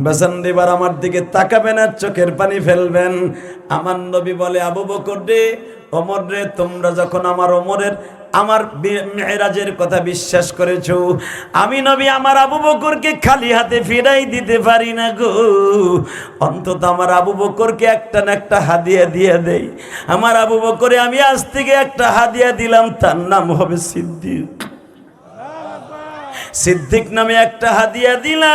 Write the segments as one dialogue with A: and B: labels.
A: বাজান এবার আমার দিকে তাকাবেন আর চোখের পানি ফেলবেন। আমার নবী বলে, আবু বকর রে, ওমর রে, তোমরা যখন আমার মেরাজের কথা বিশ্বাস করেছো, আমি নবী আমার আবু বকরকে খালি হাতে ফিরাই দিতে পারি না গো। অন্তত আমার আবু বকরকে একটা না একটা হাদিয়া দিয়ে দেই। আমার আবু বকরে আমি আজ থেকে একটা হাদিয়া দিলাম, তার নাম হবে সিদ্দিক। সিদ্দিক নামে একটা হাদিয়া দিলাম।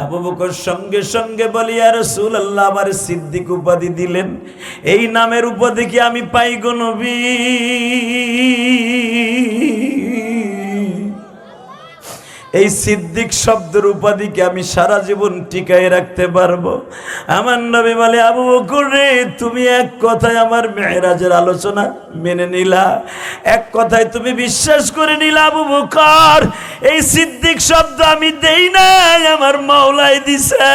A: আবু বকর সঙ্গে সঙ্গে বলি, ইয়া রাসূলুল্লাহ, আমার সিদ্দিক উপাধি দিলেন, এই নামের উপাধি কি আমি পাই গো নবী? এই সিদ্দিক শব্দের উপাধি কি আমি সারা জীবন টিকায় রাখতে পারবো? আমার নবী বলে, আবু বকর রে, তুমি এক কথায় আমার মেরাজের আলোচনা মেনে নিলা, এক কথায় তুমি বিশ্বাস করে নিলা আবু বকর, এই সিদ্দিক শব্দ আমি দেই নাই, আমার মাওলাই দিছে।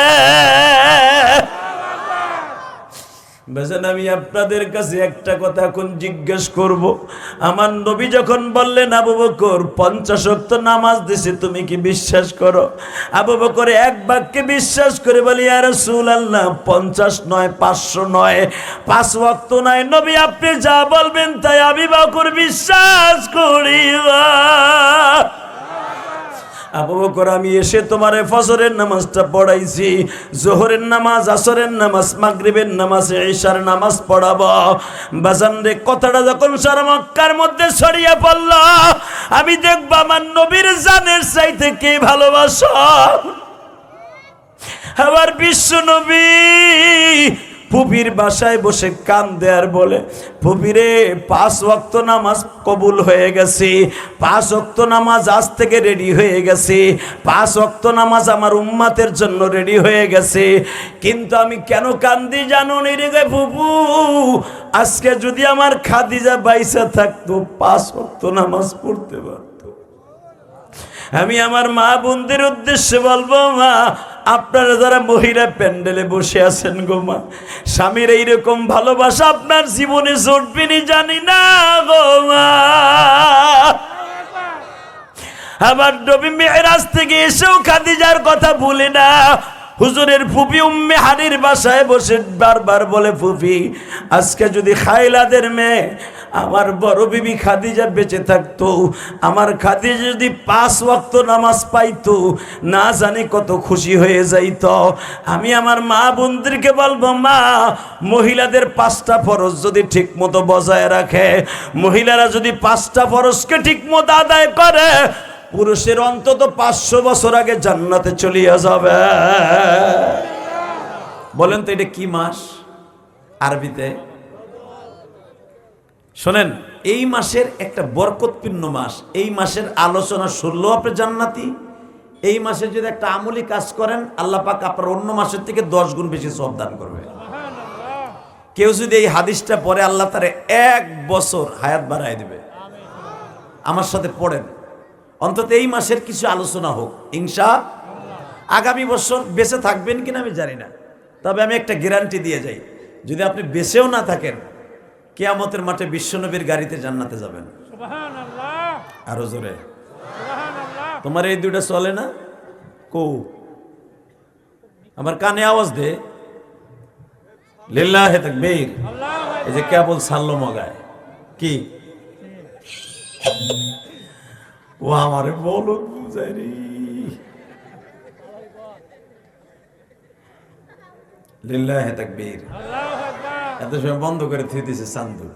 A: বেজান আমি আপনাদের কাছে একটা কথা এখন জিজ্ঞেস করব। আমার নবী যখন বললেন আবু বকর 50 ওয়াক্ত নামাজ দিছে, তুমি কি বিশ্বাস করো? আবু বকর এক বাক্যে বিশ্বাস করে বলি, ইয়া রাসূলুল্লাহ, 50 নয়, 500 নয়, 5 ওয়াক্ত নয়, নবী আপনি যা বলবেন তাই আমি বকর বিশ্বাস করি। আবু বকর, আমি এসে তোমার ফজরের নামাজটা পড়াইছি, জোহরের নামাজ, আসরের নামাজ, মাগরিবের নামাজ, ইশার নামাজ পড়াবো। বাজান রে, কথাটা যখন সারা মক্কার মধ্যে ছড়িয়ে পড়ল, আমি দেখব আমার নবীর জানের চাইতে কে ভালোবাসো। আবার বিশ্ব নবী ফুপির বাসায় বসে কান্দে আর বলে, ফুপিরে, 5 ওয়াক্ত নামাজ কবুল হয়ে গেছে, 5 ওয়াক্ত নামাজ আজ থেকে রেডি হয়ে গেছে, 5 ওয়াক্ত নামাজ আমার উম্মাতের জন্য রেডি হয়ে গেছে, কিন্তু আমি কেন কান্দি জানো নি রে ফুপু? আজকে যদি আমার খাদিজা বাইসা থাকতো, 5 ওয়াক্ত নামাজ পড়তে পারতো। আমি আমার মা বোনদের উদ্দেশ্যে বলবো, মা, আপনারা যারা মহিলা প্যান্ডেলে বসে আছেন গো মা, স্বামীর এইরকম ভালোবাসা আপনার জীবনে জুটবেনি জানি না গো মা। আবার নবী মেরাজ থেকে এসেও খাদিজার কথা ভুলে না। হুজুরের ফুফি উম্মে হানির বাসায় বসে বারবার বলে, ফুফি, আজকে যদি খাইলাদের মেয়ে আমার বড় বিবি খাদিজা বেঁচে থাকতো, আমার খাদিজা যদি 5 ওয়াক্ত নামাজ পাইতো, না জানি কত খুশি হয়ে যাইত। আমি আমার মা বোনদেরকে বলবো, মা, মহিলাদের 5টা ফরজ যদি ঠিক মতো বজায় রাখে, মহিলারা যদি 5টা ফরজকে ঠিক মতো আদায় করে, পুরুষের অন্তত 500 বছর আগে জান্নাতে চলিয়া যাবে। বলেন তো এটা কি মাস আরবিতে? শোনেন, এই মাসের একটা বরকতপূর্ণ মাস, এই মাসের আলোচনা শুনলেও আপনি জান্নাতি। এই মাসে যদি একটা আমলি কাজ করেন, আল্লাহ পাক আপনার অন্য মাসের থেকে 10 গুণ বেশি সওয়াব দান করবে। কেউ যদি এই হাদিসটা পড়ে, আল্লাহ তারে 1 বছর হায়াত বাড়ায় দিবে। আমার সাথে পড়েন, অন্তত এই মাসের কিছু আলোচনা হোক ইনশাআল্লাহ। আগামী বছর বেঁচে থাকবেন কিনা আমি জানি না, তবে আমি একটা গ্যারান্টি দিয়ে যাই, যদি আপনি বেঁচেও না থাকেন, কিয়ামতের মাঠে বিশ্বনবীর গাড়িতে জান্নাতে যাবেন। সুবহানাল্লাহ, আরো জোরে সুবহানাল্লাহ। তোমার এই দুইটা চলে না? কো আমার কানে আওয়াজ দে, লিল্লাহি তাকবীর। এই যে কেবল সাল্লো মগায় কি ও আমারে বলো বুঝাই রে, লিল্লাহি তাকবীর। এত সময় বন্ধ করে থুই দিছে চান্দু।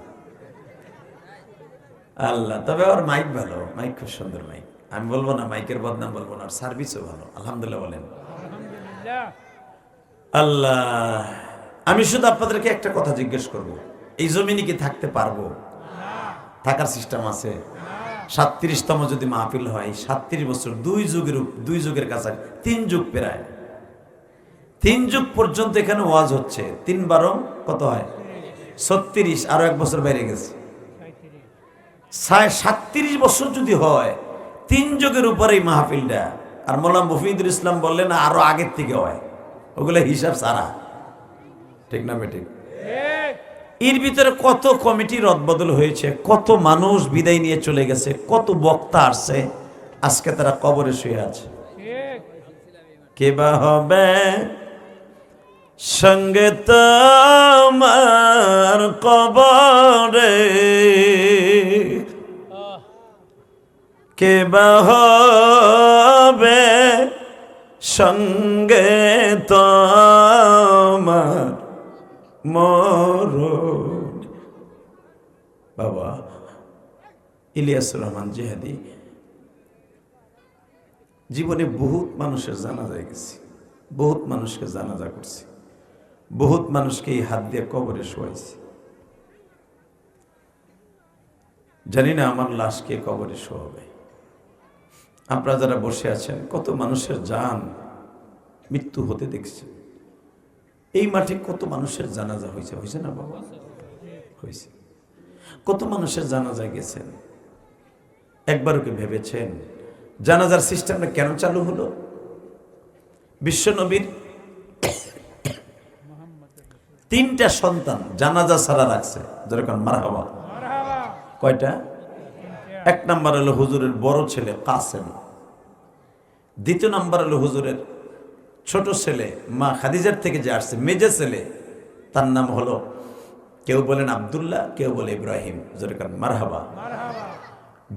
A: আল্লাহ, তবে আর মাইক ভালো, মাইক খুব সুন্দর মাইক, আমি বলবো না, মাইকের বদনাম বলবো না, আর সার্ভিসও ভালো, আলহামদুলিল্লাহ বলেন। আল্লাহ, আমি শুধু আপনাদেরকে একটা কথা জিজ্ঞেস করব, এই জমিনে কি থাকতে পারবো? থাকার সিস্টেম আছে? 37তম যদি মাহফিল হয়, 37 বছর, 2 যুগের কাছে, 3 যুগ, প্রায় 3 যুগ পর্যন্ত এখানে ওয়াজ হচ্ছে। 3 বারো কত হয়? 36, আরো 1 বছর বাইরে গেছে, 37 বছর যদি হয়, 3 যুগের উপরে এই মাহফিলটা। আর মৌলানা মুফিদুল ইসলাম বললেন আরো আগের থেকে হয়, ওগুলো হিসাব সারা, ঠিক না বেঠিক? এর ভিতরে কত কমিটি রদবদল হয়েছে, কত মানুষ বিদায় নিয়ে চলে গেছে, কত বক্তা আসছে, আজকে তারা কবরে শুয়ে আছে। কে বা হবে সঙ্গে তোমার কবরে, কে বা হবে সঙ্গে তোমার মরণ। বাবা ইলিয়াসুর রহমান জিহাদি জীবনে বহুত মানুষের জানাজায় গেছি, বহুত মানুষকে জানাজা করছি, বহুত মানুষকে এই হাত দিয়ে কবরে শোয়াইছি। জানি না আমার লাশকে কবরে শোয়াবে। আপনারা যারা বসে আছেন, কত মানুষের জান মৃত্যু হতে দেখছেন। এই মাঠে কত মানুষের জানাজা হয়েছে, হয়েছে না বাবা? হয়েছে। কত মানুষের জানাজা গেছেন, একবারও কি ভেবেছেন জানাজার সিস্টেমটা কেন চালু হলো? বিশ্বনবীর 3টা সন্তান জানাজা ছাড়া রাখছে, যেরকম মারহাবা। কয়টা? 1 নাম্বার হলো হুজুরের বড় ছেলে কাসেম, 2 নাম্বার হলো হুজুরের ছোট ছেলে মা খাদিজার থেকে যে আসছে মেজে ছেলে, তার নাম হলো কেউ বলেন আব্দুল্লাহ, কেউ বলে ইব্রাহিম, যেরকম মারহাবা।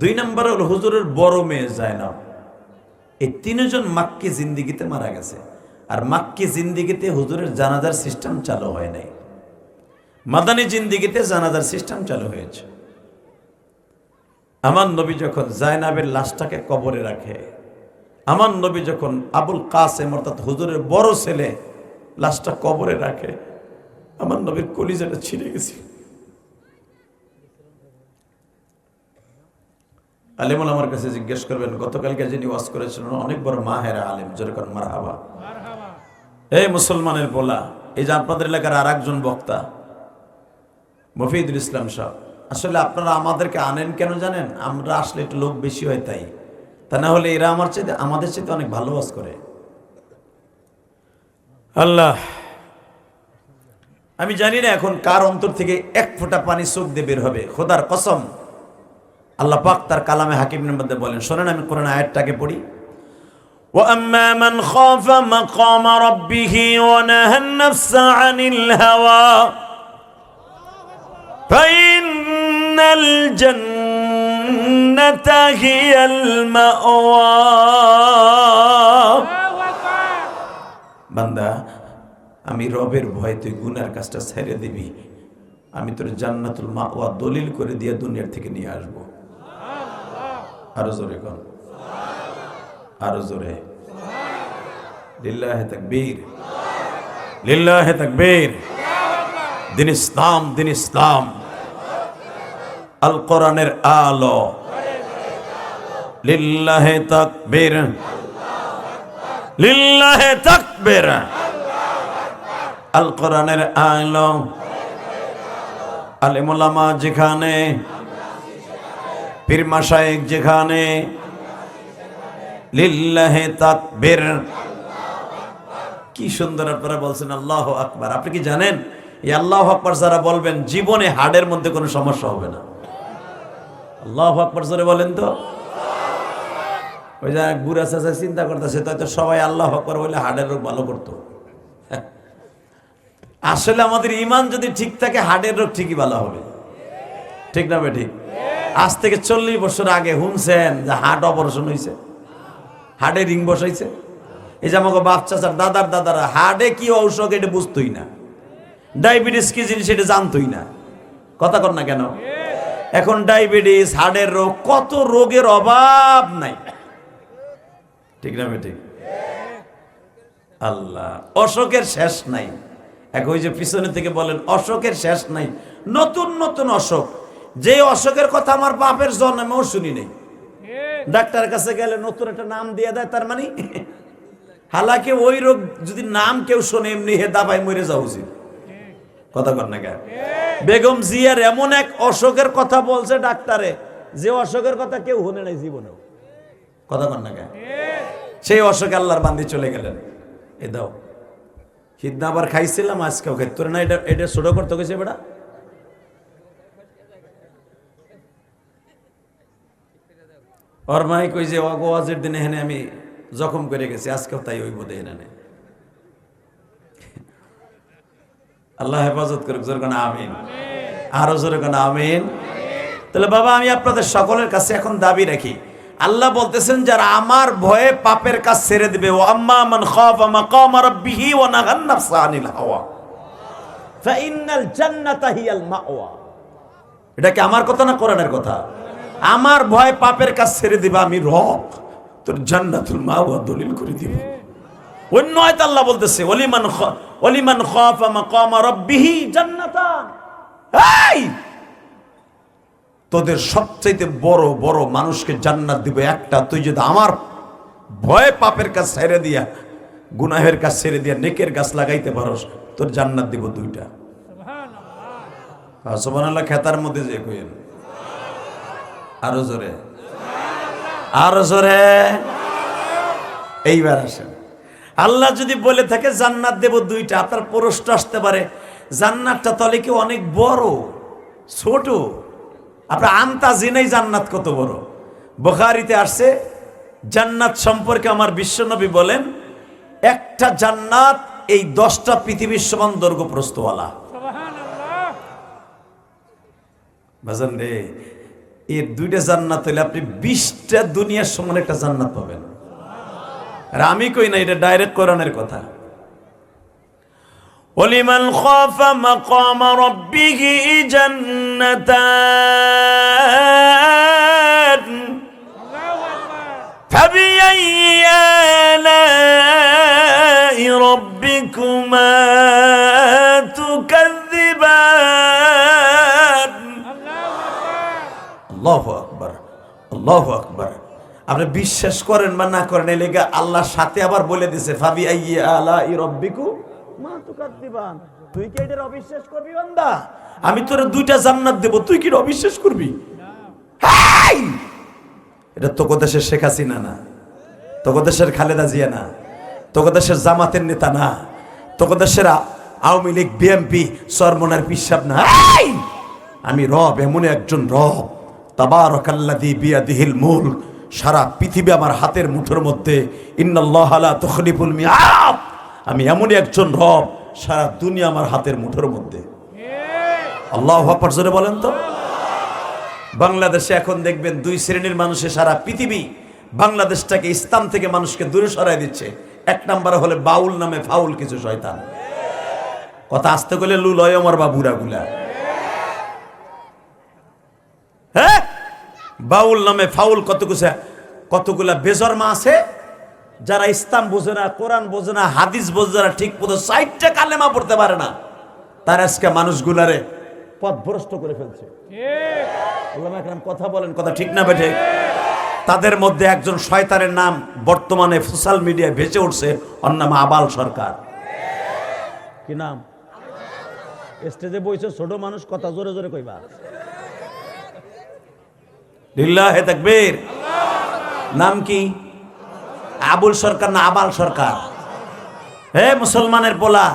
A: 2 নাম্বার হলো হুজুরের বড় মেয়ে জায়নাব। এই 3 জন মাক্কি জিন্দিগিতে মারা গেছে। আর মাক্কি জিন্দিগিতে হুজুরের জানাজার সিস্টেম চালু হয় নাই, মাদানী জিন্দিগিতে জানাজার সিস্টেম চালু হয়েছে। আমার নবী যখন জায়নাবের লাশটাকে কবরে রাখে, আমার নবী যখন আবুল কাসেম অর্থাৎ হুজুরের বড় ছেলে লাশটা কবরে রাখে, আমার নবীর কলিজাটা ছিঁড়ে গেছে। আলেমুল আমার কাছে জিজ্ঞেস করবেন, গতকালকে যিনি ওয়াজ করেছিলেন অনেক বড় মাহেরা আলেম, যেরকম মারহাবা। এই মুসলমানের বলা, এই যে আপনাদের এলাকার আর একজন বক্তা মফিদুল ইসলাম সাহেব, আসলে আপনারা আমাদেরকে আনেন কেন জানেন? আমরা আসলে একটু লোক বেশি হয় তাই, তা না হলে এরা আমাদের চাইতে অনেক ভালো ওয়াজ করে। আল্লাহ, আমি জানি না এখন কার অন্তর থেকে 1 ফোঁটা পানি চোখ দিয়ে বের হবে। খোদার কসম, আল্লাহ পাক তার কালামে হাকিমের মধ্যে বলেন, শোনেন আমি কোরআন আয়াতটাকে পড়ি। وَأَمَّا مَنْ خَافَ مَقَامَ رَبِّهِ وَنَهَى النَّفْسَ عَنِ الْهَوَى فَإِنَّ الْجَنَّةَ هِيَ الْمَأْوَى। বান্দা, আমি রবের ভয় তুই গুনার কাজটা ছেড়ে দিবি, আমি তোর জান্নাতুল মাওয়া দলিল করে দিয়ে দুনিয়ার থেকে নিয়ে আসবো। আরো জোরে কর, আরো জোরে। লিল্লাহে তাকবীর, লিল্লাহে তাকবীর। দিন ইসলাম, দিন ইসলাম, আল কোরআনের আলো। লিল্লাহে তাকবীর, লিল্লাহে তাকবীর। আল কোরআনের আলো, আলেম ওলামা যেখানে, পীর মাশায়েখ যেখানে, লিল্লাহে তাকবীর। কি সুন্দর আপনারা বলছেন আল্লাহু আকবার। আপনি কি জানেন এই আল্লাহু আকবার যারা বলবেন জীবনে হাড়ের মধ্যে কোনো সমস্যা হবে না? আল্লাহু আকবার জোরে বলেন তো। ওই যে বুড়া চাচা চিন্তা করতেছে তো সবাই আল্লাহু আকবার বলে হাড়ের রোগ ভালো করতো। আসলে আমাদের ঈমান যদি ঠিক থাকে হাড়ের রোগ ঠিকই ভালো হবে, ঠিক না বে ঠিক? আজ থেকে 40 বছর আগে শুনছেন যে হার্ট অপারেশন হয়েছে, হার্টে রিং বসাইছে। এই যে আমাকে বাপ চাচার দাদার দাদারা হার্টে কি ঔষধ এটা বুঝতোই না, ডায়াবেটিস কি জিনিস এটা জানতোই না। কথা কর না কেন? এখন ডায়াবেটিস, হার্টের রোগ, কত রোগের অভাব নাই, ঠিক না বে ঠিক? আল্লাহ, অসুখের শেষ নাই। এক ওই যে পিছনে থেকে বলেন অসুখের শেষ নাই, নতুন নতুন অসুখ। যে অসুখের কথা আমার বাপের জন্মেও শুনি নাই, ডাক্তারের কাছে গেলে নতুন একটা নাম দিয়ে দেয়। তার মানে হালাকি ওই রোগ যদি নাম কেউ শোনে এমনি হে দাবাই মরে যাওয়া উচিত। কথা কর না কেন? বেগম জিয়ার এমন এক অসুখের কথা বলছে ডাক্তারে, যে অসুখের কথা কেউ শুনে নাই জীবনেও। কথা কর না কেন? সেই অসুখ আল্লাহর বান্দি চলে গেলেন। এ দাও, সিদ্ধা আবার খাইছিলাম, আজকেও খাই তোর না, এটা এটা ছোট করতে গেছে বেটা। ওর মাই কই যে ওয়াজের দিনে হেনে আমি জখম করে গেছি, আজকেও তাই ওই বোধে এনে আল্লাহ হেফাজত করুক। জোরে কোন আমিন, আরো জোরে কোন আমিন। তাহলে বাবা আমি আপনাদের সকলের কাছে এখন দাবি রাখি, আল্লাহ বলতেছেন যারা আমার ভয়ে পাপের কাজ ছেড়ে দিবে, ও আম্মা মান খাফা মাকাম রাব্বিহি ওয়া নাহান নাফসা আনিল হাওয়া ফাইন্নাল জান্নাতা হিয়াল মাওয়া। এটা কি আমার কথা না কোরআনের কথা? আমার ভয় পাপের কাজ ছেড়ে দিবা, আমি রব তোর জান্নাতুল মাওয়া দলিল করে দিব। অন্য আয়াতে আল্লাহ বলতেছে ওলিমান খাফা মাকাম রাব্বিহি জান্নাতান। এই তোদের সবচেয়ে বড় বড় মানুষকে জান্নাত দিব একটা, তুই যদি আমার ভয়ে পাপের কাজ ছেড়ে দিয়া, গুনাহের কাজ ছেড়ে দিয়া নেকের গাছ লাগাইতে পারোস, তোর জান্নাত দিব দুইটা। সুবহানাল্লাহ। সুবহানাল্লাহ খেতার মধ্যে যে কইেন আরো জোরে, আরো জোরে। এইবার আসেন, আল্লাহ যদি বলে থাকে জান্নাত দেব দুইটা, আপনার প্রশ্ন আসতে পারে জান্নাতটা তাহলে কি অনেক বড় ছোট? আপনার আন্তাজি নেই জান্নাত কত বড়। বুখারীতে আসছে জান্নাত সম্পর্কে আমার বিশ্বনবী বলেন একটা জান্নাত এই 10টা পৃথিবীর সমান দৈর্ঘ্য প্রস্থওয়ালা। সুবহানাল্লাহ। বাজান রে, এর দুইটা জান্নাত হইলে আপনি 20টা দুনিয়ার সমান একটা জান্নাত পাবেন। আর আমি কই না, এটা ডাইরেক্ট কোরআনের কথা। ওলিমান খাফা মাকাম রাব্বিহি জান্নাতান ফাবিআইয়ি আলাই রাব্বিকুমা তুকাযযিবান। আল্লাহু আকবার, আল্লাহু আকবার। আপনি বিশ্বাস করেন বা না করেন, এই লেগে আল্লাহর সাথে আবার বলে দিছে ফাবিআইয়ি আলাই রাব্বিকুম মা তুকাযযিবান। তুই কি এটার অবিশ্বাস করবি বান্দা? আমি তোরে দুইটা জান্নাত দেব, তুই কি অবিশ্বাস করবি? হাই, এটা তোকে দেশের শেখ হাসিনা না, তোকে দেশের খালেদা জিয়া না, তোকে দেশের জামাতের নেতা না, তোকে দেশের আওয়ামী লীগ বিএনপি সরমনার পিসাব না। হাই, আমি রব, এমন একজন রব, তাবারাকাল্লাযী বিয়াদিহিল মুলক, সারা পৃথিবী আমার হাতের মুঠোর মধ্যে। ইন্নাল্লাহা লা তুখলিফুল মিআদ, আমি এমনই একজন রব, সারা দুনিয়া আমার হাতের মুঠোর মধ্যে। আল্লাহু আকবার জোরে বলেন তো। বাংলাদেশে এখন দেখবেন দুই শ্রেণীর মানুষে সারা পৃথিবী বাংলাদেশটাকে ইসলাম থেকে মানুষকে দূরে সরাই দিচ্ছে। এক নম্বরে হলে বাউল নামে ফাউল কিছু শয়তান, কথা আসতে গেলে লুলয় আমার বা বুড়াগুলা। হ্যাঁ, বাউল নামে ফাউল কতগুলা বেজরমা আছে যারা ইসলাম বোঝে না, কোরআন বোঝে না, হাদিস বোঝে না, ঠিক মতো 60টা কালেমা পড়তে পারে না। তার আজকে মানুষগুলারে পথভ্রষ্ট করে ফেলছে। ওলামা একরাম কথা বলেন, কথা ঠিক না বেঠে? তাদের মধ্যে একজন শয়তানের নাম বর্তমানে সোশ্যাল মিডিয়ায় ভেসে উঠছে, ওর নাম আবাল সরকার। কি নাম? স্টেজে বইছে ছোট মানুষ, কথা জোরে জোরে কইবা। লিল্লাহে তাকবীর। নাম কি? আবুল সরকার না আবাল সরকার? হে মুসলমানের পোলা,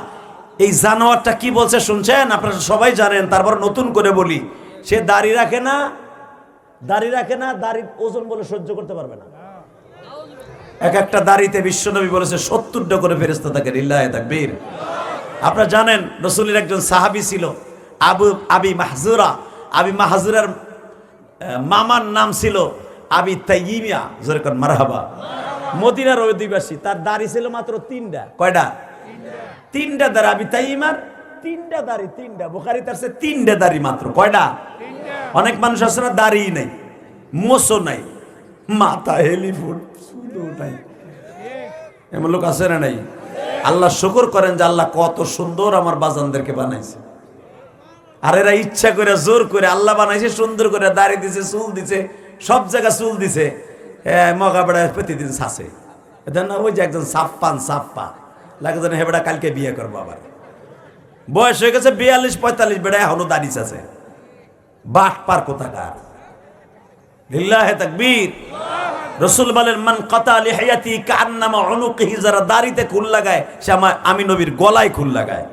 A: এই জানোয়ারটা কি বলছে শুনছেন? আপনারা সবাই জানেন, তারপর নতুন করে বলি। সে দাড়ি রাখে না, দাড়ির ওজন বলে সহ্য করতে পারবে না। এক একটা দাড়িতে বিশ্বনবী বলেছে 70টা করে ফেরেশতা থাকে। লিল্লাহে তাকবীর। আপনারা জানেন রাসূলের একজন সাহাবী ছিল আবি মাহজুরার মামার নাম ছিল আবি তাইমিয়া। জোরে কোন মারহাবা। মদিনার অধিবাসী, তার দাড়ি ছিল মাত্র 3টা। কয়টা? 3টা দাড়ি। আবি তাইমার 3টা দাড়ি, 3টা। বুখারীতে আছে 3টা দাড়ি মাত্র। কয়টা? অনেক মানুষ আছে না দাড়ি নাই, মোছও নাই, মাথা হেলিফুট শুধু নাই, এমন লোক আছে না নাই? আল্লাহ শুকর করেন যে আল্লাহ কত সুন্দর আমার বাজানদেরকে বানাইছে। আর এরা ইচ্ছা করে জোর করে আল্লাহ বানাইছে, সুন্দর করে দাড়ি দিছে, চুল দিছে, সব জায়গা চুল দিছে। মগা বেড়ায় প্রতিদিন শাসে। না ওই যে একজন সাপ্পা লাগে যেন হেবেড়া কালকে বিয়ে করবো। আবার বয়স হয়ে গেছে 42-45, বেড়ায় এখনো দাড়ি আছে। বাট পার কোথাকার। লিল্লাহে তাকবীর। রাসূল বলেন মান কাতা লিহিয়াতি কান্নামা উনুকিহি, যারা দাড়িতে খুল লাগায় সে আমি নবীর গলায় খুল লাগায়।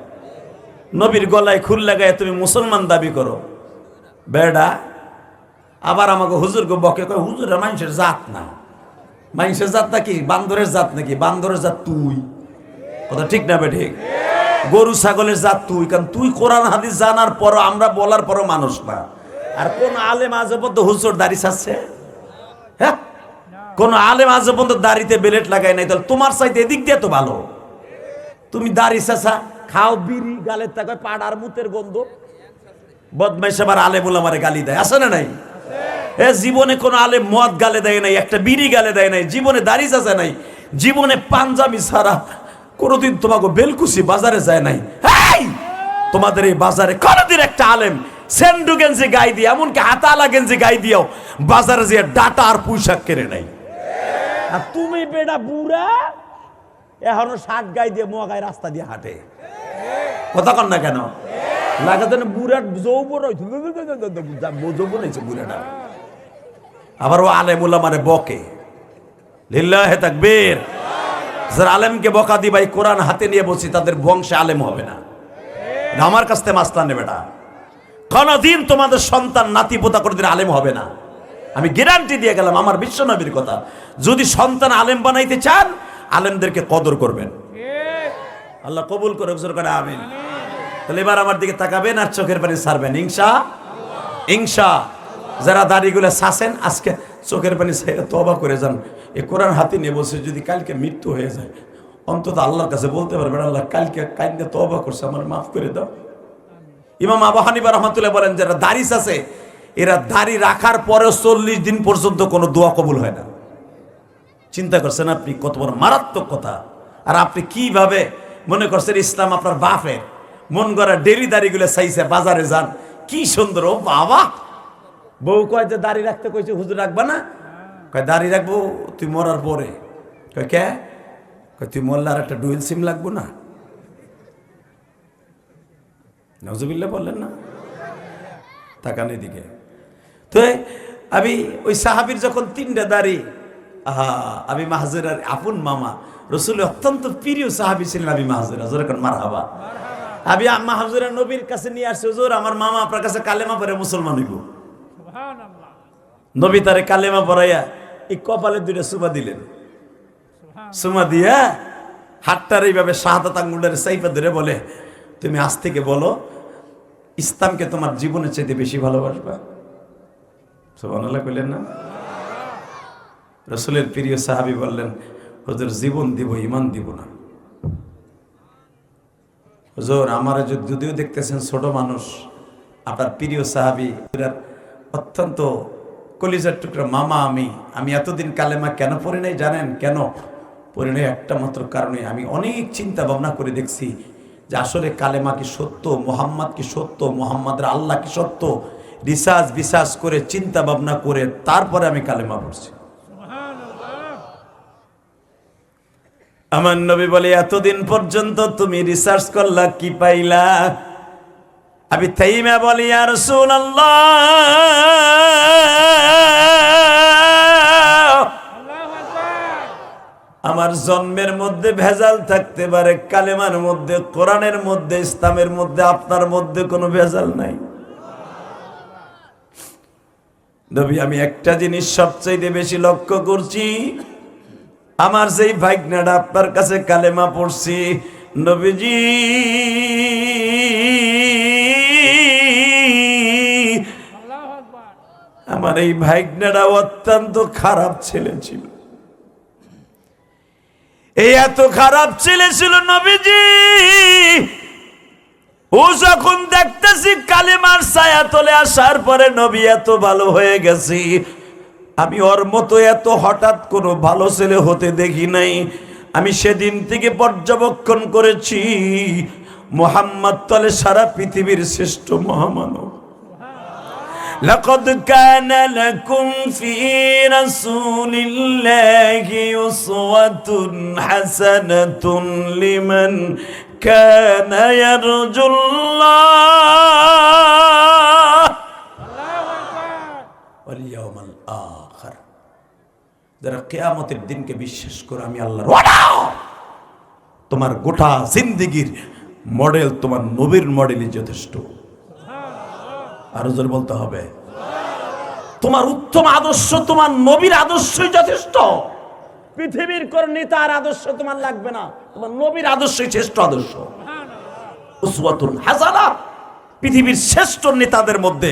A: নবীর গলায় খুল লাগায় তুমি মুসলমান দাবি করো? বেড়া আবার আমাকে হুজুরকে বকে, কয় হুজুরের মানুষের জাত না। মানুষের জাত নাকি? বান্দরের জাত নাকি? বান্দরের জাত তুই। কথা ঠিক না বেঠিক? গরু ছাগলের জাত তুই, কারণ তুই কোরআন হাদিস জানার পর, আমরা বলার পরও মানুষ না। আর কোন আলেম আজ পর্যন্ত হুজুর দাড়ি ছাড়ছে? হ্যাঁ, কোন আলেম আজ পর্যন্ত দাড়িতে বেলেট লাগাই নাই। তাহলে তোমার চাইতে এদিক দিয়ে তো ভালো। তুমি দাড়ি ছাড়ছা, খাও বিড়ি, গালের তাকে পাড়ার মুতের গন্ধ, বদমাইশ আবার আলেম ওলামারে গালি দেয়, আছে না নাই? এ জীবনে কোন আলেম মদ গালে দেয় নাই, একটা বিড়ি গালে দেয় নাই, জীবনে দাড়ি চাচা নাই, জীবনে পাঞ্জাবি ছাড়া কোনোদিন তোমাকে বেলকুচি বাজারে যায় নাই। এই তোমাদের এই বাজারে কোনোদিন একটা আলেম সেন্ডু গেঞ্জি গাই দিয়ে, এমনকি হাতালা গেঞ্জি গাই দিয়েও বাজারে যে ডাটা আর পুঁইশাক কেড়ে নাই। আর তুমি বেটা বুড়া এখনো শার্ট গাই দিয়ে মোয়াগায় রাস্তা দিয়ে হাঁটে, কথা কন না কেন? লাগাতে বুড়ার যৌবন যৌবন হয়েছে বুড়াটা। আবার ও আলেম ওলামারে বকে, লিল্লাহে তাকবীর। যারা আলেমকে বকা দি ভাই কোরআন হাতে নিয়ে বসি, তাদের বংশে আলেম হবে না। আমার কাছ থেকে মাসলা নেবে না। কোনদিন তোমাদের সন্তান নাতি পোতা কোনদিন আলেম হবে না, আমি গ্যারান্টি দিয়ে গেলাম আমার বিশ্বনবীর কথা। যদি সন্তান আলেম বানাইতে চান, আলেমদেরকে কদর করবেন। আল্লাহ কবুল করে, হুজুর করে আমিন। তাহলে এবার আমার দিকে তাকাবেন আর চোখের পানি ছাড়বেন, ইনশা। যারা দাড়িগুলো ছাছেন, আজকে চোখের পানি ছেড়ে তওবা করে যান। এই কোরআন হাতে নিয়ে বসে যদি কালকে মৃত্যু হয়ে যায়, অন্তত আল্লাহর কাছে বলতে পারবেন, আল্লাহ কালকে কাইন্দে তওবা করছে, আমার মাফ করে দাও। ইমাম আবু হানিফা রাহমাতুল্লাহ বলেন, যারা দাড়ি আছে এরা দাড়ি রাখার পরেও 40 দিন পর্যন্ত কোনো দোয়া কবুল হয় না। চিন্তা করছেন আপনি? কত বড় মারাত্মক কথা। আর আপনি কিভাবে মনে করছেন ইসলাম আপনার বাপের? মন করা ডেলি দাড়িগুলো চাইছে, বাজারে যান, কি সুন্দর। ও বাবা, বউ কয় যে দাড়ি রাখতে কইছে, হুজুর রাখবা না? কয় দাড়ি রাখবো তুই মরার পরে। কয় কে? কয় তুই মরলে আর একটা ডুয়েল সিম লাগবো না? নাউজুবিল্লাহ বললেন না? তাকান এদিকে। তো আমি ওই সাহাবীর যখন 3টা দাড়ি, আবি মাহজুরার আপন মামা রসুলের অত্যন্ত প্রিয় সাহাবী ছিলেন আবি মাহজুরা। যখন মারহাবা, আবি মাহজুরা নবীর কাছে নিয়ে আসছে, হুজুর আমার মামা আপনার কাছে কালেমা পড়ে মুসলমান হইব। নবী তারে কালেমা পড়াইয়া এই কপালে 2টা সুমা দিলেন। সুমা দিয়া হাতটার এইভাবে শাহাদাত আঙ্গুলের সাইফা ধরে বলে, তুমি আজ থেকে বলো ইসলামকে তোমার জীবনের চাইতে বেশি ভালোবাসবা। সুবহানাল্লাহ কইলেন না? রাসূলের প্রিয় সাহাবী বললেন, হুজুর জীবন দিব, ঈমান দিব না। হুজুর আমারে যদিও দেখতেছেন ছোট মানুষ, আপনার প্রিয় সাহাবী, অত্যন্ত কলিজার টুকরা মামা। আমি এতদিন কালেমা কেন পড়ি নাই জানেন? কেন পড়ি নাই? একটা মাত্র কারণে, আমি অনেক চিন্তা ভাবনা করে দেখছি যে আসলে কালেমা কি সত্য, মোহাম্মদ কি সত্য, মোহাম্মদের আল্লাহ কি সত্য। রিসার্চ করে চিন্তা ভাবনা করে তারপরে আমি কালেমা পড়ছি। আমার নবী বলে, এতদিন পর্যন্ত তুমি রিসার্চ করলা, কি পাইলা? আমি তাইমা বলি, ইয়া রাসূলুল্লাহ, আমার জন্মের মধ্যে ভেজাল থাকতে পারে, কালেমার মধ্যে, কোরআনের মধ্যে, ইসলামের মধ্যে, আপনার মধ্যে কোনো ভেজাল নাই। নবী, আমি একটা জিনিস সবচেয়ে বেশি লক্ষ্য করছি, আমার যেই ভাগ্নাটা আপনার কাছে কালেমা পড়ছি, নবীজি আমার এই ভাগ্নাটা অত্যন্ত খারাপ ছেলে ছিল। এই এত খারাপ ছেলে ছিল নবীজি, ও যখন দেখতেছি কালেমার ছায়া তলে আসার পরে নবী এত ভালো হয়ে গেছি, আমি ওর মতো এত হঠাৎ কোনো ভালো ছেলে হতে দেখি নাই। আমি সেদিন থেকে পর্যবেক্ষণ করেছি, মুহাম্মদ তলে সারা পৃথিবীর শ্রেষ্ঠ মহামানব। লাকাদ কানা লাকুম ফি রাসূলিল্লাহি উসওয়াতুন হাসানাতুন লিমান কানা ইয়ারজুল্লাহ ওয়াল ইয়াউমাল আখির। যারা কিয়ামতের দিনকে বিশ্বাস করে, আমি আল্লাহর ওয়াদা, তোমার গোটা জিন্দেগীর মডেল তোমার নবীর মডেলই যথেষ্ট। আরো জোরে বলতে হবে। তোমার উত্তম আদর্শ তোমার নবীর আদর্শই যথেষ্ট। পৃথিবীর কোন নেতার আদর্শ তোমার লাগবে না, তোমার নবীর আদর্শই শ্রেষ্ঠ আদর্শ। উসওয়াতুন হাসানা, পৃথিবীর শ্রেষ্ঠ নেতাদের মধ্যে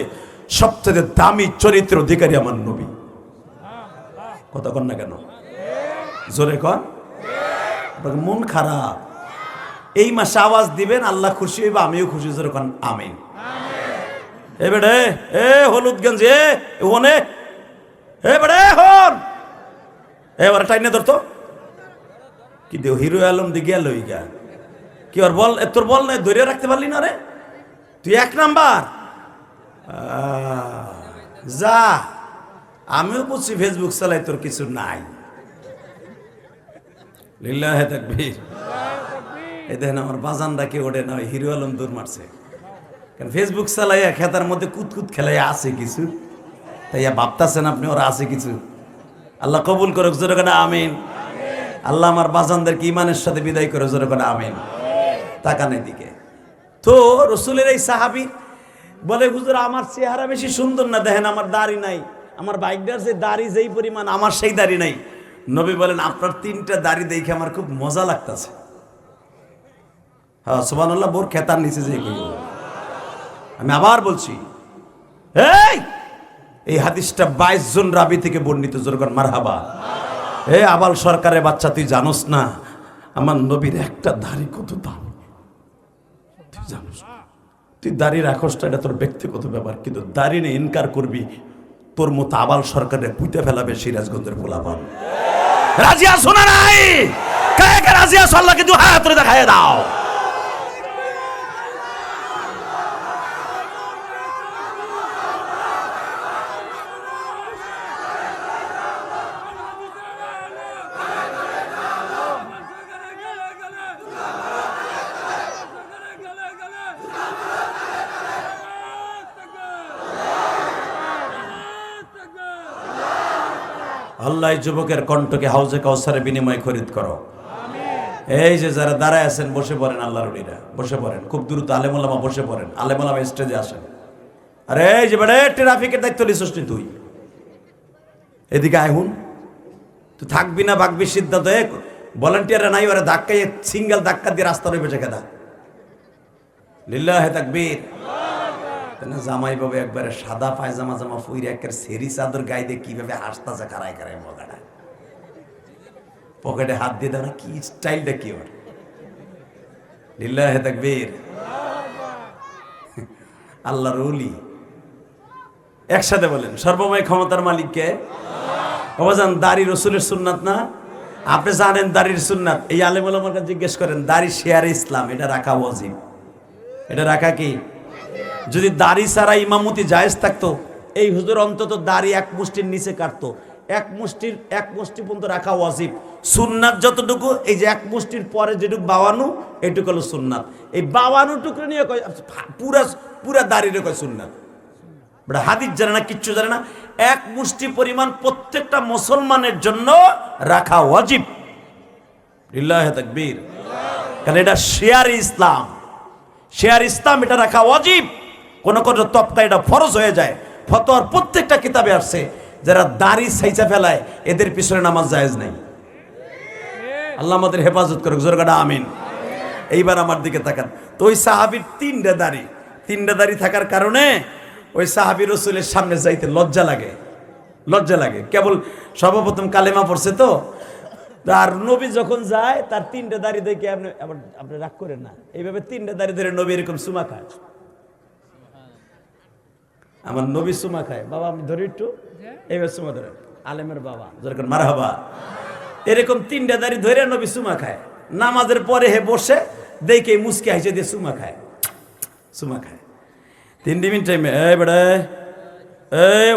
A: সবচেয়ে দামি চরিত্র অধিকারী আমার নবী। কথা কন না কেন, জোরে কন। মন খারাপ, এই মাসে আওয়াজ দিবেন, আল্লাহ খুশি হইবে, আমিও খুশি। জোরে কন আমিন। এবারে হলুদগঞ্জ ওনে এবারে হন এবারে টাইনে ধরতো কি দেও হিরো আলম দি গেল ইগা কি আর বল, তোর বল নাই ধরে রাখতে পারলি না রে, তুই এক নাম্বার। যা, আমিও বুঝছি ফেসবুক চালাই, তোর কিছু নাই। লিল্লাহে তাকবীর। এই দেখেন আমার বাজানরা কে ওঠে না, হিরো আলম দৌড় মারছে। কারণ ফেসবুক চালাইয়া খেতার মধ্যে কুতকুত খেলাইয়া আছে কিছু, তাই ভাবতেছেন আপনি ওরা আছে কিছু। আল্লাহ কবুল করুক, জোরে করে আমিন। আল্লাহ আমার বাজানদেরকে ইমানের সাথে বিদায় করে, জোরে করে আমিন। তাকানের দিকে তো রসুলের এই সাহাবী বলে, হুজুর আমার চেহারা বেশি সুন্দর না, দেখেন আমার দাড়ি নাই, আমার বাইকটার যে দাড়ি যেই পরিমাণ, আমার সেই দাড়ি নাই। নবী বলেন, আপনার 3টা দাড়ি দেখে আমার খুব মজা লাগতেছে। হ্যাঁ সুবহানাল্লাহ, বোর খেতার নিচে যে আমি আবার বলছি, এই হাদিসটা 22 জন রাবি থেকে বর্ণিত। জোরগান মারহাবা। আবাল সরকারের বাচ্চা, তুই জানোস না আমার নবীর একটা দাড়ি কত দাম? তুই জানোস? তুই দাড়ি রাখোসটা এটা তোর ব্যক্তিগত ব্যাপার, কিন্তু দাড়ি নিয়ে ইনকার করবি, তোর মতো আবাল সরকারের পুঁতে ফেলাবে সিরাজগঞ্জের পোলাপান। রাজি আছো না নাই? কে কে রাজি আছো? আল্লাহকে দুই হাত তুলে দেখায় দাও। আল্লাহ যুবকের কণ্ঠকে হাউজে কাউসারের বিনিময়ে খরিদ করো। এই যে যারা দাঁড়ায় আছেন বসে পড়েন, আল্লাহর ওলিরা বসে পড়েন, খুব দ্রুত আলেম ওলামা বসে পড়েন, আলেম ওলামা স্টেজে আসেন। আরে এই যে বেড়ে ট্রাফিকের দায়িত্ব নিছিস তুই, এদিকে আয় হুন। তুই থাকবি না ভাগবি সিদ্ধান্ত, ভলান্টিয়াররা নাই, ওরা ধাক্কাই সিঙ্গেল ধাক্কা দিয়ে রাস্তা রয়ে বেঁচে খেদা। লিল্লাহে তাকবীর। জামাই বাবু একবারে সাদা পায়জামা জামা ফুইরে একের সেরি চাদর গায়ে দিয়ে কিভাবে হাসতেছে কারায় কারায় মগাটা, পকেটে হাত দিয়ে দেয় না, কি স্টাইলটা কি ওর। লিল্লাহে তাকবীর। আল্লাহর ওলি একসাথে বলেন, সর্বময় ক্ষমতার মালিককে। বাবাজান, দাড়ি রসুলের সুন্নাত না? আপনি জানেন দাড়ির সুন্নাত? এই আলেম ওলামার কাছে জিজ্ঞেস করেন, দাড়ি শেয়ারে ইসলাম, এটা রাখা ওয়াজিব। এটা রাখা কি? যদি দাড়ি ছাড়া ইমামতি জায়েজ থাকতো, এই হুজুর অন্তত দাড়ি এক মুষ্টির নিচে কাটতো, এক মুষ্টি পর্যন্ত রাখা ওয়াজিব। সুন্নাত যতটুকু, এই যে এক মুষ্টির পরে যেটুকু বাওয়ানো, এটুকু হলো সুন্নাত। এই বাওয়ানো টুকরো নিয়ে কয় পুরা দাড়িরে কয় সুন্নাত। হাদিস জানে না, কিচ্ছু জানে না। এক মুষ্টি পরিমাণ প্রত্যেকটা মুসলমানের জন্য রাখা ওয়াজিব। লিল্লাহে তাকবীর। কারণ এটা শেয়ার ইসলাম, শেয়ার ইসলাম, এটা রাখা ওয়াজিব। কোন কোন তবকা এটা ফরজ হয়ে যায়। ফতোয়ার প্রত্যেকটা কিতাবে আসছে, যারা দাড়ি ছাইচা ফেলায় এদের পিছনে নামাজ জায়েজ নাই। আল্লাহ আমাদের হেফাজত করুক, জোরে কাটা আমিন। এইবার আমার দিকে তাকান তো, ওই সাহাবীর 3টা দাড়ি থাকার কারণে ওই সাহাবী রাসূলের সামনে যাইতে লজ্জা লাগে। কেবল সর্বপ্রথম কালেমা পড়ছে তো, আর নবী যখন যায় তার 3টা দাড়ি দেখে আপনি রাগ করেন না, এইভাবে 3টা দাড়ি ধরে নবী এরকম চুমা খায়। আমার নবী চুমা খায়, বাবা আমি ধরি একটু, এইভাবে চুমা ধরে আলেমের বাবা যেরকম মারহাবা, এরকম 3টা দাড়ি ধরে নবী চুমা খায়। নামাজের পরে হে বসে দেখে মুসকে হাসে দিয়ে চুমা খায়। 3 মিনিট টাইমে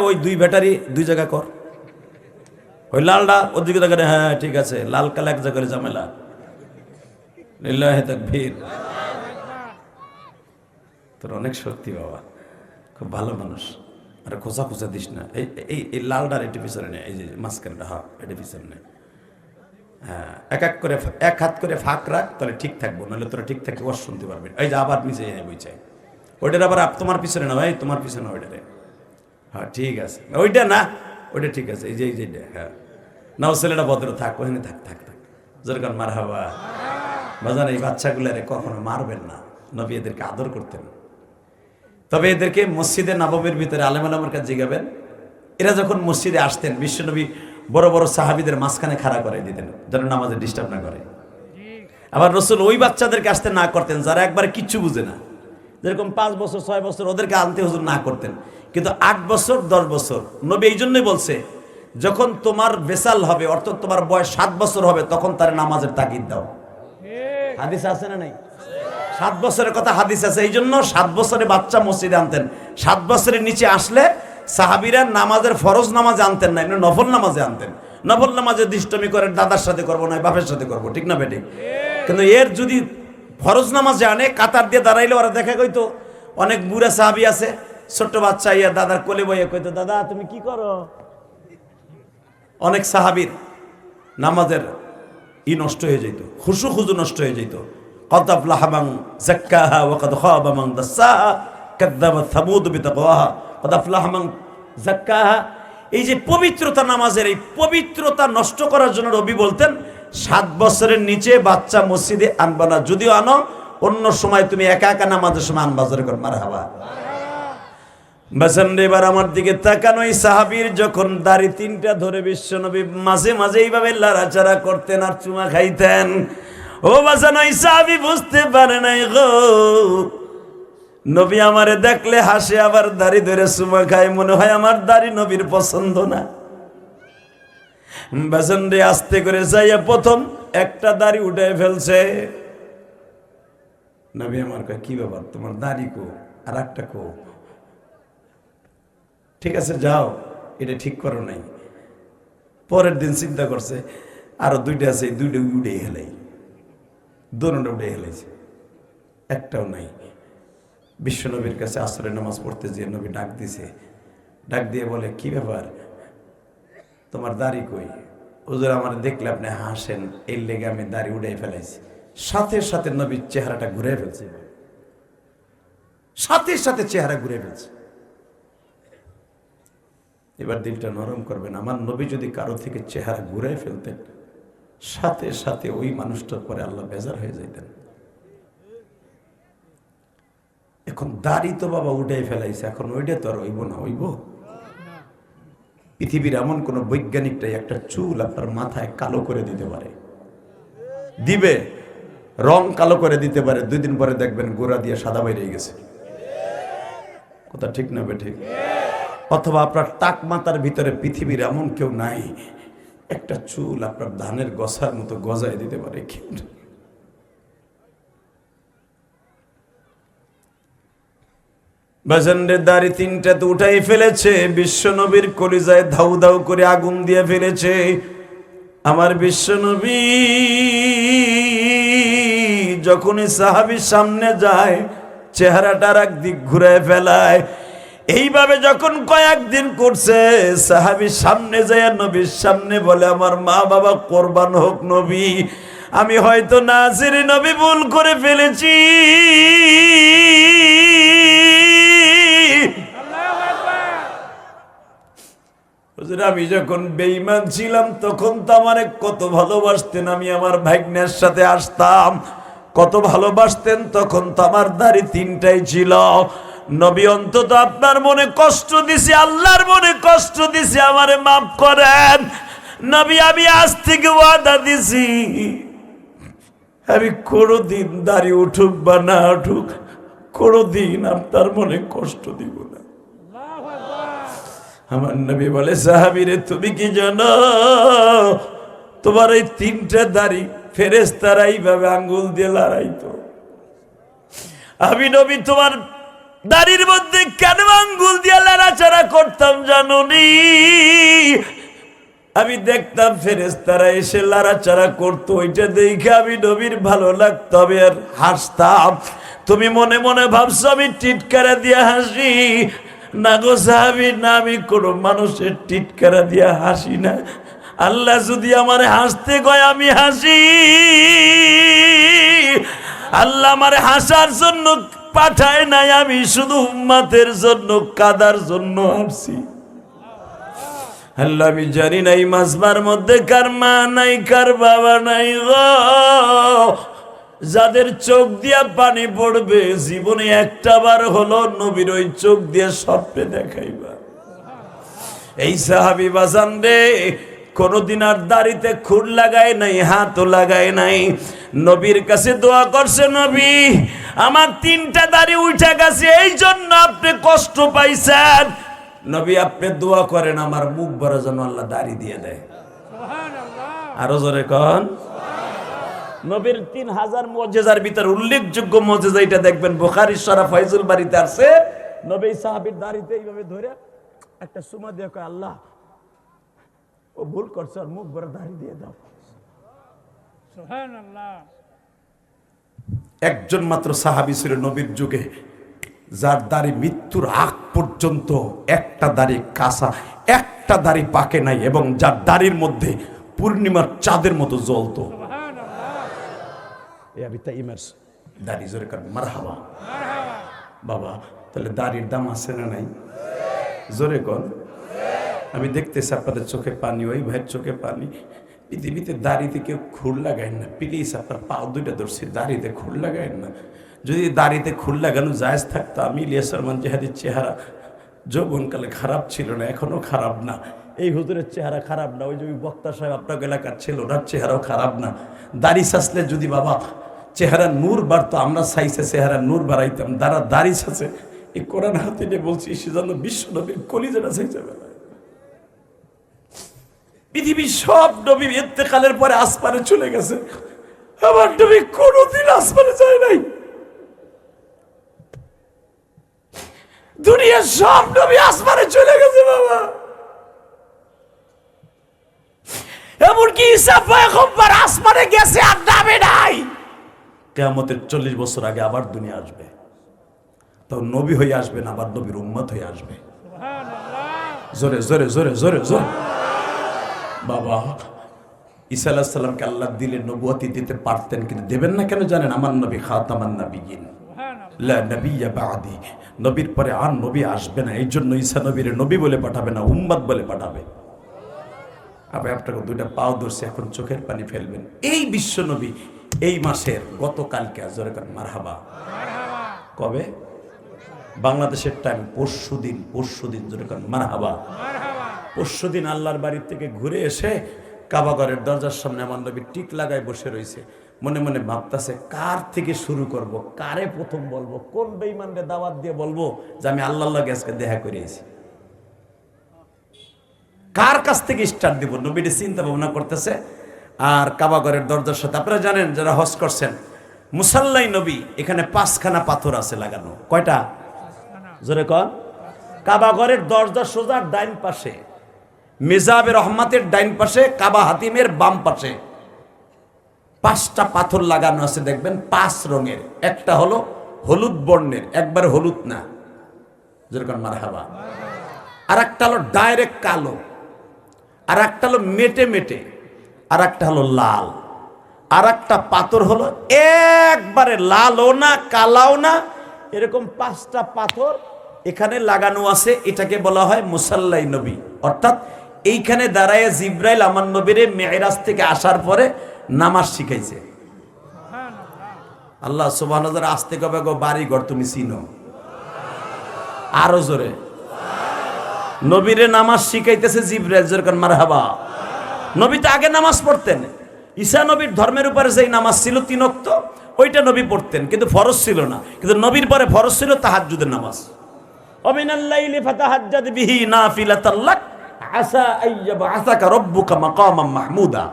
A: ওই 2 ব্যাটারি 2 জায়গা কর, ওই লালটা ওদিকে দেখা, হ্যাঁ ঠিক আছে, লাল কালা এক জায়গায় ঝামেলা। লিল্লাহে তাকবীর। তোর অনেক শক্তি বাবা, খুব ভালো মানুষ। আরে খোঁচা দিস না, এই লালটার একটু পিছনে নেই, এই যে মাঝখানটা, হ্যাঁ এটা পিছনে নেই। হ্যাঁ এক হাত করে ফাঁক রাখ, তাহলে ঠিক থাকবো, নাহলে তোরা ঠিক থাকতে ওয়াজ শুনতে পারবি। এই যে আবার নিচে বইছে ওইটার, আবার তোমার পিছনে না ভাই, তোমার পিছনে ওইটারে হ্যাঁ ঠিক আছে, ওইটা না, ওইটা ঠিক আছে, এই যে এইটা, হ্যাঁ নাও ছেলেটা ভদ্র থাক, ওখানে থাক থাক থাক, যেরকম মার হাবা বাজান। এই বাচ্চাগুলারে কখনো মারবেন না, নবী এদেরকে আদর করতেন। তবে এদেরকে মসজিদে নববীর ভিতরে আলেম আলেমের কাছে জিগাবেন, এরা যখন মসজিদে আসতেন বিশ্বনবী বড় বড় সাহাবীদের মাঝখানে খাড়া করে দিতেন যেন নামাজে ডিস্টার্ব না করে। আবার রসুল ওই বাচ্চাদেরকে আসতে না করতেন যারা একবারে কিচ্ছু বুঝে না, যেরকম 5 বছর 6 বছর, ওদেরকে আনতে হুজুর না করতেন। কিন্তু 8 বছর 10 বছর নবী এই জন্যই বলছে, যখন তোমার বেসাল হবে অর্থাৎ তোমার বয়স 7 বছর হবে তখন তার নামাজের তাগিদ দাও। হাদিস আছে না নাই? 7 বছরের কথা হাদিস আছে। এই জন্য 7 বছরে বাচ্চা মসজিদে আনতেন। 7 বছরের নিচে আসলে সাহাবীরা নামাজের ফরজ নামাজে আনতেন না, এমনি নফল নামাজে আনতেন। নফল নামাজে দুষ্টমি করে দাদার সাথে করবো না বাপের সাথে করবো, ঠিক না বেটি? কিন্তু এর যদি ফরজ নামাজে আনে, কাতার দিয়ে দাঁড়াইলে ওরা দেখা কইতো, অনেক বুড়া সাহাবী আছে ছোট্ট বাচ্চা ইয়া দাদার কোলে বইয়া কইতো, দাদা তুমি কি করো? অনেক সাহাবীর নামাজের নষ্ট হয়ে যেত, খুশু খুজু নষ্ট হয়ে যেত। قد أفلح من زكاها وقد خاب من دساها كذبت ثمود بتقواها قد أفلح من زكاها। এই যে পবিত্রতা, নামাজের এই পবিত্রতা নষ্ট করার জন্য নবী বলতেন 7 বছরের নিচে বাচ্চা মসজিদে আনবা না, যদিও আনো অন্য সময় তুমি একা একা নামাজের সময় আনবা। জোরে কর মারহাবা। বাসান এবার আমার দিকে তাকান, ওই সাহাবীর যখন দাড়ি 3টা ধরে বিশ্বনবী মাঝে মাঝে এইভাবে লাড়াচাড়া করতেন আর চুমা খাইতেন। ও বাসান ওই সাহাবী বুঝতে পারে নাই গো, নবী আমারে দেখলে হাসে আবার দাড়ি ধরে চুমা খায়, মনে হয় আমার দাড়ি নবীর পছন্দ না। বাসান রে আস্তে করে যাইয়া প্রথম একটা দাড়ি উঠে ফেলছে। নবী আমার কয় কি ব্যাপার, তোমার দাড়ি কো আর একটা কো? ঠিক আছে যাও, এটা ঠিক করো নাই। পরের দিন চিন্তা করছে আরো 2টা আছে, 2টা উড়ে হেলাই, দোনোটা উড়ে হেলাইছে, একটাও নাই। বিশ্বনবীর কাছে আসরের নামাজ পড়তে যেয়ে নবী ডাক দিছে, ডাক দিয়ে বলে কি ব্যাপার তোমার দাড়ি কই? হুজুর আমার দেখলে আপনি হাসেন, এই লেগে আমি দাড়ি উড়ে ফেলাইছি। সাথে সাথে নবীর চেহারাটা ঘুরে ফেলছে, সাথে সাথে চেহারা ঘুরে ফেলছে। এবার দিলটা নরম করবেন, আমার নবী যদি কারো থেকে চেহারা ঘুরে ফেলতেন সাথে সাথে ওই মানুষটার পরে আল্লাহ বেজার হয়ে যাইতেন। এখন দাড়ি তো বাবা উঠাই ফেলাইছে, এখন ওইটা তো আর হইব না, হইব? পৃথিবীর এমন কোন বৈজ্ঞানিকটাই একটা চুল আপনার মাথায় কালো করে দিতে পারে? দিবে, রং কালো করে দিতে পারে, 2 দিন পরে দেখবেন গোড়া দিয়ে সাদা বাইরে গেছে। কথা ঠিক না বেঠিক? অথবা আপনার টাক মাথার ভিতরে পৃথিবীর এমন কেউ নাই একটা চুল আপনার ধানের গছার মতো গজায় দিতে পারে। বাজানের দাড়ি 3টা তো উঠাই ফেলেছে, বিশ্বনবীর কলিজায় ধাউ ধাউ করে আগুন দিয়ে ফেলেছে। আমার বিশ্বনবী যখনই সাহাবীর সামনে যায় চেহারাটার একদিক ঘুরে ফেলায়। এইভাবে যখন কয়েকদিন করছে, সাহাবীর সামনে যায় নবীর সামনে বলে আমার মা বাবা কোরবান হোক নবী, আমি হয়তো নাজির নবী ভুল করে ফেলেছি। আমি যখন বেঈমান ছিলাম তখন তো আমারে কত ভালোবাসতেন, আমি আমার ভাগ্নের সাথে আসতাম, কত ভালোবাসতেন, তখন তো আমার দাড়ি 3টাই ছিল। নবী অন্তত আপনার মনে কষ্ট দিছি, আল্লাহর মনে কষ্ট দিছি, আমারে মাফ করেন নবী। আমি আজ থেকে ওয়াদা দিছি আমি কোনোদিন দাড়ি উঠুক বা না উঠুক কোনোদিন আপনার মনে কষ্ট দিব না। আমার নবী বলে সাহাবীরে তুমি কি জানো তোমার এই 3টা দাড়ি ফেরেশতারা এইভাবে আঙ্গুল দিয়ে লড়াইতো। আমি নবী তোমার দাড়ির মধ্যে কেন আঙ্গুল দিয়ে লড়াচড়া করতাম জানোনি? আমি দেখতাম ফেরেশতারা এসে লড়াচড়া করতো, ওইটা দেখে আমি নবীর ভালো লাগতো, আমি আর হাসতাম। তুমি মনে মনে ভাবছো আমি টিটকারা দিয়ে হাসি? না গো সাহাবী, না, আমি কোনো মানুষের টিটকারা দিয়ে হাসি না। আল্লাহ যদি আমারে হাসতে কয় আমি হাসি। আল্লাহ আমারে হাসার জন্য পাঠায় নাই, আমি শুধু উম্মতের জন্য কাদার জন্য আসছি। আল্লাহ আমি জানি না এই মাজমার মধ্যে কার মা নাই, কার বাবা নাই গো, যাদের চোখ দিয়া পানি পড়বে জীবনে একটা বার হলো নবীর ওই চোখ দিয়ে স্বপ্নে দেখাইবা। এই সাহাবী বাজান রে কোনদিন আর দাড়িতে খুর লাগায় নাই, হাতও লাগায় নাই, নবীর কাছে দোয়া করছে, নবী আমার 3টা দাড়ি উঠে গেছে, এই জন্য আপনি কষ্ট পাইছেন, নবী আপনি দোয়া করেন আমার মুখ বড় যেন আল্লাহ দাড়ি দিয়ে দেয়। আরো জোরে কন। নবীর 3000 মুজিজার ভিতর উল্লেখযোগ্য মুজিজা এটা দেখবেন বুখারী শরীফ ফায়জুল বারীতে আছে। নবী সাহাবীর দাড়িতে এইভাবে ধরে একটা সুমা দিয়ে কয়, আল্লাহ ও ভুল করছে, আর মুখ ভরে দাড়ি দিয়ে দাও। সুবহানাল্লাহ। একজন মাত্র সাহাবী ছিল নবীর যুগে যার দাড়ি মৃত্যুর আগ পর্যন্ত একটা দাড়ি কাঁচা, একটা দাড়ি পাকে নাই, এবং যার দাড়ির মধ্যে পূর্ণিমার চাঁদের মতো জ্বলতো। দাড়ি জোরে কর মারহাবা। বাবা তাহলে দাড়ির দাম আছে না নাই? জোরে কর। আমি দেখতেছি আপনাদের চোখে পানি, ওই ভাইয়ের চোখে পানি। পৃথিবীতে দাড়িতে কেউ খুর লাগায় না, প্লিজ আপনার পাও দুইটা ধরছি, দাড়িতে খুর লাগায় না। যদি দাড়িতে খুর লাগানো জায়েজ থাকতো, আমি ইলিয়াস রহমান জিহাদির চেহারা যৌবনকালে খারাপ ছিল না, এখনো খারাপ না। এই হুজুরের চেহারা খারাপ না, ওই যে বক্তা সাহেব আপনার এলাকার ছিল ওনার চেহারাও খারাপ না। দাড়ি সাজলে যদি বাবা চেহারা নূর বাড়তো, আমরা চাইছে চেহারা নূর বাড়াইতাম। দাড়ি সাজে এই কোরআন হাতে নিয়ে বলছি, সেজন্য বিশ্ব নবীর কলিজাটা চাইছে। পৃথিবীর সব নবী ইন্তেকালের পরে আসমানে চলে গেছে, আমার নবী কোনোদিন আসমানে যায় নাই। দুনিয়ার সব নবী আসমানে চলে গেছে বাবা, এমনকি ঈসা পয়গম্বর আসমানে গেছে আর নামে নাই। কিয়ামতের 40 বছর আগে আবার দুনিয়া আসবে, তো নবী হয়ে আসবে না, আবার নবীর উম্মত হয়ে আসবে। জোরে জোরে জোরে জোরে জোরে। বাবা ঈসা আলাইহিস সালামকে আল্লাহ দিলে নবুয়তি দিতে পারতেন, কিন্তু দেবেন না কেন জানেন? আমার নবী খাতামান নবিয়্যিন, লা নবিয়্যা বা'দি, নবীর পরে আর নবী আসবে না। এই জন্য ঈসা নবীর নবী বলে পাঠাবে না, উম্মত বলে পাঠাবে। আবার আপনাকে 2টা পাও ধরছে, এখন চোখের পানি ফেলবেন। এই বিশ্ব নবী এই মাসের গতকালকে, জোরে করেন মারহাবা। কবে? বাংলাদেশের টাইম পরশুদিন জোরে করেন মারহাবা। পরশুদিন আল্লাহর বাড়ির থেকে ঘুরে এসে কাবাঘরের দরজার সামনে আমার নবী টিক লাগায় বসে রয়েছে, মনে মনে ভাবতেছে কার থেকে শুরু করব, কারে প্রথম বলবো, কোন বেঈমানকে দাওয়াত দিয়ে বলবো যে আমি আল্লাহর লগে আজকে দেখা করেছি, কার কাছ থেকে স্টার্ট দিব। নবীটি চিন্তা ভাবনা করতেছে। আর কাবাঘরের দরজার সাথে আপনারা জানেন যারা হজ করছেন, মুসাল্লাই নবী, এখানে 5খানা পাথর আছে লাগানো। কয়টা? জোরে কন। কাবাঘরের দরজার সোজা ডাইন পাশে, মেজাবে রহমাতের ডাইন পাশে, কাবা হাতিমের বাম পাশে 5টা পাথর লাগানো আছে, দেখবেন 5 রঙের। একটা হলো হলুদ বর্ণের, একবার হলুদ না, যেরকম মারহাবা। আর একটা হলো ডাইরেক্ট কালো, আর একটা হলো মেটে মেটে, আর একটা হলো লাল, আর একটা পাথর হলো একবারে লালও না কালাও না, এরকম 5টা পাথর এখানে লাগানো আছে। এটাকে বলা হয় মুসাল্লাই নবী, অর্থাৎ এইখানে দাঁড়ায় জিব্রাইল আমার নবীরে মেরাজ থেকে আসার পরে নামাজ শিখাইছে। আল্লাহ সুবহানাহু ওয়া তাআলা আসতে কবে গো বাড়ি ঘর তুমি চিনো? আরো জোরে। নবীরে নামাজ শিখাইতেছে জিব্রাইল, যেরকম মারহাবা। নবী তো আগে নামাজ পড়তেন, ঈসা নবীর ধর্মের উপরে যেই নামাজ ছিল 3 ওয়াক্ত, ওইটা নবী পড়তেন, কিন্তু ফরজ ছিল না। কিন্তু নবীর পরে ফরজ ছিল তাহাজ্জুদের নামাজ। ওমিনাল লাইলি ফাতাহাজ্জাদ বিহি নাফিলাতাল লাক আসা আইয়াবআসাকা রাব্বুকা মাকামান মাহমুদা।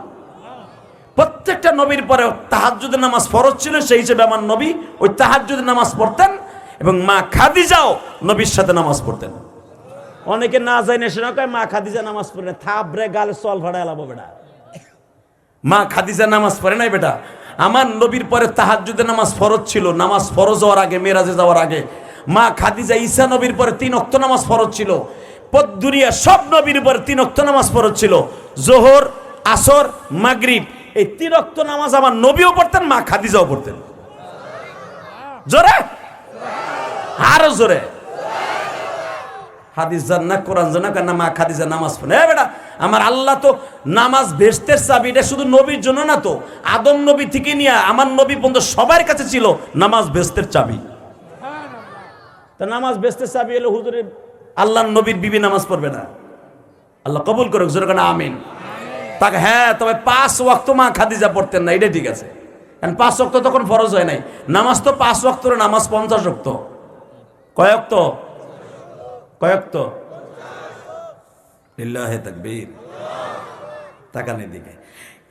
A: প্রত্যেকটা নবীর পরে তাহাজ্জুদের নামাজ ফরজ ছিল, সেই হিসেবে আমার নবী ওই তাহাজ্জুদের নামাজ পড়তেন, এবং মা খাদিজাও নবীর সাথে নামাজ পড়তেন। অনেকে না জানে শোনা কয় মা খাদিজা নামাজ পড়ে না, থাবরে গালে চল ভাড়া এলাবো বেটা। মা খাদিজা নামাজ পড়ে নাই বেটা। আমার নবীর পরে তাহাজ্জুদের নামাজ ফরজ ছিল, নামাজ ফরজ হওয়ার আগে, মেরাজে যাওয়ার আগে। মা খাদিজা ঈসা নবীর পরে 3 ওয়াক্ত নামাজ ফরজ ছিল। দুনিয়া সব নবীর উপরে 3 ওয়াক্ত নামাজ ফরজ ছিল, জোহর, আসর, মাগরিব। এই 3 ওয়াক্ত নামাজ আমার নবীও পড়তেন, মা খাদিজাও পড়তেন। জোরে আরো জোরে। হাদিস জান্না, কোরআন জান্না, কেন মা খাদিজা নামাজ পড়ে। বেটা, আমার আল্লাহ তো নামাজ বেহেশতের চাবি। এটা শুধু নবীর জন্য না তো, আদম নবী থেকে নিয়ে আমার নবী পর্যন্ত সবার কাছে ছিল নামাজ বেহেশতের চাবি। তা নামাজ বেহেশতের চাবি হলো হুজুরের, আল্লাহর নবীর বিবি নামাজ পড়বে না। আল্লাহ কবুল করুক, জোরে কেন আমিন। তাকে হ্যাঁ, তবে 5 ওয়াক্ত মা খাদিজা পড়তেন না, এটা ঠিক আছে। কারণ 5 ওয়াক্ত তখন ফরজ হয় নাই। নামাজ তো 5 ওয়াক্তের নামাজ 50 ওয়াক্ত। কয় ওয়াক্ত? কয় ওয়াক্ত? লিল্লাহি তাকবীর। তাকান এদিকে,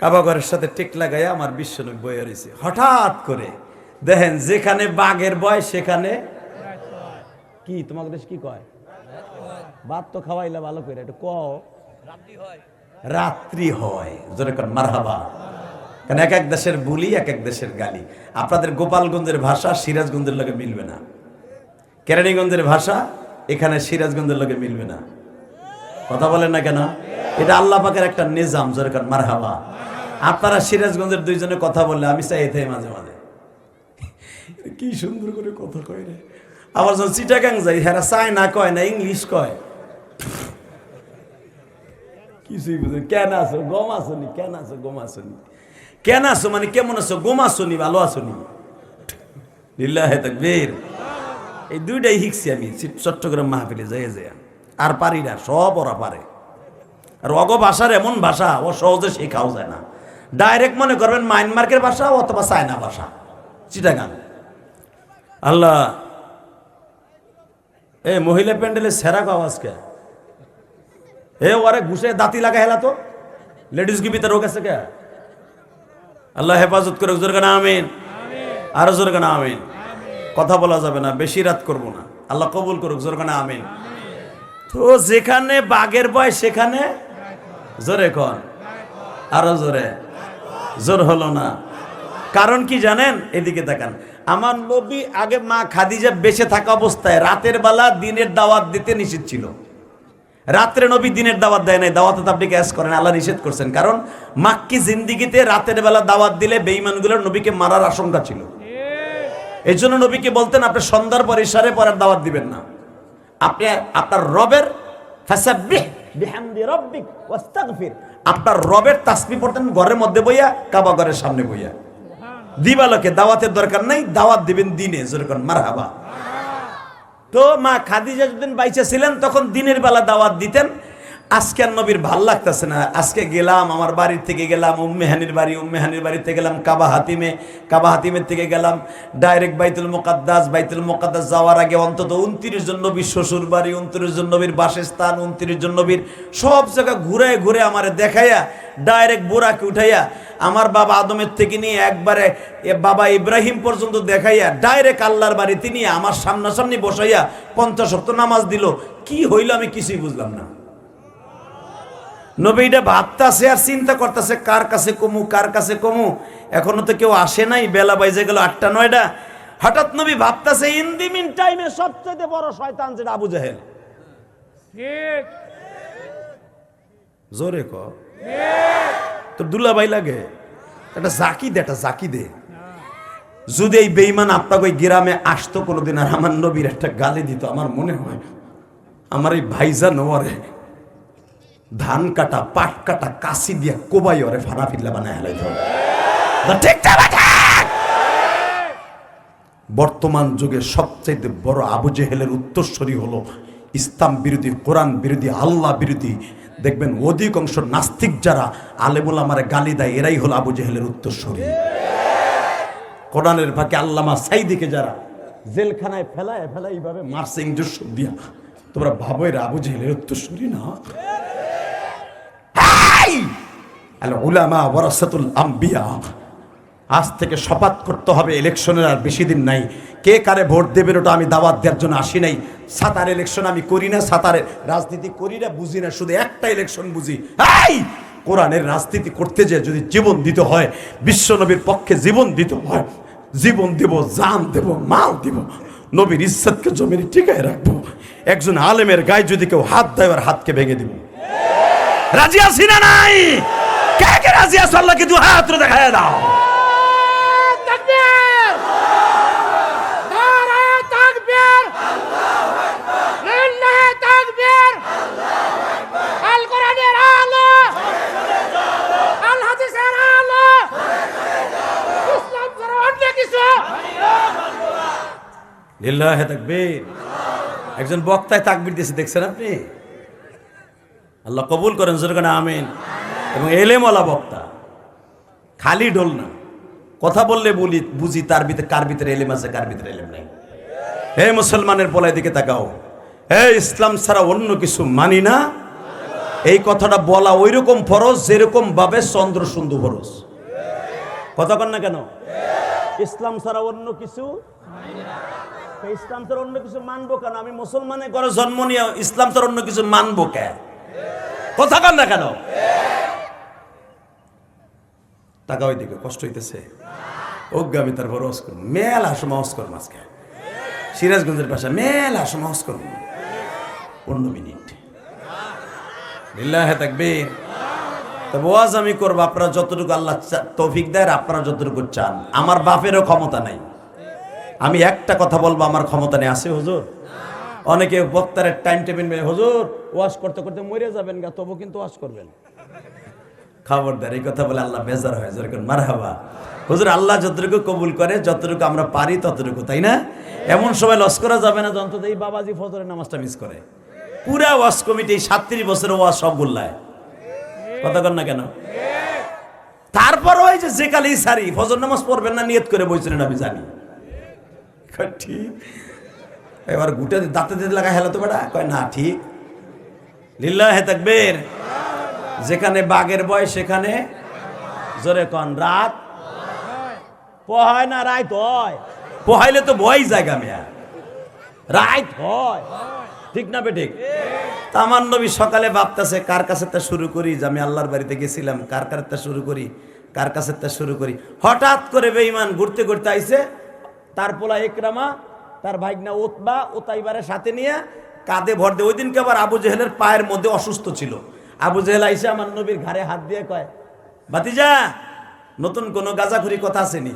A: কাবা ঘরের সাথে টেক লাগাইয়া আমার বিশ্বনবী বইয়া রয়েছে। হঠাৎ করে দেখেন, যেখানে বাঘের ভয় সেখানে কি, তোমাকে দেশ কি কয়? ভাত তো খাওয়াইলা ভালো করে, একটু কও। রাত্রি হয়। জোরে কর মারহাবা। কারণ এক এক দেশের বুলি, এক এক দেশের গালি। আপনাদের গোপালগঞ্জের ভাষা সিরাজগঞ্জের লগে মিলবে না, কেরানীগঞ্জের ভাষা এখানে সিরাজগঞ্জের লগে মিলবে না। কথা বলেন না কেন? এটা আল্লাহ পাকের একটা নিজাম। জোরে কর মারহাবা। আপনারা সিরাজগঞ্জের দুইজনে কথা বললে আমি চাই এতে মাঝে মাঝে কি সুন্দর করে কথা কয় রে। আবার যখন চিটাগাং যাই, হেরা চায় না কয় না, ইংলিশ কয়। কিছুই বুঝে। কেন আছো? গম আছো নি? কেন আছো? গম আছো নি? কেন আছো মানে কেমন আছো? গম আছো নি? ভালো আছো নি? লিল্লাহি তাকবীর। এই দুইটাই শিখছি আমি চট্টগ্রাম মাহফিলে যাই যায়। আর পারি না, সব ওরা পারে। আর অগ ভাষার এমন ভাষা, ও সহজে শেখাও যায় না। ডাইরেক্ট মনে করবেন মায়ানমারের ভাষা অথবা চায়না ভাষা, চিটাগাং। আল্লাহ, এ মহিলা প্যান্ডেলে সেরা গাও আজকে। এ ওরে ঘুষে দাঁতি লাগা হেলা তো লেডিস কি ভিতরে রোগ আছে কে? আল্লাহ হেফাজত করে। জোরে কানা আমিন। আরো জোরে কানা আমিন। কথা বলা যাবে না, বেশি রাত করব না। আল্লাহ কবুল করুক। জোরে কানা আমিন। তো যেখানে বাঘের ভয় সেখানে, জোরে কন, আরো জোরে। জোর হলো না। কারণ কি জানেন? এদিকে তাকান। আমার নবী আগে মা খাদিজা বেঁচে থাকা অবস্থায় রাতের বেলা দিনের দাওয়াত দিতে নিষেধ ছিল। রাত্রে নবী দিনের দাওয়াত দেয় নাই। দাওয়াতে তো আপনি গ্যাস করেন, আল্লাহ নিষেধ করছেন। কারণ মাক্কি জিন্দিগিতে রাতের বেলা দাওয়াত দিলে বেঈমানগুলোর নবীকে মারার আশঙ্কা ছিল। এই জন্য নবীকে বলতেন আপনি সন্ধ্যার পর ইশারে পর আর দাওয়াত দিবেন না। আপনি আপনার রবের ফাসাব্বিহ বিহামদি রাব্বিক ওয়াস্তাগফির, আপনার রবের তাসবিহ পড়তেন ঘরের মধ্যে বইয়া, কাবা ঘরের সামনে বইয়া। দিবালোকে দাওয়াতের দরকার নাই, দাওয়াত দিবেন দিনে। যেরকম মারহাবা। তো মা খাদিজা যখন বাইচা ছিলেন তখন দিনের বেলা দাওয়াত দিতেন। আজকে আর নবীর ভাল লাগতেছে না। আজকে গেলাম, আমার বাড়ির থেকে গেলাম উম্মে হানির বাড়ি, উম্মে হানির বাড়িতে গেলাম কাবা হাতিমে, কাবা হাতিমের থেকে গেলাম ডাইরেক্ট বাইতুল মুকাদ্দাস। বাইতুল মুকাদ্দাস যাওয়ার আগে অন্তত 29 জন নবীর শ্বশুর বাড়ি, 29 জন নবীর বাসস্থান, 29 জন নবীর সব জায়গা ঘুরে ঘুরে আমারে দেখাইয়া ডাইরেক্ট বোরাকে উঠাইয়া আমার বাবা আদমের থেকে নিয়ে একবারে বাবা ইব্রাহিম পর্যন্ত দেখাইয়া ডাইরেক্ট আল্লাহর বাড়িতে নিয়ে আমার সামনাসামনি বসাইয়া 50 ওয়াক্ত নামাজ দিল। কি হইল আমি কিছুই বুঝলাম না। নবীটা ভাবতাছে আর চিন্তা করতেছে কার কাছে কমু, কার কাছে কমু। এখনো তো কেউ আসে নাই, বেলা বাইজে গেল 8টা 9টা। হঠাৎ নবী ভাবতাছে ইন দি মিন টাইমে সবচেয়ে বড় শয়তান যেটা আবু জাহেল। ঠিক জোরে ক, তো দুলাভাই লাগে একটা জাকি দে, একটা জাকি দে। যদি এই বেঈমান আপনাকে ওই গ্রামে আসতো কোনোদিন আর আমার নবীর একটা গালি দিত, আমার মনে হয় আমার এই ভাইজা নোয়ারে ধান কাটা, পাট কাটা, কাশি দিয়া কোবাই ওরে ফানা ফিল্লা বানায় হেলাইতে হবে। বর্তমান যুগে সবচাইতে বড় আবু জেহেলের উত্তরসূরি হলো ইসলাম বিরোধী, কোরআন বিরোধী, আল্লাহ বিরোধী। দেখবেন অধিকাংশ নাস্তিক যারা আলেমুল আমারে গালি দেয় এরাই হলো আবু জেহেলের উত্তরসূরি। কোরআনের ফাঁকে আল্লামা সাইদিকে যারা জেলখানায় ফেলায় ফেলায় এইভাবে মারছে ইঞ্জেকশন দিয়া, তোমরা ভাবো এরা আবু জেহেলের উত্তরসূরি না? আল উলামা ওয়ারাসাতুল আম্বিয়া। আজ থেকে শপথ করতে হবে, ইলেকশনের আর বেশি দিন নাই। কে কারে ভোট দেবে ওটা আমি দাওয়াত দেওয়ার জন্য আসি নাই। সাতার ইলেকশন আমি করি না, সাতারের রাজনীতি করি না, বুঝি না, শুধু একটা ইলেকশন বুঝি। কোরআনের রাজনীতি করতে যে যদি জীবন দিতে হয়, বিশ্বনবীর পক্ষে জীবন দিতে হয়, জীবন দেব, জান দেব, মাল দেব, নবীর ইজ্জতকে জমিনে টিকায় রাখবো। একজন আলেমের গায়ে যদি কেউ হাত দেয় ওর হাতকে ভেঙে দিব। রাজি আছি না নাই? কে কে রাজি আছো? আল্লাহকে দু হাত তুলে দেখায় দাও। তাকবীর! নারে তাকবীর! লিল্লাহি তাকবীর। একজন বক্তায় তাকবীর দিয়েছে, দেখছেন আপনি? আল্লাহ কবুল করেন, জোরে আমিন। এবং এলেমওয়ালা বক্তা, খালি ঢোল না। কথা বললে বুঝি তার ভিতরে কার ভিতরে এলেম আছে, কার ভিতরে এলেম নাই। হে মুসলমানের পোলায় দিকে তাকাও। হে ইসলাম ছাড়া অন্য কিছু মানি না, এই কথাটা বলা ওই রকম ফরজ যেরকম ভাবে চন্দ্র সুন্দু ফরজ। কথা কন না কেন? ইসলাম ছাড়া অন্য কিছু, ইসলাম ছাড়া অন্য কিছু মানবো কেন? আমি মুসলমানের ঘরে জন্ম নিয়ে ইসলাম ছাড়া অন্য কিছু মানবো কেন? কথা কন না কেন? টাকা ওই দিকে কষ্ট হইতেছে, অজ্ঞামী তারপর হজ করুন, মেলা সময় হজ করুন। আজকে সিরাজগঞ্জের পাশে মেলা সময় হজ করুন, 15 মিনিট। লিল্লাহি তাকবীর। তবে ওয়াজ আমি করবো, আপনারা যতটুকু আল্লাহ তৌফিক দেয়, আপনারা যতটুকু চান। আমার বাপেরও ক্ষমতা নাই, আমি একটা কথা বলবো, আমার ক্ষমতা নেই। আছে হুজুর? অনেকে বক্তারের টাইম টেবিল মেনে, হুজুর ওয়াজ করতে করতে মরে যাবেন গা, তবু কিন্তু ওয়াজ করবেন। খবরদার, এই কথা বলে আল্লাহ বেজার হয়। যেরকম মারহাবা হুজুর, আল্লাহ যতটুকু কবুল করে, যতটুকু আমরা পারি ততটুকু, তাই না? এমন সময় লস করা যাবে না যন্ত্র এই বাবাজি ফজরের নামাজটা মিস করে। পুরা ওয়াজ কমিটি 37 বছরের ওয়াজ সব গুল্লায়। কথা কন না কেন? তারপর ওই যে কালি সারি ফজর নামাজ পড়বেন না নিয়ত করে বইছিলেন, আমি জানি। ঠিক এবার গুটে দাঁতে দিতে লাগা হেলা তো বেটা কয় না, ঠিক। লিল্লাহি তাকবীর। যেখানে বাঘের বয় সেখানে জোরে কন রাত পোহায় না, রাত হয়। পোহাইলে তো ভয় জায়গা মেয়া, রাত হয়, ঠিক না বেঠিক? আমার নবী সকালে ভাবতেছে কার কাছে তা শুরু করি, যে আমি আল্লাহর বাড়িতে গেছিলাম, কার কার তা শুরু করি, কার কাছে তা শুরু করি। হঠাৎ করে বেঈমান ঘুরতে ঘুরতে আইছে, তার পোলা ইকরামা, তার ভাইগনা উতবা, উতাইবারের সাথে নিয়ে কাঁধে ভর দিয়ে। ওই দিনকে আবার আবু জেহেলের পায়ের মধ্যে অসুস্থ ছিল। আবু জেহেল আইসে আমার নবীর ঘাড়ে হাত দিয়ে কয়, ভাতিজা নতুন কোন গাঁজাখুরি কথা আসেনি?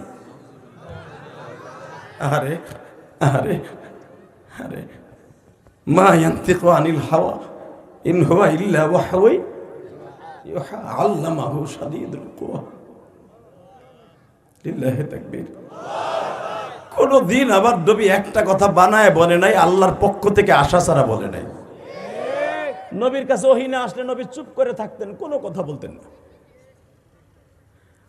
A: আরে আরে আরে মা ইয়ান্তিকু আনিল হাওয়া ইন হুয়া ইল্লা ওয়াহয়ুন ইউহা আল্লামাহু শাদীদুল কুওয়া। লিল্লাহি তাকবীর। কোনদিন আবার নবী একটা কথা বানায় বলে নাই, আল্লাহর পক্ষ থেকে আসা ছাড়া বলে নাই। নবীর কাছে ওহী না আসলে নবী চুপ করে থাকতেন, কোনো কথা বলতেন না।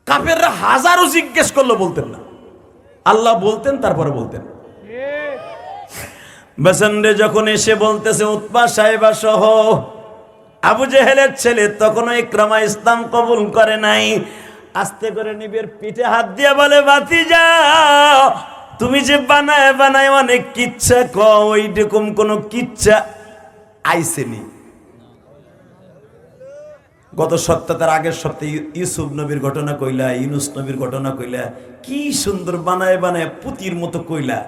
A: কাফেররা হাজারো জিজ্ঞেস করলো, বলতেন না। আল্লাহ বলতেন, তারপরে বলতেন। বেসেন্ডে যখন এসে বলতেছে উতবা সাহেবা সহ আবু জেহেলের ছেলে, তখনও ইকরামা ইসলাম কবুল করে নাই। আস্তে করে নবীর পিঠে হাত দিয়ে বলে, ভাতিজা তুমি যে বানায় বানায় অনেক কিচ্ছা কও, ওইরকম কোন কিচ্ছা আইসেনি। গত সপ্তাহ, তার আগের সপ্তাহে ইউসুফ নবীর ঘটনা কইলা, ইউনুস নবীর ঘটনা কইলা, কি সুন্দর বানায় বানায় পুতির মতো কইলা।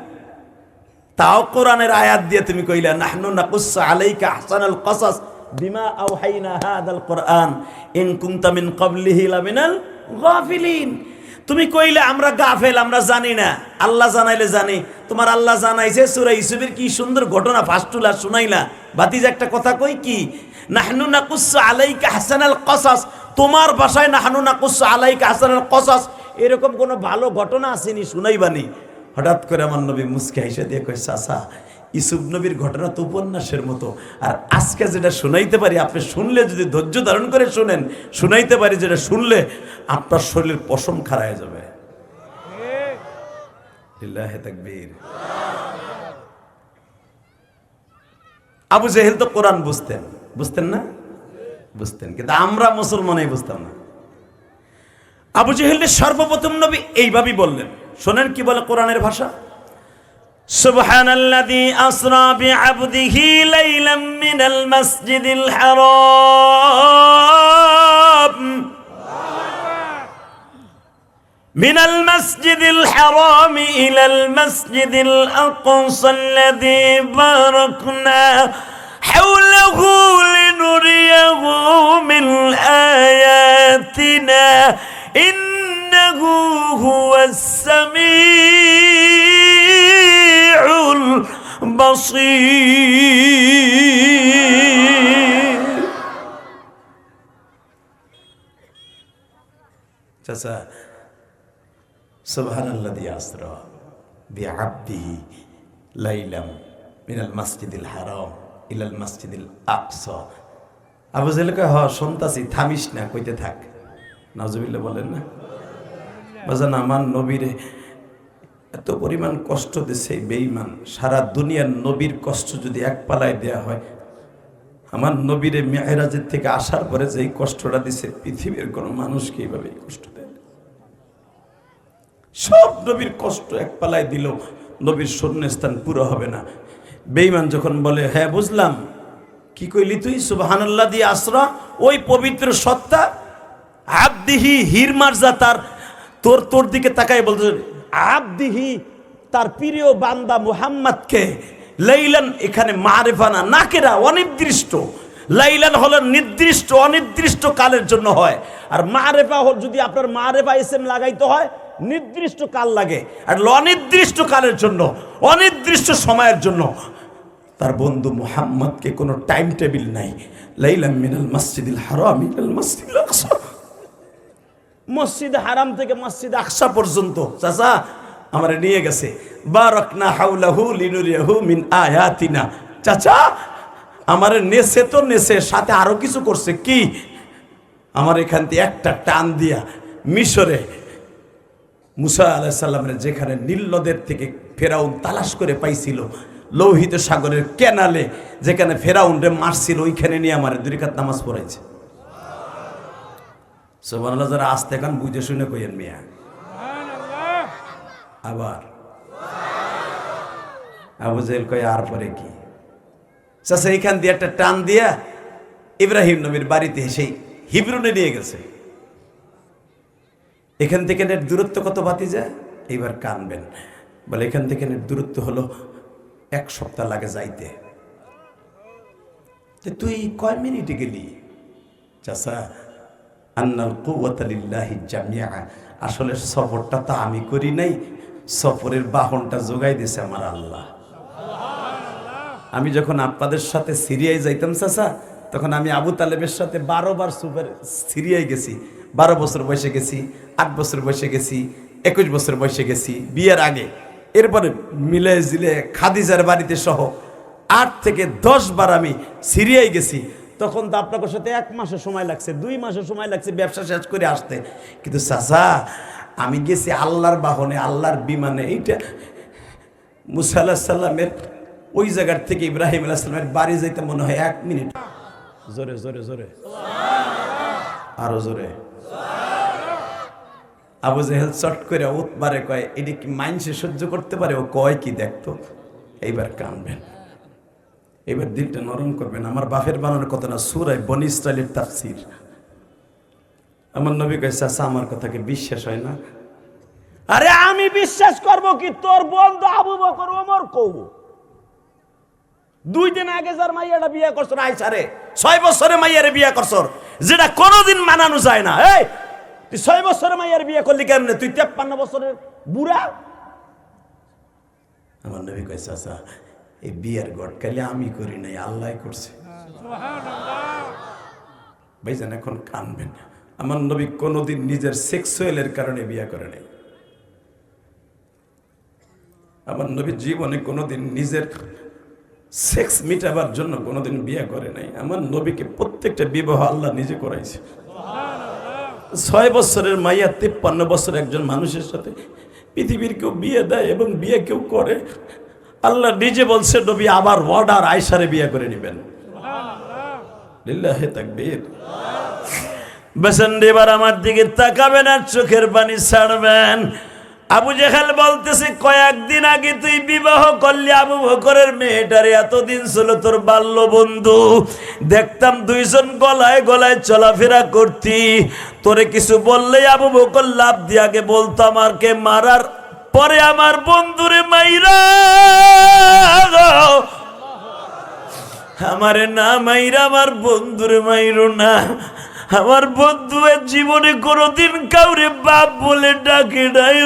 A: তাও কোরআনের আয়াত দিয়ে তুমি কইলা, নাহনু নাকুসসু আলাইকা আহসানাল কসাস বিমা আওহাইনা হাদাল কোরআন ইন কুনতা মিন ক্বাবলিহি লামিনাল গাফিলিন। তুমি কইলে আমরা গাফেল, আমরা জানি না। আল্লাহ জানাইলে জানি। তোমার আল্লাহ জানাইছে সূরা ইউসুফের কি সুন্দর ঘটনা ফাস্টুলা শুনাইলা। ভাতিজা একটা কথা কই কি, নাহনু নাকুসসু আলাইকা আহসানাল কসাস, তোমার ভাষায় নাহনু নাকুসসু আলাইকা আহসানাল কসাস, এরকম কোন ভালো ঘটনা আসেনি, শুনাইবানি। হঠাৎ করে আমার নবী মুস্কি হাসে দিয়ে কই, চাচা ইউসুফ নবীর ঘটনা তো উপন্যাসের মতো, আর আজকে যেটা শুনাইতে পারি, আপনি শুনলে যদি ধৈর্য ধারণ করে শুনেন, শুনাইতে পারি যেটা শুনলে আপনার শরীরের পশম খাড়া হয়ে যাবে। লিল্লাহি তাকবীর। আবু জেহেল তো কোরআন বুঝতেন, বুঝতেন না? বুঝতেন, কিন্তু আমরা মুসলমানই বুঝতাম না। আবু জেহেলের সর্বপ্রথম নবী এইভাবেই বললেন। শোনেন কি বলে কোরআনের ভাষা, সুবহানাল্লাযী আসরা বিআবদিহি লাইলাম মিনাল মাসজিদিল হারাম মিনাল মাসজিদিল হারাম ইলাল মাসজিদিল আকসা আল্লাযী বারাকনা হাওলাহু লিনুরিয়াহু মিন আয়াতিনা ইন্নাহু হুয়াস সামিউল বাসীর। চাচা, সুবহানাল্লাযী আসরা বিআবদিহি লাইলাম মিনাল মাসজিদিল হারাম ইলাল মাসজিদিল আকসা। আবু জেহেল কয় হ শুনতাছি, থামিস না, কইতে থাক। নাউজুবিল্লাহ বলেন না। বাজান আমার নবীরে এত পরিমাণ কষ্ট দিছে বেঈমান, সারা দুনিয়ার নবীর কষ্ট যদি এক পালায় দেয়া হয়, আমার নবীরে মেরাজের থেকে আসার পরে যে কষ্টটা দিছে পৃথিবীর কোনো মানুষকে এইভাবে কষ্ট দেয়। সব নবীর কষ্ট এক পালায় দিল, নবীর শূন্যস্থান পুরো হবে না। বেঈমান যখন বলে হ্যাঁ বুঝলাম, কি কইলি তুই? সুবহানাল্লাহ দিয়ে আসরা, ওই পবিত্র সত্তা আবদিহি হির মারজা তার তোর দিকে তাকাই বলতে, আবদিহি তার প্রিয় বান্দা মুহাম্মদকে, লাইলান এখানে মারিফা না নাকেরা, অনির্দিষ্ট। লাইলান হলো নির্দিষ্ট, অনির্দিষ্ট কালের জন্য হয়। আর মারিফা হল যদি আপনার মারিফা ইসম লাগাইতে হয় নির্দিষ্ট কাল লাগে, আর অনির্দিষ্ট কালের জন্য, অনির্দিষ্ট সময়ের জন্য। তার বন্ধু মুহাম্মদকে কোনো টাইম টেবিল নাই। লাইলাম মিনাল মসজিদিল হারাম ইলাল মসজিদিল আকসা, মসজিদ হারাম থেকে মসজিদ আকসা পর্যন্ত চাচা আমারে নিয়ে গেছে। বারাকনা হাওলাহু লিনুরিয়াহু মিন আয়াতিনা। চাচা আমারে নেছে তো নেছে, সাথে আরো কিছু করছে। কি? আমার এখান থেকে একটা টান দিয়া মিশরে মুসা আলাইহিস সালামের যেখানে নীল নদের থেকে ফেরাউন তালাশ করে পাইছিল, লোহিত সাগরের ক্যানালে যেখানে ফেরাউনরে মারছিল, ওইখানে নিয়ে আমার 2 রাকাত নামাজ পড়াইছে। সুবহানাল্লাহ। যারা আস্তে কান বুঝে শুনে কইেন মিয়া। আবার আবু জেহেল কয় আর পরে কি? চাচা এইখান দিয়ে একটা টান দিয়া ইব্রাহিম নবীর বাড়িতে সেই হিব্রুনে নিয়ে গেছে। এখান থেকে দূরত্ব কত ভাতিজা? এইবার কানবেন। বলে এখান থেকে দূরত্ব হলো 1 সপ্তাহ লাগে যাইতে। তুই কয় মিনিটে গেলি? চাচা আন্নাল কুওয়াতা লিল্লাহি জামিআ, আসলে সফরটা তো আমি করি নাই, সফরের বাহনটা যোগাই দিয়েছে আমার আল্লাহ। আমি যখন আপনাদের সাথে সিরিয়ায় যাইতাম চাচা, তখন আমি আবু তালেবের সাথে 12 বার সিরিয়ায় গেছি। 12 বছর বয়সে গেছি, 8 বছর বয়সে গেছি, 21 বছর বয়সে গেছি বিয়ের আগে। এরপরে মিলে জিলে খাদিজার বাড়িতে সহ 8 থেকে 10 বার আমি সিরিয়ায় গেছি। তখন তো আপনাদের সাথে 1 মাসের সময় লাগছে, 2 মাসের সময় লাগছে ব্যবসা শেষ করে আসতে। কিন্তু চাচা আমি গেছি আল্লাহর বাহনে, আল্লাহর বিমানে। এইটা মুসা আলাইহিস সালামের ওই জায়গার থেকে ইব্রাহিম আলাইহিস সালামের বাড়ি যাইতে মনে হয় 1 মিনিট। জোরে জোরে জোরে, আরো জোরে। আবু জেহেল চট করে উতবারে কয়, এটা কি মাইনসে সহ্য করতে পারে? ও কয় কি দেখতো। এইবার কানবেন, এবার দিলটা নরম করবেন। আমার বাপের বানানোর কথা না, সূরা বনী ইসরাইলের তাফসীর। আমার নবী কয় চাচা আমার কথাকে বিশ্বাস হয় না? আরে আমি বিশ্বাস করব কি? তোর বন্ধু আবু বকর ওমর কও 2 দিন আগে যার মাইয়াটা বিয়ে করছ আইসা রে, 6 বছরে মাইয়ারে বিয়ে করছ, যেটা কোনোদিন মানানো যায় না। এই তুই 6 বছরে মাইয়ার বিয়ে করলি কেমনে? তুই 53 বছরের বুড়া। আমার নবী কয় চাচা এই বিয়ের গটকালি আমি করি নাই, আল্লাহ করছে। ভাইজান এখন কানবেন। আমার নবী কোনোদিন নিজের সেক্সুয়ালের কারণে বিয়ে করে নাই। আমার নবী জীবনে কোনোদিন নিজের সেক্স মিটাবার জন্য কোনোদিন বিয়ে করে নাই। আমার নবীকে প্রত্যেকটা বিবাহ আল্লাহ নিজে করাইছে। 6 বছরের মাইয়া 53 বছর একজন মানুষের সাথে পৃথিবীর কেউ বিয়ে দেয় এবং বিয়ে কেউ করে। আল্লাহ নিজে বলছে নবী আবার অর্ডার আয়েশারে বিয়ে করে নেবেন। লিল্লাহি তাকবীর। বেসন এবার আমার দিকে তাকাবেন আর চোখের পানি ছাড়বেন। আবু জেহেল বলতেছে কয়েকদিন আগে তুই বিবাহ করলি আবু বকরের মেয়েটারে, এতদিন ছিল তোর বাল্য বন্ধু, দেখতাম 2 জন গলায় গলায় চলাফেরা করতি। তোরে কিছু বললে আবু বকর লাভ দিয়ে আগে বলতো আমারকে মারার পরে আমার বন্ধুরে মাইরা, আমারে না মাইরা আমার বন্ধুরে মাইরো না। আমার বন্ধু জীবনে কোনোদিন কাউরে বাপ বলে ডাকে নাই,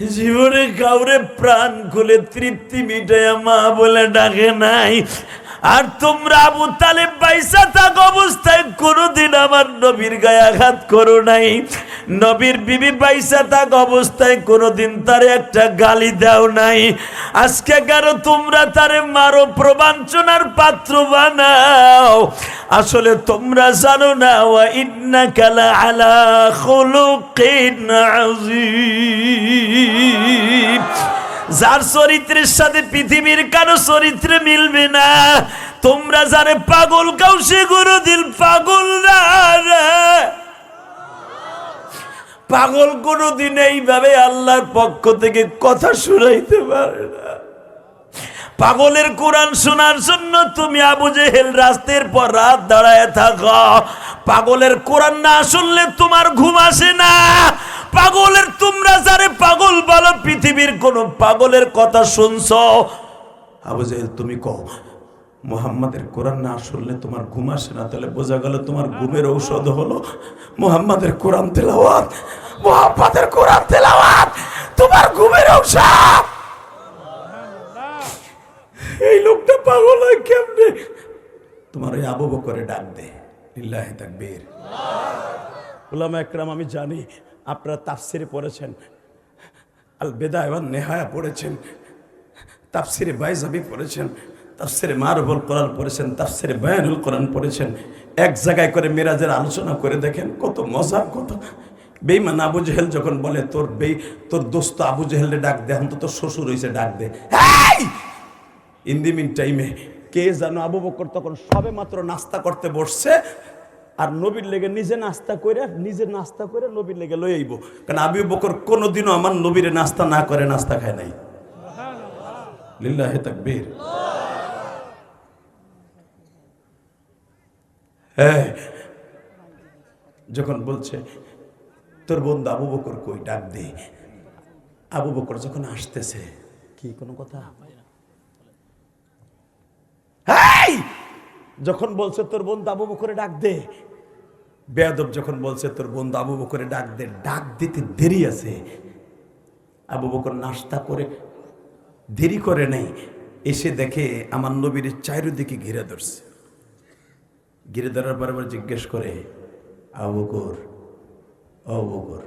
A: জীবনে কাউরে প্রাণ খুলে তৃপ্তি মিটাইয়া মা বলে ডাকে নাই। আর তোমরা আবু তালেব বাইসা থাক অবস্থায় কোনোদিন আমার নবীর গায়ে আঘাত করো নাই। নবীর বিবি বাইসা থাক অবস্থায় কোনোদিন তারে একটা গালি দাও নাই। আজকে কেন তোমরা তারে মারো, প্রবঞ্চনার পাত্র বানাও? আসলে তোমরা জানো না, ওয়া ইন্নাকা লাআলা খুলুকিন আযীম। যার চরিত্রের সাথে পৃথিবীর কারো চরিত্রে মিলবে না। তোমরা যারে পাগল কাউ সে কোনোদিন পাগল না রে। পাগল কোনোদিন এইভাবে আল্লাহর পক্ষ থেকে কথা শুনাইতে পারে না। পাগলের কোরআন শোনার জন্য তুমি আবু জেহেল রাস্তার পর রাত দাঁড়ায় থাকো। পাগলের কোরআন না শুনলে তোমার ঘুম আসে না। পাগলের, তোমরা যারে পাগল বলো, পৃথিবীর কোন পাগলের কথা শুনছো? আবু জেহেল তুমি কও মুহাম্মাদের কোরআন না শুনলে তোমার ঘুম আসে না, তাহলে বোঝা গেল তোমার ঘুমের ঔষধ হলো মুহাম্মাদের কোরআন তেলাওয়াত। মুহাম্মাদের কোরআন তেলাওয়াত তোমার ঘুমের ঔষধ। এই লোকটা পাগল হয় কেমনে? তোমার ওই আবু বকরে ডাক দে। লিল্লাহি তাকবীর। উলামা একরাম, আমি জানি আপনারা তাফসিরে পড়েছেন, আল বিদায়া ওয়ান নিহায়া পড়েছেন, তাফসিরে বাইজাবি পড়েছেন, তাফসিরে মারুফুল কোরআন পড়েছেন, তাফসিরে বায়ানুল কোরআন পড়েছেন। এক জায়গায় করে মিরাজের আলোচনা করে দেখেন, কত মজার কথা। বেঈমান আবু জেহেল যখন বলে তোর দোস্ত আবু জেহেলরে ডাক দে, এখন তো তোর শ্বশুর হইছে, ডাক দে। ইন দি মিন টাইমে কে জানো আবু বকর তখন সবে মাত্র নাস্তা করতে বসছে, আর নবীর লেগে নিজে নাস্তা করে নবীর লেগে লই আইব। কারণ আবু বকর কোনোদিনও আমার নবীর নাস্তা না করে নাস্তা খায় নাই। লিল্লাহি তাকবীর। হ্যাঁ, যখন বলছে তোর বন্ধু আবু বকর কই, ডাক দে। আবু বকর যখন আসতেছে, কি কোনো কথা? যখন বলছে তোর বন্ধু আবু বকরে ডাক দে, বেয়াদব যখন বলছে তোর বন্ধু আবু বকরে ডাক দে, ডাক দিতে দেরি আছে। আবু বকর নাস্তা করে দেরি করে নাই, এসে দেখে আমার নবীর চারিদিকে ঘিরে ধরছে। ঘিরে ধরার পর আবার জিজ্ঞেস করে, আবু বকর, আবু বকর,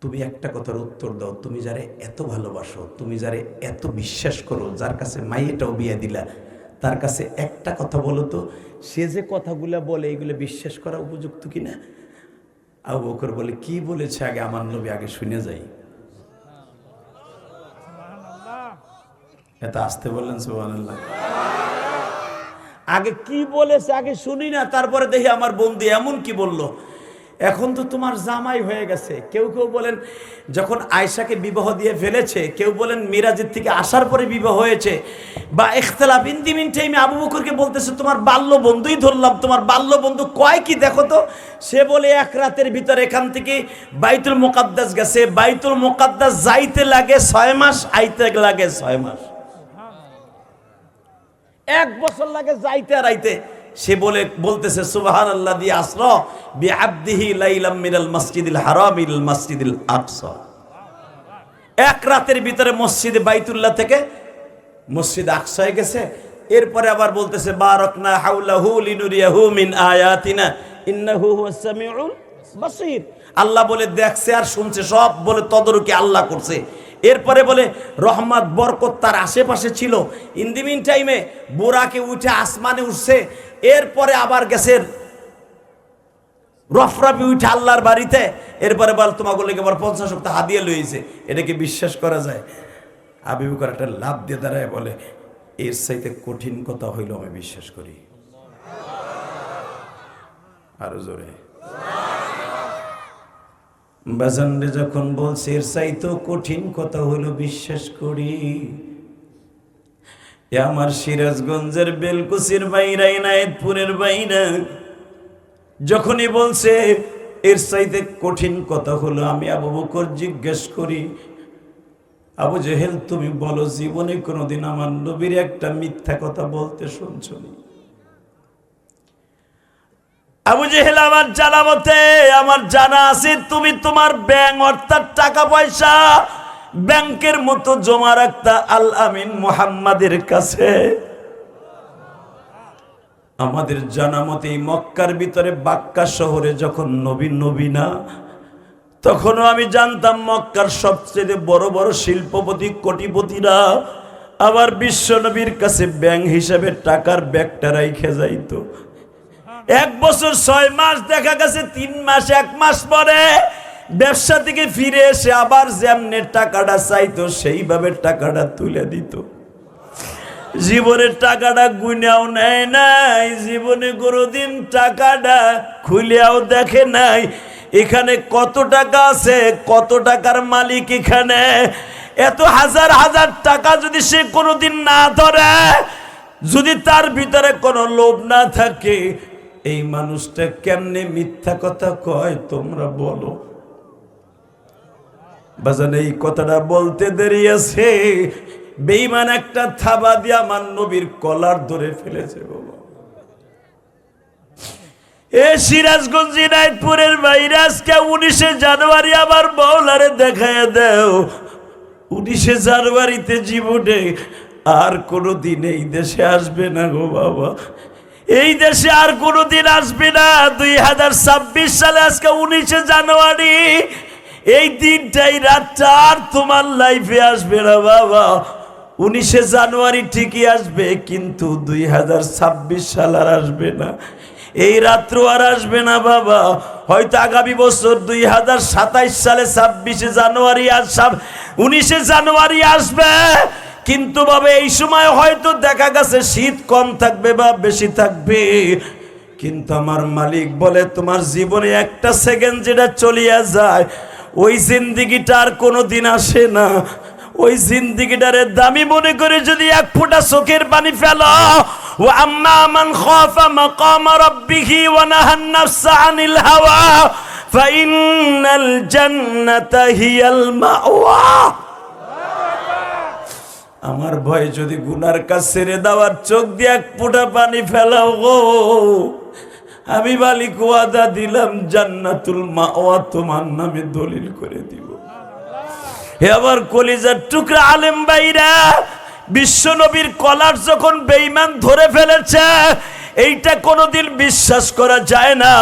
A: তুমি একটা কথার উত্তর দাও। তুমি যারে এত ভালোবাসো, তুমি যারে এত বিশ্বাস করো, যার কাছে মাইয়েটাও বিয়ে দিলা, তার কাছে একটা কথা বলো তো, সে যে কথাগুলা বলে এগুলো বিশ্বাস করা উপযুক্ত কিনা? আবু বকর বলে, কি বলেছে আগে আমার নবী আগে শুনে যাই। এত আসতে বললেন সুবহানাল্লাহ। আগে কি বলেছে আগে শুনি না, তারপরে দেখি আমার বন্ধু এমন কি বলল। এখন তো তোমার জামাই হয়ে গেছে। কেউ কেউ বলেন যখন আয়েশাকে বিবাহ দিয়ে ফেলেছে, কেউ বলেন মিরাজের থেকে আসার পরে বিবাহ হয়েছে, বা ইখতিলাফ। ইন দি মিন টাইমে আবু বকরকে বলতেছে তোমার বাল্য বন্ধুই ধরলাম, তোমার বাল্য বন্ধু কয় কি দেখো তো। সে বলে এক রাতের ভিতরে এখান থেকে বাইতুল মুকাদ্দাস গেছে, বাইতুল মুকাদ্দাস যাইতে লাগে 6 মাস, আইতে লাগে 6 মাস, 1 বছর লাগে যাইতে আর আইতে। সে বলতেছে সুবহানাল্লাযী আসরা বিআবদিহি লাইলাম মিনাল মাসজিদিল হারাম ইলাল মাসজিদিল আকসা। এক রাতের ভিতরে মসজিদে বাইতুল্লাহ থেকে মসজিদ আকসায় গেছে। এরপরে আবার বলতেছে বারাকনা হাওলাহু লিনুরিয়াহু মিন আয়াতিনা ইন্নাহু হুয়াস সামিউল বাসীর। আল্লাহ বলে দেখছে আর শুনছে, সব বলে তদারকি আল্লাহ করছে। এরপরে বলে রহমত বরকত তার আশেপাশে ছিল। ইন দি মিন টাইমে বোরাকে উঠে আসমানে উঠছে। এরপরে আবার গেছে রফরাফি উঠে আল্লাহর বাড়িতে। এরপরে বল তোমাকে লেগে আবার 50 সপ্তাহ হাদিয়া লইছে। এটাকে বিশ্বাস করা যায়? আবু বকর একটা লাভ দিয়ে দাঁড়ায় বলে, এর চাইতে কঠিন কথা হইল আমি বিশ্বাস করি। আরো জোরে বাজানরে যখন বলছে এর চাইতে কঠিন কথা হইলো বিশ্বাস করি। আমার সিরাজগঞ্জের বেলকুচির বাইরা, এনায়েতপুরের বাইরা, যখনই বলছে এর চাইতে কঠিন কথা হলো, আমি আবু বকর জিজ্ঞেস করি, আবু জেহেল তুমি বলো জীবনে কোনোদিন আমার নবীর একটা মিথ্যা কথা বলতে শুনছনি? আবু জেহেল, আমার জানা মতে, আমার জানা আছে তুমি তোমার ব্যাংক অর্থাৎ টাকা পয়সা ব্যাংকের মতো জমা রাখতা আল আমিন মুহাম্মাদের কাছে। আমাদের জানা মতে এই মক্কার ভিতরে বাক্কা শহরে যখন নবী না, তখনও আমি জানতাম মক্কার সবচেয়ে বড় বড় শিল্পপতি কোটিপতিরা আবার বিশ্ব নবীর কাছে ব্যাংক হিসাবে টাকার ব্যাগটা রাইখে যাইতো। 1 বছর 6 মাস, দেখা গেছে 3 মাস 1 মাস পরে ব্যবসা থেকে ফিরে এসে আবার যেমনে টাকাটা চাইতো সেইভাবে টাকাটা তুলে দিত। জীবনের টাকাটা গুনেও নেয় নাই, জীবনে কোনোদিন টাকাটা খুলেও দেখে নাই এখানে কত টাকা আছে, কত টাকার মালিক এখানে। এত হাজার হাজার টাকা যদি সে কোনোদিন না ধরে, যদি তার ভিতরে কোনো লোভ না থাকে, এই মানুষটা কেমনে মিথ্যা কথা কয় তোমরা বলো। বাজান এই কথাটা বলতে দেরি আছে, বেঈমান একটা থাবা দিয়ে আমার নবীর কলার ধরে ফেলেছে। বাবা এ সিরাজগঞ্জ নাইটপুরের বাইরে আজকে 19শে জানুয়ারি আবার বউলারে দেখায় দেও। 19শে জানুয়ারিতে জীবনে আর কোনোদিন এই দেশে আসবে না গো বাবা, এই দেশে আর কোনোদিন আসবে না। 2026 সালে আজকে 19শে জানুয়ারি, এই দিনটাই রাতটা আর তোমার লাইফে আসবে না বাবা। 19শে জানুয়ারি ঠিকই আসবে, কিন্তু 2026 সাল আর আসবে না, এই রাত্র আর আসবে না বাবা। হয়তো আগামী বছর 2027 সালে 26শে জানুয়ারি আর 19শে জানুয়ারি আসবে, কিন্তু বাবা এই সময় হয়তো দেখা গেছে শীত কম থাকবে বা বেশি থাকবে। কিন্তু আমার মালিক বলে তোমার জীবনে একটা সেকেন্ড যেটা চলিয়া যায়, ওই জিন্দিগিটা আর কোনোদিন আসে না। ওই জিন্দিগিটারে দামি মনে করে যদি 1 ফোঁটা চোখের পানি ফেলো, ওয়া আম্মা মান খাফা মাকাম রাব্বিহি ওয়া নাহান নাফসা আনিল হাওয়া ফাইন্নাল জান্নাতা হিয়াল মাওয়া। আমার ভয় যদি গুনার কাজ ছেড়ে দেওয়ার চোখ দিয়ে 1 ফোঁটা পানি ফেলাও গো, আমি মালিক ওয়াদা দিলাম জান্নাতুল মাওয়া তোমার নামে দলিল করে দিব। আবার কলিজার টুকরা আলেম ভাইরা, বিশ্ব নবীর কলার যখন বেঈমান ধরে ফেলেছে, এইটা কোনোদিন বিশ্বাস করা যায় না।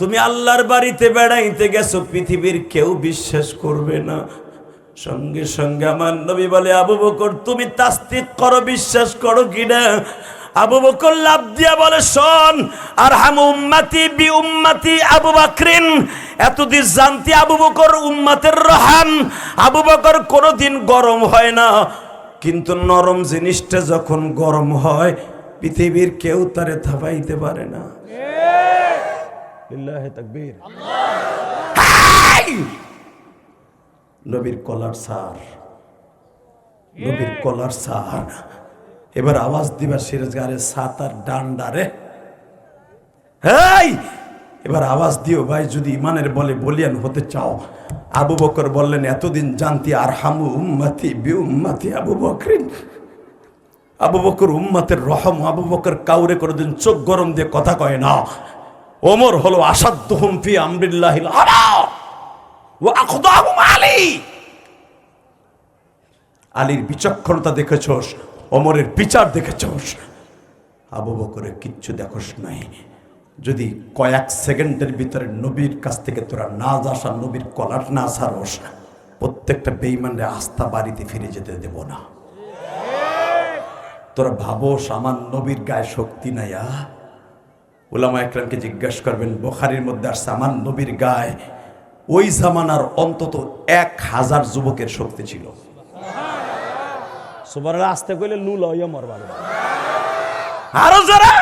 A: তুমি আল্লাহর বাড়িতে বেড়াইতে গেছো, পৃথিবীর কেউ বিশ্বাস করবে না। সঙ্গে সঙ্গে আমার নবী বলে, আবু বকর তুমি তাসদিক করো, বিশ্বাস করো কিনা? আবু বকর লাভ দিয়া বলে, শোন, আর হাম উম্মতি বি উম্মতি আবু বকরিন। এতদিন জানতি আবু বকর উম্মতের রহাম। আবু বকর কোনোদিন গরম হয় না, কিন্তু নরম জিনিসটা যখন গরম হয় পৃথিবীর কেউ তারে থাবাইতে পারে না। লিল্লাহি তাকবীর। নবীর কলার সার, নবীর কলার সার। এবার আওয়াজ দিবা সিরাজগারে সাতার ডান্ডারে, হেই এবার আওয়াজ দিও ভাই যদি ইমানের বলে বলিয়ান হতে চাও। আবু বকর বললেন, এতদিন জানতি আর হামু উম্মতি বি উম্মতি আবু বকরিন। আবু বকর উম্মতের রহম। আবু বকর কাউরে কোনোদিন চোখ গরম দিয়ে কথা কয় না। ওমর হলো আসাদ্দুহুম ফি আমরিল্লাহিল আলা ওয়া আখদাহুম আলী। আলীর বিচক্ষণতা দেখেছস, ওমরের বিচার দেখেছস, আবু বকরের কিচ্ছু দেখোস নাই। যদি কয়েক সেকেন্ডের ভিতরে নবীর কাছ থেকে তোরা না যাস আর নবীর কলার না ছাড়স, প্রত্যেকটা বেঈমানের আস্থা বাড়িতে ফিরে যেতে দেব না। তোরা ভাবোস আমার নবীর গায়ে শক্তি নাই? উলামা একরামকে জিজ্ঞাসা করবেন, বুখারীর মধ্যে আসছে আমার নবীর গায়ে ওই জামানার অন্তত 1000 যুবকের শক্তি ছিল। সুবহানাল্লাহ। আসতে কইলে লুল হইয়া মরবা। আরো জোরে।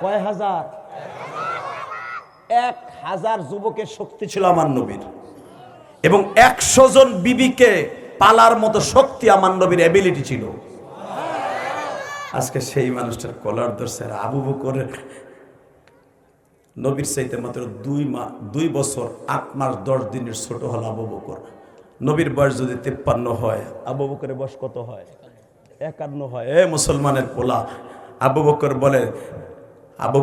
A: কয় হাজার? 1000 যুবকের শক্তি ছিল আমার নবীর, এবং 100 জন বিবিকে পালার মতো শক্তি আমার নবীর এবিলিটি ছিল। আজকে সেই মানুষটার কলার ধরছে। আবু বকরের নবীর চাইতে মাত্র 2 বছর 8 মাস 10 দিনের ছোট হল আবু বকর। নবীর বয়স যদি 53 হয়, আবু বকরের বয়স কত হয়? 51 হয়। এ মুসলমানের পোলা, আবু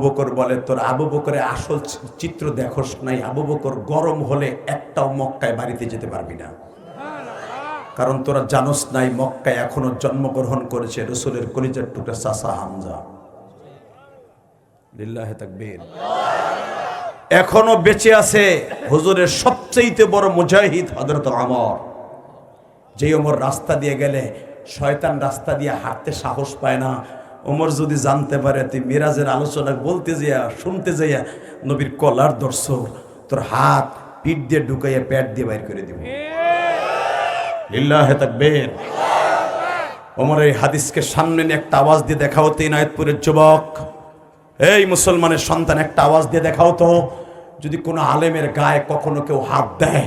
A: বকর বলে তোর আবু বকরের আসল চিত্র দেখোস নাই। আবু বকর গরম হলে একটাও মক্কায় বাড়িতে যেতে পারবি না, কারণ তোরা জানোস নাই মক্কায় এখনো জন্মগ্রহণ করেছে রাসূলের কলিজার টুকরা চাচা হামজা। লিল্লাহি তাকবীর। এখনো বেঁচে আছে হুজুরের সবচেয়ে বড় মুজাহিদ হযরত ওমর। যে ওমর রাস্তা দিয়ে গেলে শয়তান রাস্তা দিয়ে হাঁটতে সাহস পায় না। ওমর যদি জানতে পারে তুই মিরাজের আলোচনা বলতে যাইয়া শুনতে যাইয়া নবীর কলার ধরছ, তোর হাত পিঠ দিয়ে ঢুকাইয়া পেট দিয়ে বাইর করে দিব। লিল্লাহি তাকবীর। ওমর এই হাদিসকে সামনে নিয়ে একটা আওয়াজ দিয়ে দেখাও তো ইনায়েতপুরের যুবক, এই মুসলমানের সন্তান, একটা আওয়াজ দিয়ে দেখাও তো, যদি কোনো আলেমের গায়ে কখনো কেউ হাত দেয়,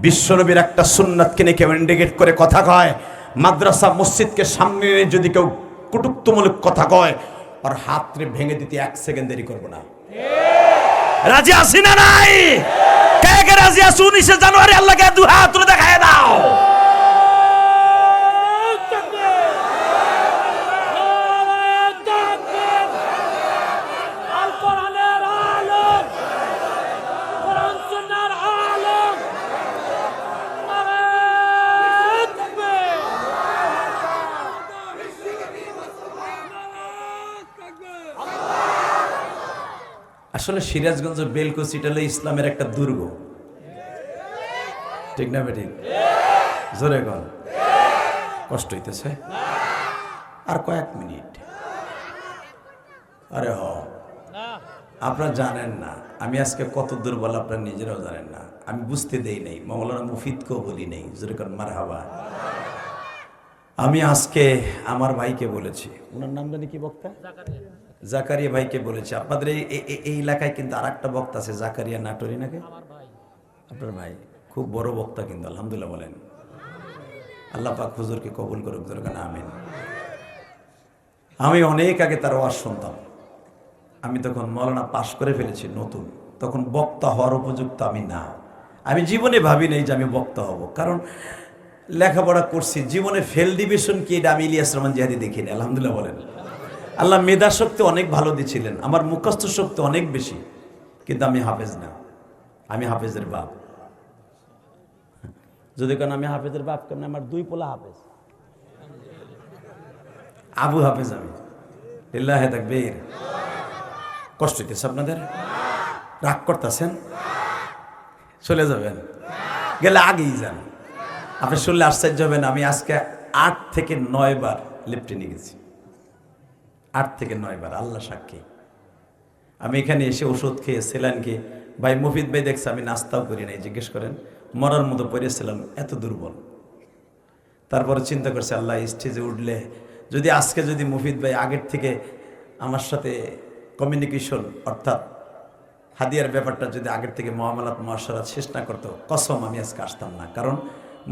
A: বিশ্বনবীর একটা সুন্নাতকে নিয়ে কেউ ইন্ডিকেট করে কথা কয়, মাদ্রাসা মসজিদকে সামনে নিয়ে যদি কেউ কটুক্তিমূলক কথা কয়, আর হাতরে ভেঙে দিতে 1 সেকেন্ড দেরি করবো না। রাজি আছি না নাই? কে কে রাজি আছো? 19 জানুয়ারি আল্লাহকে 2 হাত তুলে দেখায় দাও। আসলে সিরাজগঞ্জ বেলকুচিটা হলো ইসলামের একটা দুর্গ, ঠিক না বেঠিক? জোরে গল, কষ্ট হইতেছে আর কয়েক মিনিট। আরে আপনারা জানেন না আমি আজকে কত দুর্বল, আপনারা নিজেরাও জানেন না। আমি বুঝতে দেই নাই, মৌলানা মুফিদকেও বলি নাই। জোরে কর মারহাবা। আমি আজকে আমার ভাইকে বলেছি, ওনার নাম জানি কি বক্তা, জাকারিয়া ভাইকে বলেছি, আপনাদের এই এলাকায় কিন্তু আর একটা বক্তা আছে জাকারিয়া নাটোরি নাকি, আপনার ভাই খুব বড় বক্তা কিন্তু, আলহামদুলিল্লাহ বলেন। আল্লাহ পাক হুজুরকে কবুল করুক, দরকার আমিন। আমি অনেক আগে তার ওয়াজ শুনতাম। আমি তখন মৌলানা পাশ করে ফেলেছি নতুন, তখন বক্তা হওয়ার উপযুক্ত আমি না। আমি জীবনে ভাবি নাই যে আমি বক্তা হব, কারণ লেখাপড়া করছি। জীবনে ফেল ডিভিশন কি এটা আমি ইলিয়াস রহমান জিহাদি দেখিনি, আলহামদুলিল্লাহ বলেন। আল্লাহ মেধা শক্তি অনেক ভালো দিয়েছিলেন, আমার মুখস্থ শক্তি অনেক বেশি, কিন্তু আমি হাফেজ না। আমি হাফেজের বাপ। যদি কেন আমি হাফেজের বাপ, কেন আমার 2 পোলা হাফেজ, আবু হাফেজ আমি। লিল্লাহি তাকবীর। কষ্ট হইতেছে আপনাদের? রাগ করতেছেন? চলে যাবেন, গেলে আগেই যান। আপনি শুনলে আশ্চর্য হবেন, আমি আজকে 8 থেকে 9 বার লেফটেনে গেছি। 8 থেকে 9 বার, আল্লাহ সাক্ষী। আমি এখানে এসে ওষুধ খেয়ে সেলাইন খেয়ে, ভাই মুফিদ ভাই দেখছে আমি নাস্তাও করি নাই, জিজ্ঞেস করেন, মরার মতো পড়েছিলাম, এত দুর্বল। তারপরে চিন্তা করছে আল্লাহ স্টেজে উঠলে যদি আজকে যদি মুফিদ ভাই আগের থেকে আমার সাথে কমিউনিকেশন অর্থাৎ হাদিয়ার ব্যাপারটা যদি আগের থেকে মুআমালাত মুআশারাত শেষ না করতো, কসম আমি আজকে আসতাম না। কারণ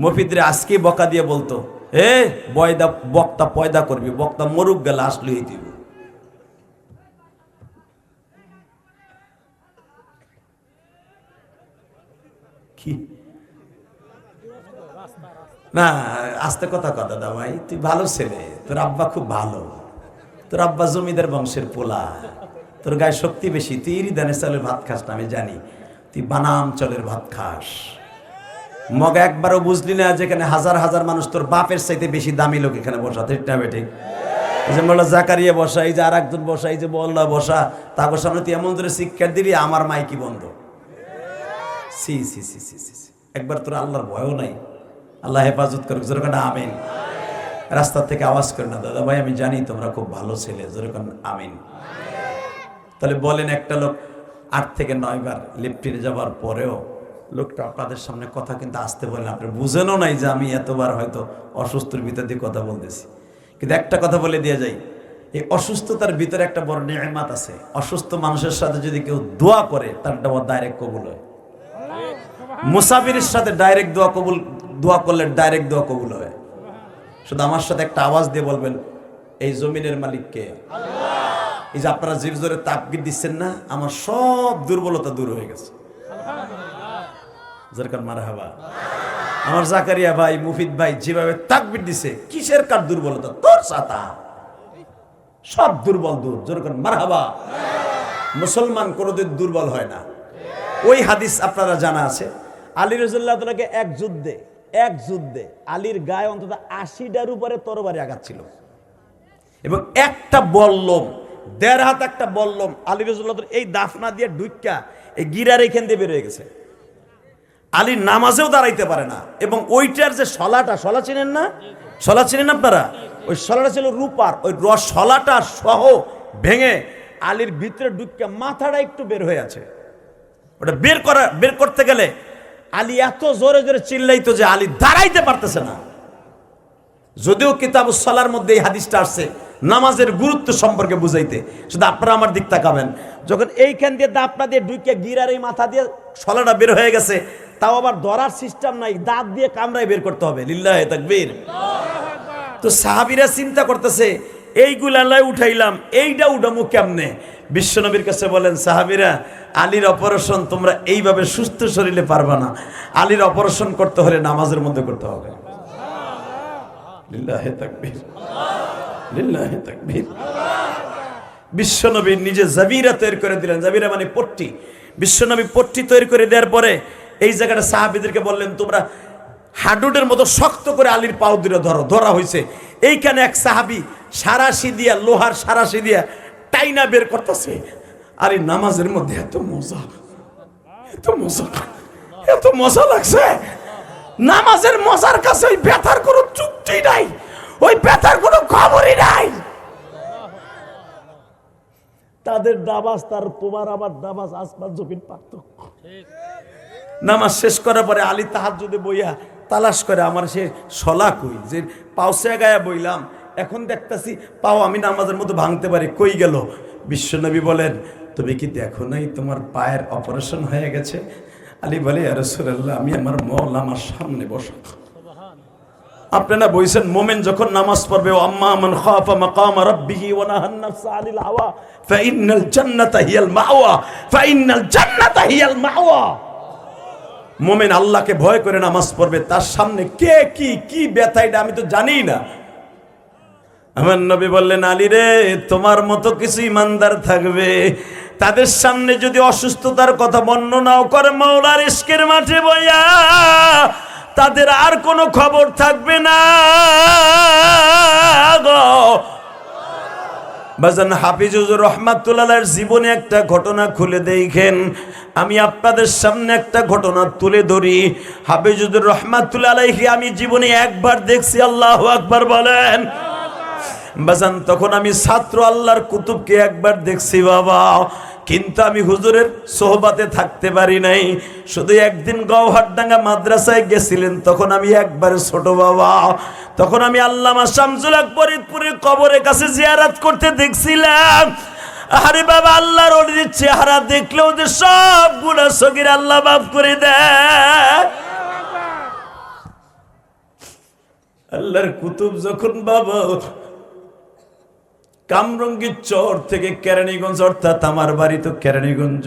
A: মুফিদরে আজকে বকা দিয়ে বলতো, এ বয়দা বক্তা পয়দা করবি, বক্তা মরুক গেলে আসলেই দিব। কি না আস্তে কথা দাদা ভাই, তুই ভালো ছেলে, তোর আব্বা খুব ভালো, তোর আব্বা জমিদার বংশের পোলা, তোর গায়ে শক্তি বেশি, তুই ইরিদানের চালের ভাত খাস না আমি জানি, তুই বানাম চালের ভাত খাস। মগ একবারও বুঝলি না যেখানে হাজার হাজার মানুষ তোর বাপের চাইতে বেশি দামি লোক এখানে বসা, ঠিক না বেঠিক? এই যে মোল্লা জাকারিয়া বসা, এই যে আর একজন বসা, এই যে মোল্লা বসা, তারপর সামনে তুই এমন ধরে শিক্ষা দিলি আমার মাইকি বন্ধ। সি সি সি সি সি একবার তোর আল্লাহর ভয়ও নাই। আল্লাহ হেফাজত করুক, যেরকম আমিন। রাস্তা থেকে আওয়াজ করে না দাদা ভাই, আমি জানি তোমরা খুব ভালো ছেলে, যেরকম আমিন। তাহলে বলেন একটা লোক 8 থেকে 9 বার লিফটে যাবার পরেও লোকটা আপনাদের সামনে কথা কিন্তু আসতে বলেন, আপনি বুঝেনও নাই যে আমি এতবার হয়তো অসুস্থর ভিতর দিয়ে কথা বলতেছি। কিন্তু একটা কথা বলে দিয়ে যাই, এই অসুস্থতার ভিতরে একটা বড় নিয়ামত আছে। অসুস্থ মানুষের সাথে যদি কেউ দোয়া করে তার ডাইরেক্ট কবুল হয়। মুসাফিরের সাথে ডাইরেক্ট দোয়া করলে ডাইরেক্ট দোয়া কবুল হয়। শুধু আমার সাথে একটা আওয়াজ দিয়ে বলবেন, এই জমিনের মালিক কে? এই যে আপনারা জিভ জোরে তাকবীর দিচ্ছেন না, আমার সব দুর্বলতা দূর হয়ে গেছে। মারহাবা। আমার জাকারিয়া ভাই মুফিদ ভাই যেভাবে তাকবীর দিছে, কিসের কার দুর্বলতা? তোর সাতা সব দুর্বল দূর। যেরকম মারহাবা। মুসলমান কোনোদিন দুর্বল হয় না। ওই হাদিস আপনারা জানা আছে, আলী রাদিয়াল্লাহু তাআলাকে এক যুদ্ধে আলীর গায়ে অন্তত 80টার উপরে তরবারি আঘাত ছিল, এবং একটা বল্লম দেড় হাত একটা বললাম আলী রাদিয়াল্লাহু এই দাফনা দিয়ে ঢুইক্কা এই গিরার এখান দিয়ে বের হয়ে গেছে। আলী নামাজেও দাঁড়াইতে পারে না, এবং ওইটার যে শলা চিনেন না, শলা চিনেন আপনারা? ওই শলাটা ছিল রূপার, ওই শলাটা সহ ভেঙে আলীর ভিতরে ঢুকিয়ে মাথাটা একটু বের হয়ে আছে। ওটা বের করতে গেলে আলী এত জোরে জোরে চিল্লাইতো যে আলী দাঁড়াইতে পারতেছে না। যদিও কিতাবুস সালার মধ্যে এই হাদিসটা আসছে নামাজের গুরুত্ব সম্পর্কে বুঝাইতে, শুধু আপনারা আমার দিক তাকাবেন। যখন এইখান দিয়ে দাপটা দিয়ে ঢুকিয়ে গিরার এই মাথা দিয়ে শলাটা বের হয়ে গেছে, তাও আবার ধরার সিস্টেম নাই, দাঁত দিয়ে কামড়ায় বের করতে হবে। লিল্লাহি তাকবীর। তো সাহাবীরা চিন্তা করতেছে এইগুলাই উঠাইলাম, এইটা উঠামু কেমনে? বিশ্বনবীর কাছে বলেন সাহাবীরা, আলীর অপারেশন তোমরা এইভাবে সুস্থ শরীরে পারবা না, আলীর অপারেশন করতে হলে নামাজের মধ্যে করতে হবে। লিল্লাহি তাকবীর, লিল্লাহি তাকবীর। বিশ্বনবী নিজে জাবিরা তৈরি করে দিলেন। জাবিরা মানে পট্টি। বিশ্বনবী পট্টি তৈরি করে দেওয়ার পরে এই জায়গাটা সাহাবীদেরকে বললেন, তোমরা হাডুডের মতো শক্ত করে আলীর পাও দিয়ে ধরা হয়েছে। এইখানে এক সাহাবী সারাশি দিয়া, লোহার সারাশি দিয়া টাইনা বের করতেছে। আলী নামাজের মধ্যে এত মজা, এত মজা, এত মজা লাগছে। নামাজের মজার কাছে ওই ব্যথার কোনো চুক্তি নাই, ওই ব্যথার কোনো খবরই নাই। তাদের নামাজ তার তোমার আমার নামাজ আসমান জমিন পার্থক্য। নামাজ শেষ করার পরে আলী তাহাজ্জুদে বইয়া তালাশ করে আমার সে শলা কই, যে পাউসে গায়া বইলাম, এখন দেখতাছি পাও আমি নামাজের মতো ভাঙতে পারি, কই গেল? বিশ্বনবী বলেন, তুমি কি দেখো নাই তোমার পায়ের অপারেশন হয়ে গেছে? আলী বলে, ইয়া রাসূলুল্লাহ, আমি আমার মওলা আমার সামনে বসা। আপনারা বলছেন মোমেন যখন নামাজ পড়বে, আম্মা মান খাফা মাকাম রাব্বিহি ওয়া নাহান নাফসা আনিল হাওয়া ফাইন্নাল জান্নাতা হিয়াল মাওয়া, ফাইন্নাল জান্নাতা হিয়াল মাওয়া। মোমেন আল্লাহকে ভয় করে নামাজ পড়বে, তার সামনে কে কি ব্যথা এটা আমি তো জানি না। আমার নবী বললেন, আলী রে, তোমার মতো কিছু ইমানদার থাকবে, তাদের সামনে যদি অসুস্থতার কথা বর্ণনাও করে মাওলার ইশকের মাঠে বইয়া, তাদের আর কোনো খবর থাকবে না গো। বাজান হাফিজুর রহমাতুল্লাহর জীবনে একটা ঘটনা খুলে দেখেন। আমি আপনাদের সামনে একটা ঘটনা তুলে ধরি। হাফিজুর রহমাতুল্লাহ আলাইহি আমি জীবনে একবার দেখছি। আল্লাহু আকবার বলেন। বাজান তখন আমি ছাত্র, আল্লাহর কুতুবকে একবার দেখছি বাবা, কিন্তু আমি হুজুরের সোহবাতে থাকতে পারি নাই। শুধু একদিন গওহারডাঙ্গা মাদ্রাসায় গেছিলেন, তখন আমি একবারে ছোট বাবা, তখন আমি আল্লামা শামসুল হক ফরিদপুরের কবরের কাছে জিয়ারত করতে দেখছিলাম। আরে বাবা, আল্লাহর ওলির চেহারা দেখলেও যে সব গুনাহ সগীরা আল্লাহ মাফ করে দেয়। আল্লাহর কুতুব যখন বাবা কামরঙ্গীর চর থেকে কেরানীগঞ্জ, অর্থাৎ আমার বাড়ি তো কেরানীগঞ্জ,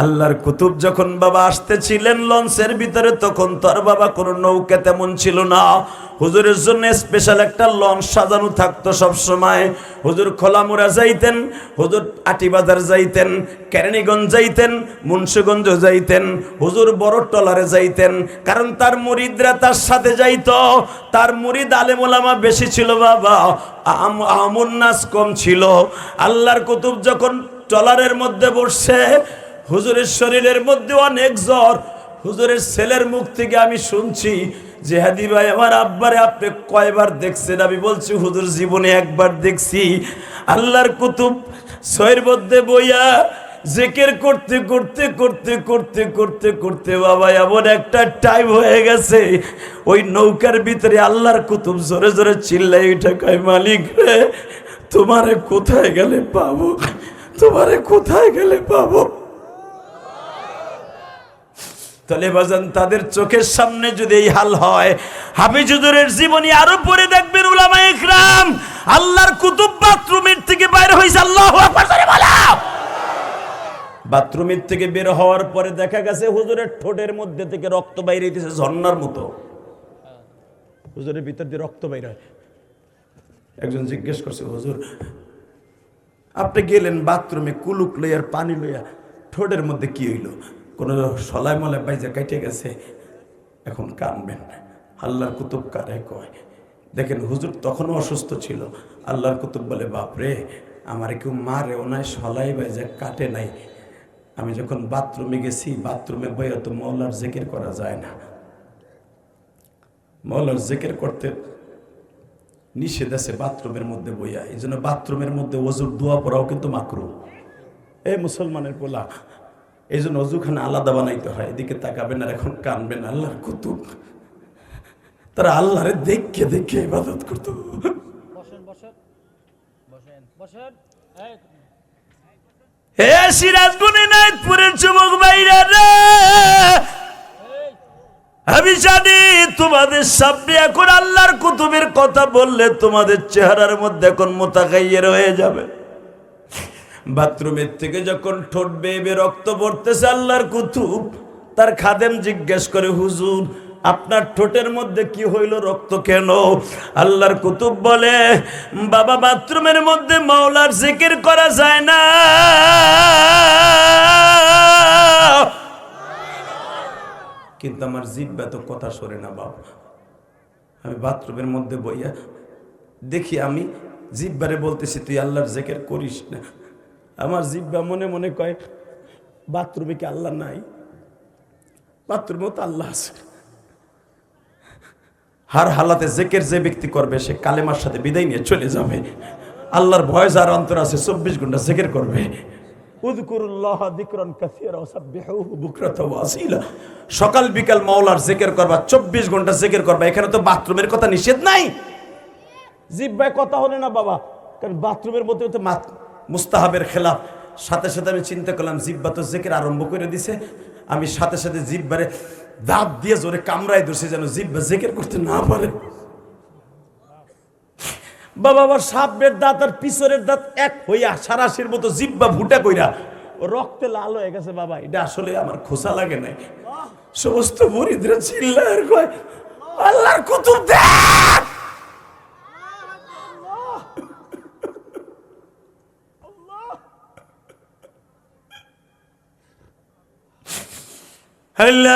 A: আল্লাহর কুতুব যখন বাবা আসতেছিলেন লঞ্চের ভিতরে, তখন তোর বাবা কোনো নৌকা তেমন ছিল না। হুজুরের জন্য স্পেশাল একটা লঞ্চ সাজানো থাকতো সব সময়। হুজুর খোলামুড়া যাইতেন, হুজুর আটিবাজার যাইতেন, কেরানীগঞ্জ যাইতেন, মুন্সিগঞ্জ যাইতেন, হুজুর বড় টলারে যাইতেন, কারণ তার মুরিদরা তার সাথে যাইতো। তার মুরিদ আলেম ওলামা বেশি ছিল বাবা, আমুন নাস কম ছিল। আল্লাহর কুতুব যখন টলারের মধ্যে বসছে, হুজুরের শরীরের মধ্যে অনেক জ্বর। হুজুরের ছেলের মুখ থেকে আমি শুনছি যে, হাদি ভাই আমার আব্বারে আপনি কয়বার দেখছেন? আমি বলছি হুজুর জীবনে একবার দেখছি। আল্লাহর কুতুব ছয়ের মধ্যে বইয়া জিকির করতে করতে করতে করতে করতে করতে বাবা এমন একটা টাইম হয়ে গেছে, ওই নৌকার ভিতরে আল্লাহর কুতুব জোরে জোরে চিল্লাই উঠে কয়, মালিক রে, তোমারে কোথায় গেলে পাবো, তোমারে কোথায় গেলে পাবো। তাহলে বাজান তাদের চোখের সামনে যদি এই হাল হয়, হাফিজ হুজুরের জীবনী আরো পরে দেখবেন উলামায়ে ইকরাম আল্লাহর কুতুব বাথরুমের থেকে বাইরে হইছে। আল্লাহু আকবার বলা। বাথরুমের থেকে বের হওয়ার পরে দেখা গেছে হুজুরের ঠোঁটের মধ্যে থেকে রক্ত বাইরে হইতেছে ঝর্ণার মতো। হুজুরের ভিতর দিয়ে রক্ত বাইরে হয়। একজন জিজ্ঞেস করছে, হুজুর আপনি গেলেন বাথরুমে, কুলুক লইয়ার পানি লইয়া, ঠোঁটের মধ্যে কি হইল? কোন সলাই মলে বাইজা কাইটে গেছে, এখন কানবেন। আল্লাহর কুতুব কারে কয়? দেখেন হুজুর তখনও অসুস্থ ছিল। আল্লাহর কুতুব বলে, বাপরে, আমার কেউ মারেও নাই, সলাই বাইজে কাটে নাই। আমি যখন বাথরুমে গেছি, বাথরুমে বইয়া তো মৌলার জিকির করা যায় না, মৌলার জিকির করতে নিষেধ আছে বাথরুমের মধ্যে বইয়া। এই জন্য বাথরুমের মধ্যে ওযুর দোয়া পড়াও কিন্তু মাকরুহ। এই মুসলমানের পোলা, এই জন্য অজুখানা আলাদা বানাইতে হয়। এদিকে তাকাবেন আর এখন কানবেন। আল্লাহর কুতুব, তারা আল্লাহরে দেখে দেখে ইবাদত করতো। হে সিরাজগঞ্জ নাইতপুরের যুবক ভাইরা রে, আমি জানি তোমাদের সামনে এখন আল্লাহর কুতুবের কথা বললে তোমাদের চেহারার মধ্যে এখন মোতাগাইয়ের হয়ে যাবে। বাথরুমের থেকে যখন ঠোঁট বেয়ে রক্ত পড়তেছে, আল্লাহর কুতুব তার খাদেম জিজ্ঞেস করে, হুজুর আপনার ঠোঁটের মধ্যে কি হইল, রক্ত কেন? আল্লাহর কুতুব বলে, বাবা বাথরুমের মধ্যে মাওলার জিকির করা যায় না, কিন্তু আমার জিহ্বা তো কথা সরে না বাবা। আমি বাথরুমের মধ্যে বইয়া দেখি, আমি জিহ্বারে বলতেছি তুই আল্লাহর জিকির করিস না। আমার জিহ্বা মনে মনে কয়, বাথরুমে কি আল্লাহ নাই? বাথরুমেও তো আল্লাহ আছে। হার হালাতে জিকির যে ব্যক্তি করবে সে কালেমার সাথে বিদায় নিয়ে চলে যাবে। আল্লাহর ভয় যার অন্তর আছে 24 ঘন্টা জিকির করবে। উযকুরুল্লাহ যিকরান কাসীরা ওয়াসাব্বিহুহু বুকরাতাও ওয়া আসীলা। সকাল বিকাল মাওলার জিকির করবা, 24 ঘন্টা জিকির করবা। এখানে তো বাথরুমের কথা নিষেধ নাই। জিহ্বায় কথা হলো না বাবা, কারণ বাথরুমের মধ্যে তো মুস্তাহাবের খেলাফ। সাথে সাথে আমি চিন্তা করলাম, জিহ্বা তো জিকির আরম্ভ করে দিছে। আমি সাথে সাথে জিহ্বারে দাঁত দিয়ে জোরে কামড়াই ধরছি যেন জিহ্বা জিকির করতে না পারে। বাবা আবার সামনের দাঁত আর পিছনের দাঁত এক হইয়া সারাশির মতো জিহ্বা ভুটা কইরা রক্তে লাল হয়ে গেছে। বাবা এটা আসলে আমার খোসা লাগে নাই। সমস্ত মুরিদরা চিল্লায় আর কয়, আল্লাহর কুতুব দেখ।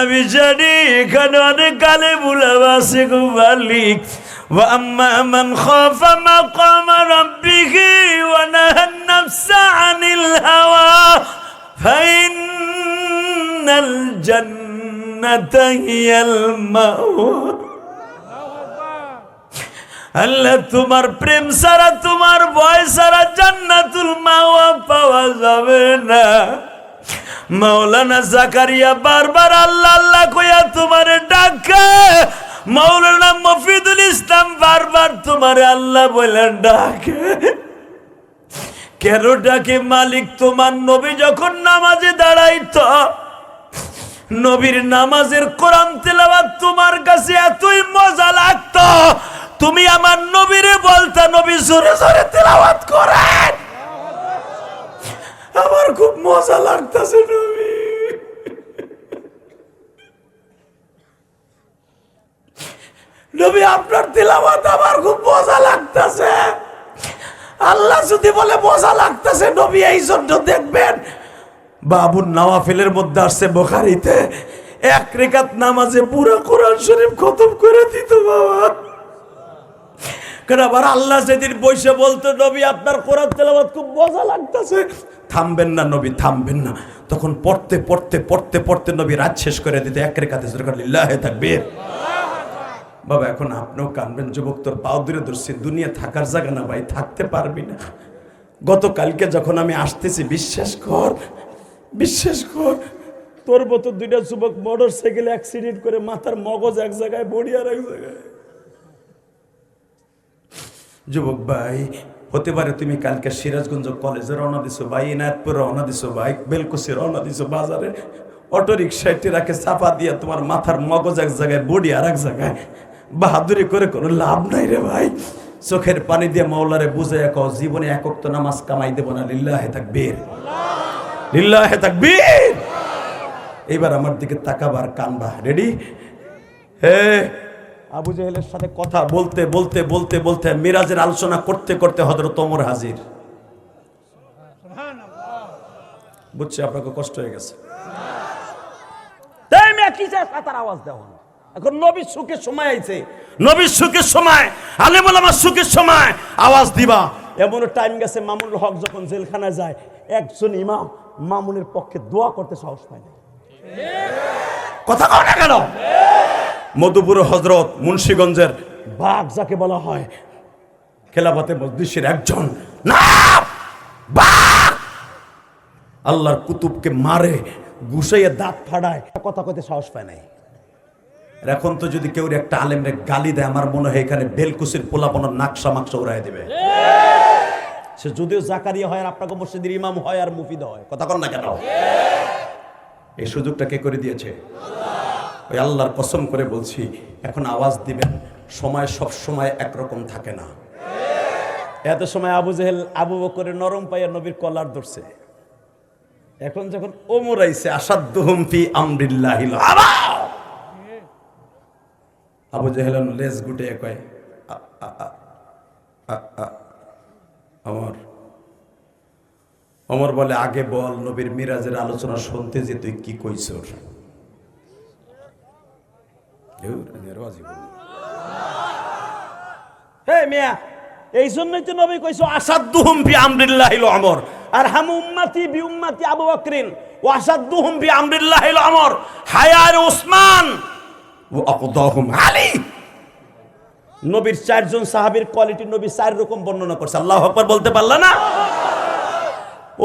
A: আমি জানি এখানে অনেক গালে বুলাবা আছে গো মালিক। وأما من خاف مقام ربه ونهى النفس عن الهوى فإن الجنة هي المأوى। আল্লাহ তোমার প্রেম ছাড়া, তোমার ভয় ছাড়া জান্নাতুল মাওয়া পাওয়া যাবে না। মাওলানা জাকারিয়া বারবার আল্লাহ আল্লাহ কইয়া তোমারে ডাকে। মাওলানা মফিদুল ইসলাম বারবার তোমারে আল্লাহ বলে ডাকে। কেন ডাকে মালিক? তোমার নবী যখন নামাজে দাঁড়াইতো, নবীর নামাজের কোরআন তেলাওয়াত তোমার কাছে এতই মজা লাগতো, তুমি আমার নবীরে বলতা, নবী জোরে জোরে তেলাওয়াত করেন, আমার খুব মজা লাগতেছে নবী। নবী আপনার তিলাওয়াত আমার খুব মজা লাগতেছে। আল্লাহ যদি বলে মজা লাগতেছে, নবী এই জন্য দেখবেন বাবুর নওয়াফিলের মধ্যে আসছে বুখারীতে, এক রাকাত নামাজে পুরো কোরআন শরীফ খতম করে দিত বাবা। কারণ আবার আল্লাহ যেদিন বসে বলতো, নবী আপনার কোরআন তেলাওয়াত খুব মজা লাগতেছে, থামবেন না নবী, থামবেন না। তখন পড়তে পড়তে পড়তে পড়তে নবী রাত শেষ করে দিতে এক রাকাতে লিল্লাহি তাকবীর। বাবা এখন আপনিও কানবেন, যুবক তোর পাও দূরে ধরছি, দুনিয়া থাকার জায়গা না ভাই, থাকতে পারবি না। গতকালকে যখন আমি আসতেছি, বিশ্বাস কর বিশ্বাস কর, তোর মতো দুইটা যুবক মোটর সাইকেলে অ্যাক্সিডেন্ট করে মাথার মগজ এক জায়গায়, বডি আর এক জায়গায়। যুবক ভাই হতে পারে তুমি কালকে সিরাজগঞ্জ কলেজে রওনা দিছো ভাই, এনায়তপুর রওনা দিছো ভাই, বেলকুচি রওনা দিছো বাজারে, অটো রিক্সায় টেরাকে চাপা দিয়া তোমার মাথার মগজ এক জায়গায়, বডি আর এক জায়গায়। বাহাদুরি করে কোনো লাভ নাই রে ভাই। চোখের পানি দিয়ে মাওলারে বুঝাইয়া কও, জীবনে এক ওয়াক্ত নামাজ কামাই দেব না। লিল্লাহি তাকবীর, লিল্লাহি তাকবীর। এইবার আমার দিকে তাকাবার, কানবা। রেডি? হে আবু জাহেলের সাথে কথা বলতে বলতে বলতে বলতে মিরাজের আলোচনা করতে করতে হযরত ওমর হাজির। বুঝছি আপনাকে কষ্ট হয়ে গেছে। তাই আমি কি চাই কথার আওয়াজ দেওয়া। এখন নবীর সুখের সময় আইছে, নবীর সুখের সময়, আলেম ওলামার সুখের সময় আওয়াজ দিবা। এমনও টাইম গেছে মামুনুল হক যখন জেলখানায় যায়, একজন ইমাম মামুনের পক্ষে দোয়া করতে সাহস পায় না। কথা কও না কেন? মধুপুর হযরত মুন্সিগঞ্জের বাঘ যাকে বলা হয়, খেলাফতে মজলিসের একজন না বাঘ, আল্লাহর কুতুবকে মারে, ঘুষাইয়ে দাঁত ফাড়ায়, কথা কইতে সাহস পায় নাই। এখন তো যদি কেউ একটা আলেমরে গালি দেয়, আমার মনে হয় এখানে বেলকুসির পোলাপনের নাকশা মাকশা উড়াই দেবে। সে যদিও জাকারিয়া হয় আর আপনাকে মসজিদের ইমাম হয় আর মুফিদ হয়, কথা কর না কেন? এই সুযোগটা কে করে দিয়েছে? ওই আল্লাহর কসম করে বলছি, এখন আওয়াজ দিবেন, সময় সব সময় একরকম থাকে না। এত সময় আবু জেহেল আবু বকরের নরম পায়ে নবীর কলার ধরছে, এখন যখন ওমর আইছে আসাদুহুম ফি আমরিল্লাহিল আবা, আবু জেহেল লেজ গুটে কয় ওমর বলে, আগে বল নবীর মিরাজের আলোচনা শুনতে যে তুই কি কইছ? এই জন্যই তো নবী কইছো আসাদুহুম ফি আমরিল্লাহিল আমর, আর হাম উম্মতি বি উম্মতি আবু বকরিন ওয়া আসাদুহুম ফি আমরিল্লাহিল আমর হায়ার ওসমান ওয়া আকদাহুম আলী। নবীর চারজন সাহাবীর কোয়ালিটি নবী চার রকম বর্ণনা করছে। আল্লাহু আকবার বলতে পারলা না?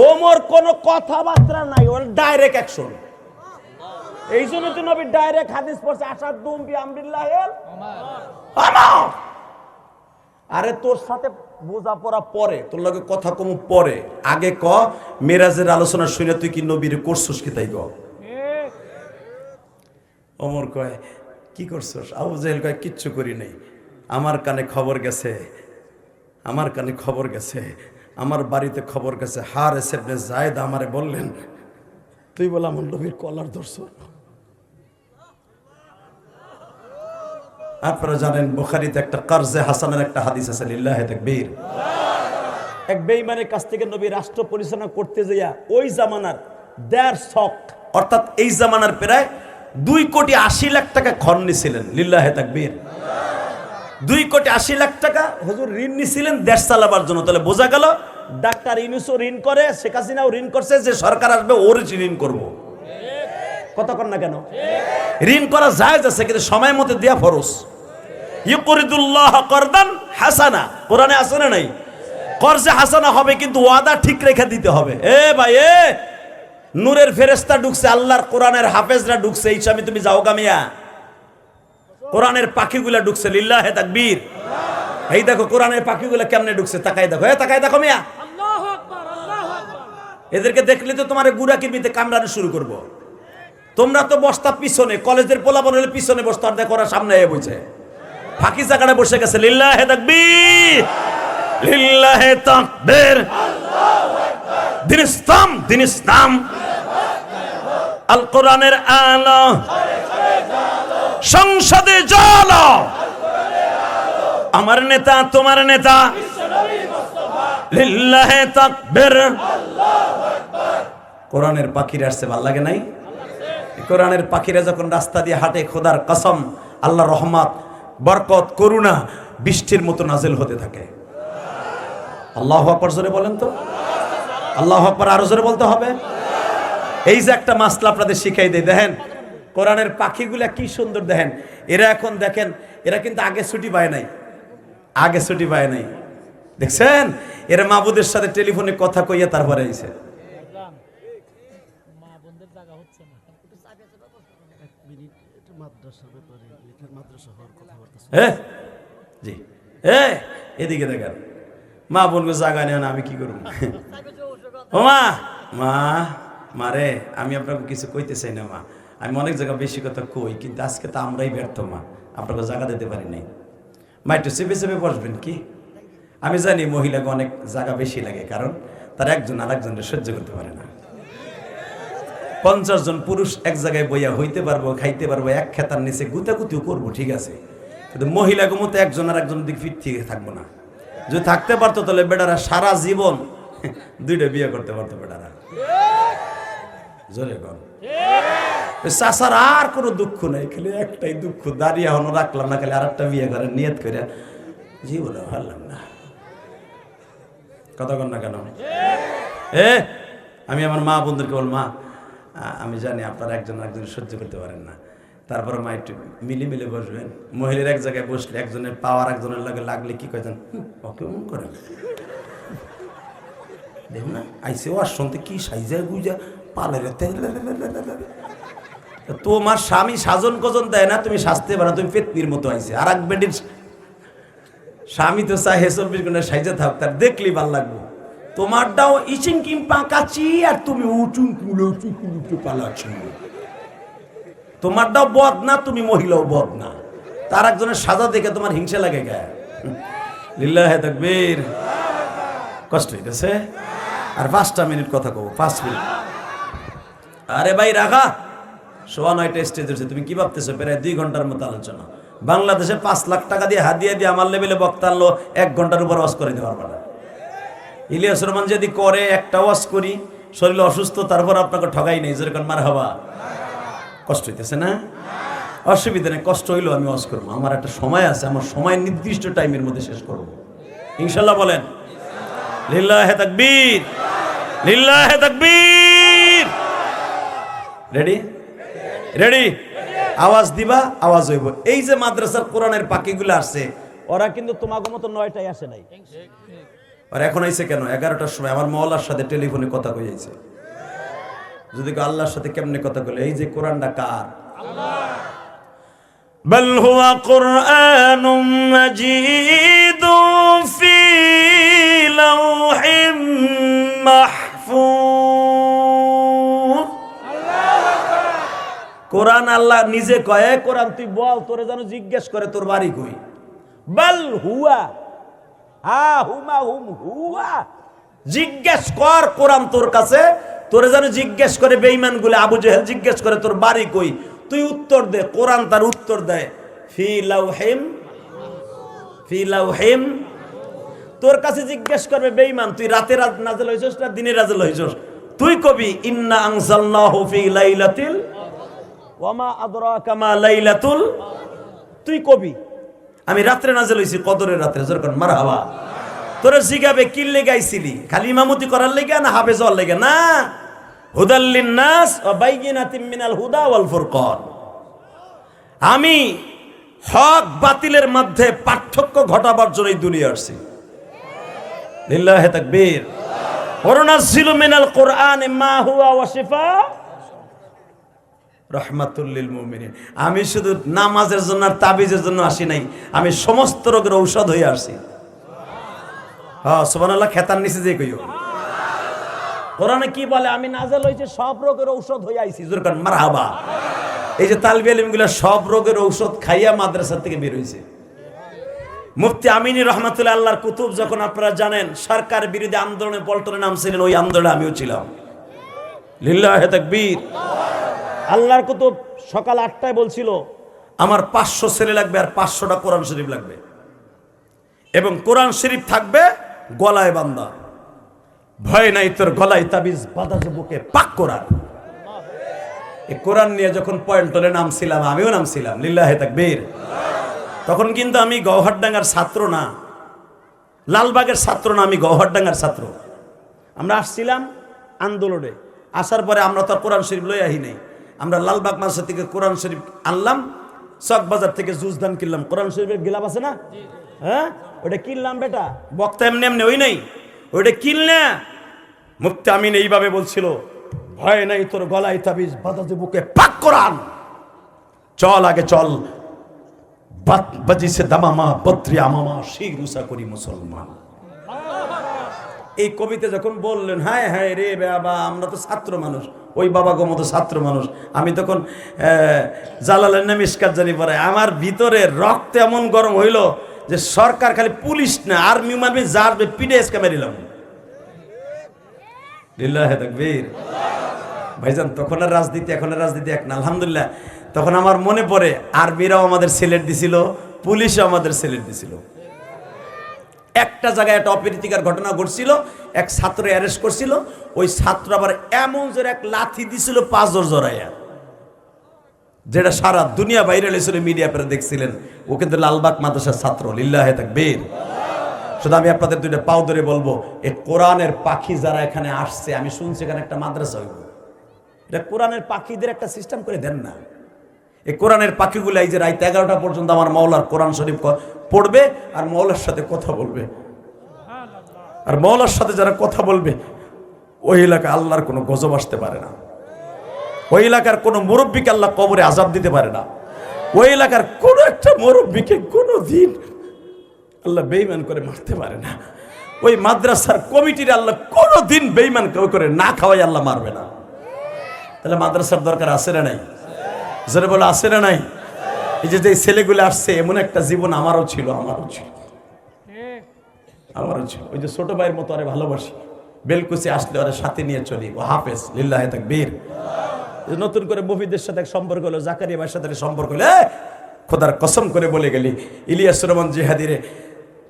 A: ওমর কোন কথাবার্তা নাই, ওর ডাইরেক্ট অ্যাকশন। এই জন্য তো নবী ডাইরেক্ট হাদিস পড়ছে আসাদুহুম ফি আমরিল্লাহিল আমর। আরে তোর সাথে বোঝাপড়া পরে, তোর লগে কথা কম পরে, আগে ক মেরাজের আলোচনা শুনে তুই কি নবীর করছস কি? তাই ক। ওমর কয় কি করছস? আবু জেহেল কয় কিচ্ছু করি নাই, আমার কানে খবর গেছে, আমার কানে খবর গেছে, আমার বাড়িতে খবর গেছে, হারেস ইবনে যায়েদ আমারে বললেন তুই বল আমার নবীর কলার ধরছ। আপনারা জানেন বুখারীতে একটা কারজে হাসানের একটা হাদিস আছে, লিল্লাহি তাকবীর। এক বেঈমানের কাছ থেকে নবী রাষ্ট্র পরিচালনা করতে যাইয়া ওই জামানার দেড় শক, অর্থাৎ এই জামানার প্রায় 2,80,00,000 টাকা খন নিছিলেন। লিল্লাহি তাকবীর। 2,80,00,000 টাকা হুজুর ঋণ নিছিলেন দেশ চালাবার জন্য। তাহলে বোঝা গেল ডাক্তার ইউনূসও ঋণ করে, শেখ হাসিনাও ঋণ করছে, যে সরকার আসবে ওর ঋণ করব। কথা কর না কেন? ঋণ করা জায়েজ আছে, কিন্তু সময় মতো দেয়া ফরজ। ইউকরিদুল্লাহ করদান হাসানা, কোরআনে আছে না নাই? কর্জে হাসানা হবে, কিন্তু ওয়াদা ঠিক রেখে দিতে হবে। এ ভাই, এ নূরের ফেরেশতা ঢুকছে, আল্লাহর কোরআনের হাফেজরা ঢুকছে, এই স্বামী তুমি যাও গামিয়া, কোরআনের পাখিগুলা ঢুকছে। লিল্লাহি তাকবীর। এই দেখো কোরআনের পাখিগুলা কেমনে ঢুকছে, তাকাই দেখো, তাকাই দেখো মিয়া। আল্লাহু আকবার, আল্লাহু আকবার। এদেরকে দেখলে তো তোমার গুড়া কিরমিতে কামড়ানো শুরু করব। তোমরা তো বসতা পিছনে, কলেজের পোলাপন হলে পিছনে বসতো, আর দেখো ওরা সামনে এসে বসে, ফাঁকি জায়গাটা বসে গেছে। লিল্লাহি তাকবীর, লিল্লাহি তাকবীর, আল্লাহু আকবার। দিন ইসলাম, দিন ইসলাম, আল কোরআনের আলো সংসদে জ্বালো, আমার নেতা তোমার নেতা লিল্লাহি তাকবীর, আল্লাহু আকবার। কোরআনের পাখিরা আসছে, ভাল লাগে নাই? কোরআনের পাখিরা যখন রাস্তা দিয়ে হাঁটে, খোদার কসম আল্লাহর রহমত, বরকত, করুণা বৃষ্টির মতো নাজিল হতে থাকে। আল্লাহু আকবার জোরে বলেন তো, আল্লাহু আকবার আরো জোরে বলতে হবে। এই যে একটা মাসলা আপনাদের শিখাই দেয়, দেখেন কোরআনের পাখিগুলা কি সুন্দর। দেখেন এরা এখন দেখেন, এরা কিন্তু আগে ছুটি পায় নাই, আগে ছুটি পায় নাই। দেখছেন এরা মাবুদের সাথে টেলিফোনে কথা কইয়া তারপরে আইছে। জি, এদিকে দেখেন মা বোনকে জাগা নেয় না, আমি কি করব? ও মা, মা মারে আমি আপনাকে কিছু কইতে চাই না মা, আমি অনেক জায়গা বেশি কথা কই, কিন্তু আজকে তো আমরাই ব্যর্থ মা, আপনাকে জায়গা দিতে পারি নাই। মা একটু চেপে চেপে বসবেন কি? আমি জানি মহিলাকে অনেক জায়গা বেশি লাগে, কারণ তার একজন আর একজনের সহ্য করতে পারে না। 50 জন পুরুষ এক জায়গায় বইয়া হইতে পারবো, খাইতে পারবো, এক খেতার নিচে গুতাগুতিও করবো, ঠিক আছে, কিন্তু মহিলাকে মতো একজন আর একজনের দিক ফিট থেকে থাকবো না। যদি থাকতে পারতো তাহলে বেটারা সারা জীবন 2টা বিয়ে করতে পারতো বেটারা। জোরে কর। চাচার আর কোনো দুঃখ নাই, খালি একটাই দুঃখ, দাঁড়িয়ে এখনো রাখলাম না, খালি আর একটা বিয়ে করার নিয়ত করে জীবনে পারলাম না। কথা কন না কেন? আমি আমার মা বন্ধুকে বল, মা আমি জানি আপনারা একজন একজন সহ্য করতে পারেন না, তারপরে মা একটু মিলে বসবেন। মহিলার এক জায়গায় বসলে একজনের পাওয়ার একজনের লাগে লাগলে কি কয়েছেন কেমন করেন দেখুন না, আইসে ও শুনতে কি সাইজা গুজা পালের তোমার স্বামী সাজন কজন দেয় না, তুমি সাজতে পারো, তুমি পেতনির মতো আইসে। আর এক বেডির স্বামী তো চাহে 24 ঘন্টা সাইজা থাক, তার দেখলেই ভাল লাগবো। তোমারটাও ইচিং কিম পাকাচ্ছি আর তুমি উঁচু কুলো উঁচু পালাচ্ছি। তোমারটাও বদ না, তুমি মহিলাও বদ না, তার একজনের সাজা দেখে তোমার হিংসা লাগে গায়ে। লিল্লাহে তাকবীর। কষ্ট হইতেছে। আর 5টা মিনিট কথা কব, 5 মিনিট। আরে ভাই রাখা 9:15 স্টেজ হচ্ছে, তুমি কি ভাবতেছো? প্রায় 2 ঘন্টার মতো আলোচনা। বাংলাদেশে 5 লাখ টাকা দিয়ে হাদিয়া দিয়ে আমার লেভেলে বক্তা আনলো, 1 ঘন্টার উপর ওয়াজ করে দিতে পারবে না। ইলিয়াস রহমান যদি করে একটা ওয়াজ করি, শরীর অসুস্থ, তারপর আপনাকে ঠগাই নেই, যেরকম মার হবা। কষ্ট হইতেছে না? অসুবিধা নেই, কষ্ট হইলেও আমি ওয়াজ করবো। আমার একটা সময় আছে, আমার সময় নির্দিষ্ট টাইমের মধ্যে শেষ করবো ইনশাল্লাহ। বলেন লিল্লাহে তাকবীর, লিল্লাহে তাকবীর। Ready ready? আওয়াজ দিবা, আওয়াজ হইব। এই যে মাদ্রাসার কোরআনের পাখিগুলো আসছে, ওরা কিন্তু তোমাকে মতো 9টায় আসে নাই। আর এখন আইছে কেন? 11টার সময় আমার মওলার সাথে টেলিফোনে কথা কইছে। যদি আল্লাহর সাথে কেমনে কথা কইলে? এই যে কোরআনটা কার? আল্লাহ। বাল হুয়া কুরআনুম মাজিদুন ফি লাওহিম মাহফুজ। কোরআন আল্লাহ নিজে কয়, কোরআন তুই বল, তোরে যেন জিজ্ঞেস করে তোর বাড়ি কই। বাল হুয়া হুয়া, জিজ্ঞেস কর কোরআন তোর কাছে, তোরে যেন জিজ্ঞেস করে বেঈমান গুলো, আবু জেহেল জিজ্ঞেস করে তোর বাড়ি কই, তুই উত্তর দে। কোরআন তার উত্তর দেয় ফি লাওহিম। তোর কাছে জিজ্ঞেস করবে বেঈমান, তুই রাতে নাযিল হইছস না দিনে নাযিল হইছস? তুই কবি ইন্না আনজালনাহু ফি লাইলাতিল ওয়া মা আদরাকা মা লাইলাতুল। তুই কবি আমি রাত্রে নাযিল হইছি, কদরের রাত্রে। যখন মারহাবা। তোরে জিগাবে কিল্লে গাইছিলি, খালি ইমামতি করার লাগা না হাফেজ হওয়ার লাগা? না, হুদাল লিন্নাস ওয়া বাইয়িনাতিম মিনাল হুদা ওয়াল ফুরকান। আমি হক বাতিলের মধ্যে পার্থক্য ঘটাবার জন্য এই দুনিয়া আসছি। লিল্লাহি তাকবীর। ওয়া নাযিলু মিনাল কুরআনি মা হুয়া ওয়া শিফা রাহমাতুল লিল মুমিনিন। আমি শুধু নামাজের জন্য আর তাবিজের জন্য আসি নাই, আমি সমস্ত রোগের ঔষধ হয়ে আসছি। হ্যাঁ সুবহানাল্লাহ। খেতার নিচে যে কইও কোরআনে কি বলে? আমি নাযিল হইছে সব রোগের ঔষধ হয়ে আইছি। জোরকান মারহাবা। এই যে তালবে ইলমগুলো সব রোগের ঔষধ খাইয়া মাদ্রাসা থেকে বের হইছে। মুফতি আমিনী রহমাতুল্লাহ আল্লাহর কুতুব, যখন আপনারা জানেন সরকার বিরোধী আন্দোলনে পল্টনে নামছিলেন, ওই আন্দোলনে আমিও ছিলাম। লিল্লাহি তাকবীর। আল্লাহর কুতুব সকাল 8টায় বলছিল আমার 500 ছেলে লাগবে আর 500টা কোরআন শরীফ লাগবে, এবং কোরআন শরীফ থাকবে গলায় বান্দা। ভয় নাই তোর গলায় তাবিজ বাঁধা যে বুকে পাক কোরআন। এই কোরআন নিয়ে যখন পয়েন্টলে নামছিলাম, আমিও নামছিলাম। লিল্লাহি তাকবীর। তখন কিন্তু আমি গৌহারডাঙ্গার ছাত্র না, লালবাগের ছাত্র না, আমি গৌহারডাঙ্গার ছাত্র। আমরা আসছিলাম আন্দোলনে। আসার পরে আমরা তো কোরআন শরীফ লই আহি নাই, আমরা লালবাগ মাদ্রাসা থেকে কোরআন শরীফ আনলাম, চকবাজার থেকে জুজদান কিনলাম। কোরআন শরীফের গিলাপ আছে না? হ্যাঁ, ওটা কিনলাম বেটা। বক্তা এমনি এমনি ওই নাই, ওইটা কিনলে। মুফতি আমিন এইভাবে বলছিল, ভয় নাই তোর গলায় তাবিজ বাঁধা যে বুকে পাক কোরআন। চল আগে চল, বাজি সে দামামা বদ্রি আমামা শির উসা করি মুসলমান। এই কবিতা যখন বললেন, হায় হায় রে বাবা, আমরা তো ছাত্র মানুষ, ওই বাবা গো মতো ছাত্র মানুষ। আমি তখন জালালের নাম ইস্কাত জানি পড়ে, আমার ভিতরে রক্ত এমন গরম হইল যে সরকার খালি পুলিশ না, আর্মি মারবে, যারবে পিডে এসকে মেরিলাম। লিল্লাহি তাকবীর। ভাইজান তখন আর রাজনীতি এখন আর রাজনীতি এক না, আলহামদুলিল্লাহ। তখন আমার মনে পড়ে আর্মিরাও আমাদের সিলেট দিছিল, পুলিশও আমাদের সিলেট দিছিল। একটা জায়গায় একটা অপ্রীতিকর ঘটনা ঘটছিল, এক ছাত্র অ্যারেস্ট করছিল, ওই ছাত্র আবার এমন জোরে এক লাথি দিছিল 5 জোর জড়াইয়া, যেটা সারা দুনিয়া বাইরে লেছিল, মিডিয়া আপনারা দেখছিলেন। ও কিন্তু লালবাগ মাদ্রাসার ছাত্র। লিল্লাহি তাকবীর। শুধু আমি আপনাদের দুইটা পাও ধরে বলবো, এই কোরআনের পাখি যারা এখানে আসছে, আমি শুনছি এখানে একটা মাদ্রাসা হইব, এটা কোরআনের পাখিদের একটা সিস্টেম করে দেন না। এই কোরআনের পাখিগুলো এই যে রাত 11টা পর্যন্ত আমার মাওলার কোরআন শরীফ পড়বে আর মাওলার সাথে কথা বলবে, আর মাওলার সাথে যারা কথা বলবে ওই এলাকায় আল্লাহর কোনো গজব আসতে পারে না, ওই এলাকার কোনো মুরব্বীকে আল্লাহ কবরে আযাব দিতে পারে না, ওই এলাকার কোনো একটা মুরব্বীকে কোনো দিন আল্লাহ বেঈমান করে মারতে পারে না, ওই মাদ্রাসার কমিটির আল্লাহ কোনো দিন বেঈমান করে না খাওয়াই আল্লাহ মারবে না। তাহলে মাদ্রাসার দরকার আছে না নাই? যারা বলে আছে না নাই? এই যে ছেলেগুলো আসছে, এমন একটা জীবন আমারও ছিল। ওই যে ছোট ভাইয়ের মতো আরে ভালোবাসি, বেলকুচি আসলে ওরা সাথে নিয়ে চলি, ও হাফেজ লিল্লাহি তাকবীর। নতুন করে মুফিদের সাথে সম্পর্ক হলো, জাকারিয়া ভাইয়ের সাথে সম্পর্ক হলো, খোদার কসম করে বলে গেলি ইলিয়াসুর রহমান জিহাদির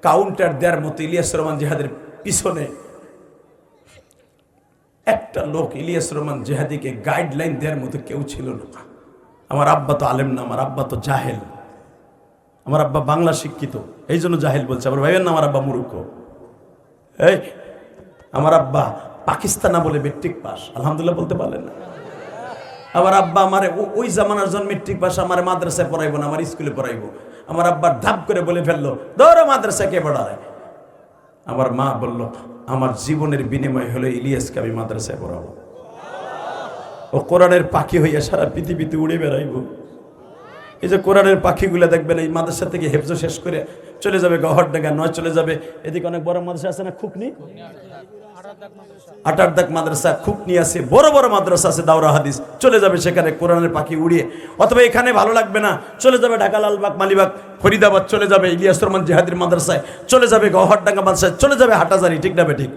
A: কাউন্টার দেওয়ার মতো ইলিয়াসুর রহমান জিহাদের পিছনে একটা লোক ইলিয়াসুর রহমান জিহাদিকে গাইডলাইন দেওয়ার মতো কেউ ছিল না। আমার আব্বা তো আলেম না, আমার আব্বা তো জাহেল, আমার আব্বা বাংলা শিক্ষিত, এই জন্য জাহেল বলছে। আমার ভাইয়ের না, আমার আব্বা মূর্খ। এই আমার আব্বা পাকিস্তানা বলে মেট্রিক পাস, আলহামদুলিল্লাহ বলতে পারলেন না। আমার আব্বা আমারে ওই জামানার জন মেট্রিক পাস আমার মাদ্রাসায় পড়াইবো না, আমার স্কুলে পড়াইবো। আমার আব্বা ধাপ করে বলে ফেললো, ধরো মাদ্রাসা কে পড়ায়। আমার মা বলল, আমার জীবনের বিনিময় হলো ইলিয়াসকে আমি মাদ্রাসায় পড়াবো, ও কোরআনের পাখি হইয়া সারা পৃথিবীতে উড়ে বেড়াইব। এই যে কোরআনের পাখিগুলো দেখবেন, এই মাদ্রাসা থেকে হেফজ শেষ করে চলে যাবে গহরডাঙ্গা, নয় চলে যাবে এদিকে অনেক বড় মাদ্রাসা আছে না, খুকনি, 8 দাগ মাদ্রাসা, খুকনি আছে, বড় বড় মাদ্রাসা আছে, দাওরা হাদিস, চলে যাবে সেখানে কোরআনের পাখি উড়িয়ে। অথবা এখানে ভালো লাগবে না, চলে যাবে ঢাকা, লালবাগ, মালিবাগ, ফরিদাবাদ, চলে যাবে ইলিয়াসুর রহমান জিহাদির মাদ্রাসায়, চলে যাবে গহরডাঙ্গা মাদ্রাসায়, চলে যাবে হাটাজারি। ঠিক না বেঠিক?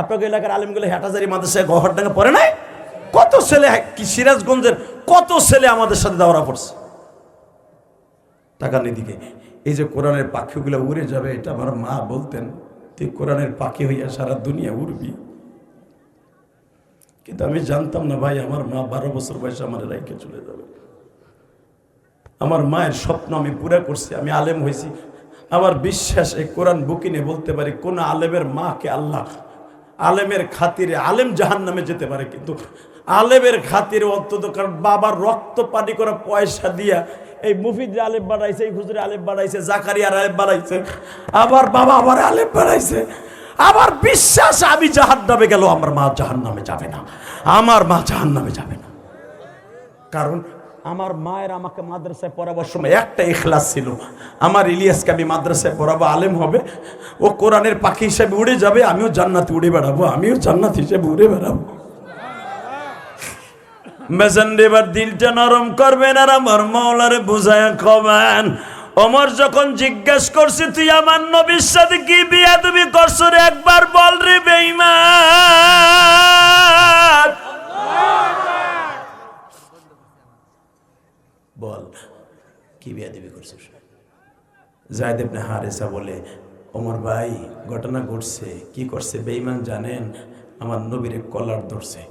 A: আপনাকে এলাকার আলেমগুলো হাটাজারি মাদ্রাসায় গহরডাঙ্গা পড়ে নাই? কত ছেলে, কি সিরাজগঞ্জের কত ছেলে আমাদের সাথে দাওরা পড়ছে টাকা নিদিকে। এই যে কোরআনের পাখিগুলো উড়ে যাবে, এটা আমার মা বলতেন, তুই কোরআনের পাখি হইয়া সারা দুনিয়া উড়বি। কিন্তু আমি জানতাম না ভাই, আমার মা 12 বছর বয়সে আমার রাইকে চলে যাবে। আমার মায়ের স্বপ্ন আমি পুরা করছি, আমি আলেম হয়েছি। আমার বিশ্বাস, এই কোরআন বুকিনে বলতে পারি, কোন আলেমের মাকে আল্লাহ আলেমের খাতিরে, আলেম জাহান্নামে যেতে পারে কিন্তু আলেমের খাতিরে অন্তত, কারণ বাবার রক্ত পানি করা পয়সা দিয়া এই মুফিদ আলেম বানাইছে, এই হুজুরে আলেম বানাইছে, জাকারিয়ার আলেম বানাইছে, আবার বাবা আবার আলেম বানাইছে। আমার বিশ্বাস, আমি জাহান্নামে গেল আমার মা জাহান্নামে যাবে না, আমার মা জাহান্নামে যাবে না। কারণ আমার মায়ের আমাকে মাদ্রাসায় পড়াবার সময় একটা ইখলাস ছিল, আমার ইলিয়াসকে আমি মাদ্রাসায় পড়াবো, আলেম হবে, ও কোরআনের পাখি হিসেবে উড়ে যাবে, আমিও জান্নাতে উড়ে বেড়াবো, আমিও জান্নাত হিসেবে উড়ে বেড়াবো। মেজান এবার দিলটা নরম করবেন আর আমার মাওলারে বুঝায় কবেন। ওমর যখন জিজ্ঞেস করছে, তুই আমার নবীর সাথে কি বিয়াদবি করছ রে, একবার বল রে বেঈমান, বল কি বিয়াদবি করছিস? যায়েদ ইবনে হারেসা বলে, ওমর ভাই ঘটনা ঘটছে। কি করছে বেঈমান জানেন? আমার নবীর কলার ধরছে।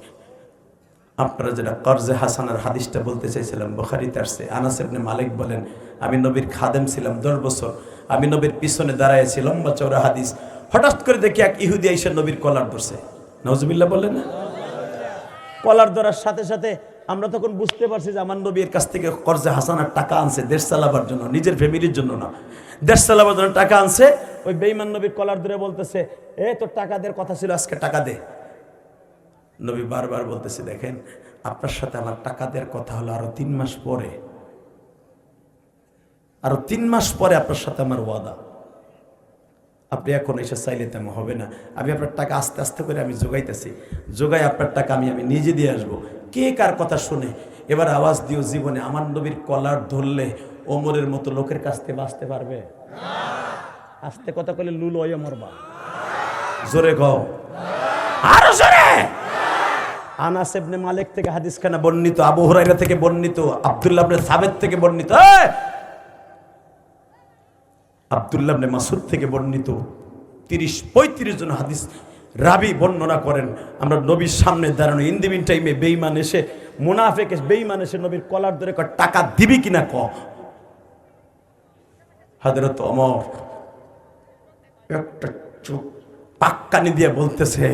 A: আপনারা যেটা কর্জে হাসানের হাদিসটা বলতে চাইছিলাম, বুখারীতে আসছে। আনাস ইবনে মালিক বলেন, আমি নবীর খাদেম ছিলাম 10 বছর, আমি নবীর পিছনে দাঁড়াইছি, লম্বা চওড়া হাদিস। হঠাৎ করে দেখি এক ইহুদি এসে নবীর কলার ধরছে। নাউজুবিল্লাহ বলেন না? কলার ধরার সাথে সাথে আমরা তখন বুঝতে পারছি যে আমার নবীর কাছ থেকে কর্জে হাসানার টাকা আনছে দেশ চালাবার জন্য, নিজের ফ্যামিলির জন্য না, দেশ চালাবার জন্য টাকা আনছে। ওই বেঈমান নবীর কলার ধরে বলতেছে, এ তোর টাকা দেওয়ার কথা ছিল, আজকে টাকা দে। নবী বারবার বলতেছে, দেখেন আপনার সাথে আমার টাকা দেওয়ার কথা হলো আরো 3 মাস পরে, আরো 3 মাস পরে আপনার সাথে আমার ওয়াদা। আপনি এখন এসে চাইলে তেমন হবে না, আমি আপনার টাকা আস্তে আস্তে করে আমি জোগাইতেছি, জোগাই আপনার টাকা আমি নিজে দিয়ে আসবো। কে কার কথা শুনে? এবার আওয়াজ দিও, জীবনে আমার নবীর কলার ধরলে ওমরের মতো লোকের কাছ থেকে বাঁচতে পারবে? আস্তে কথা কইলে লুল হয়ে মরবা। জোরে গাও, আরো জোরে। আনাস ইবনে মালিক থেকে হাদিস খানা বর্ণিত, আবু হুরায়রা থেকে বর্ণিত, আব্দুল্লাহ ইবনে সাবেত থেকে বর্ণিত, আব্দুল্লাহ ইবনে মাসউদ থেকে বর্ণিত। 30-35 জন হাদিস রাবি বর্ণনা করেন, আমরা নবীর সামনে দাঁড়ানো, ইন দি মিন টাইমে বেঈমান এসে, মুনাফিক বেঈমান এসে নবীর কলার ধরে কয়, টাকা দিবি কিনা ক। হযরত ওমর একটা চোখ পাক্কানি দিয়ে বলতেছে,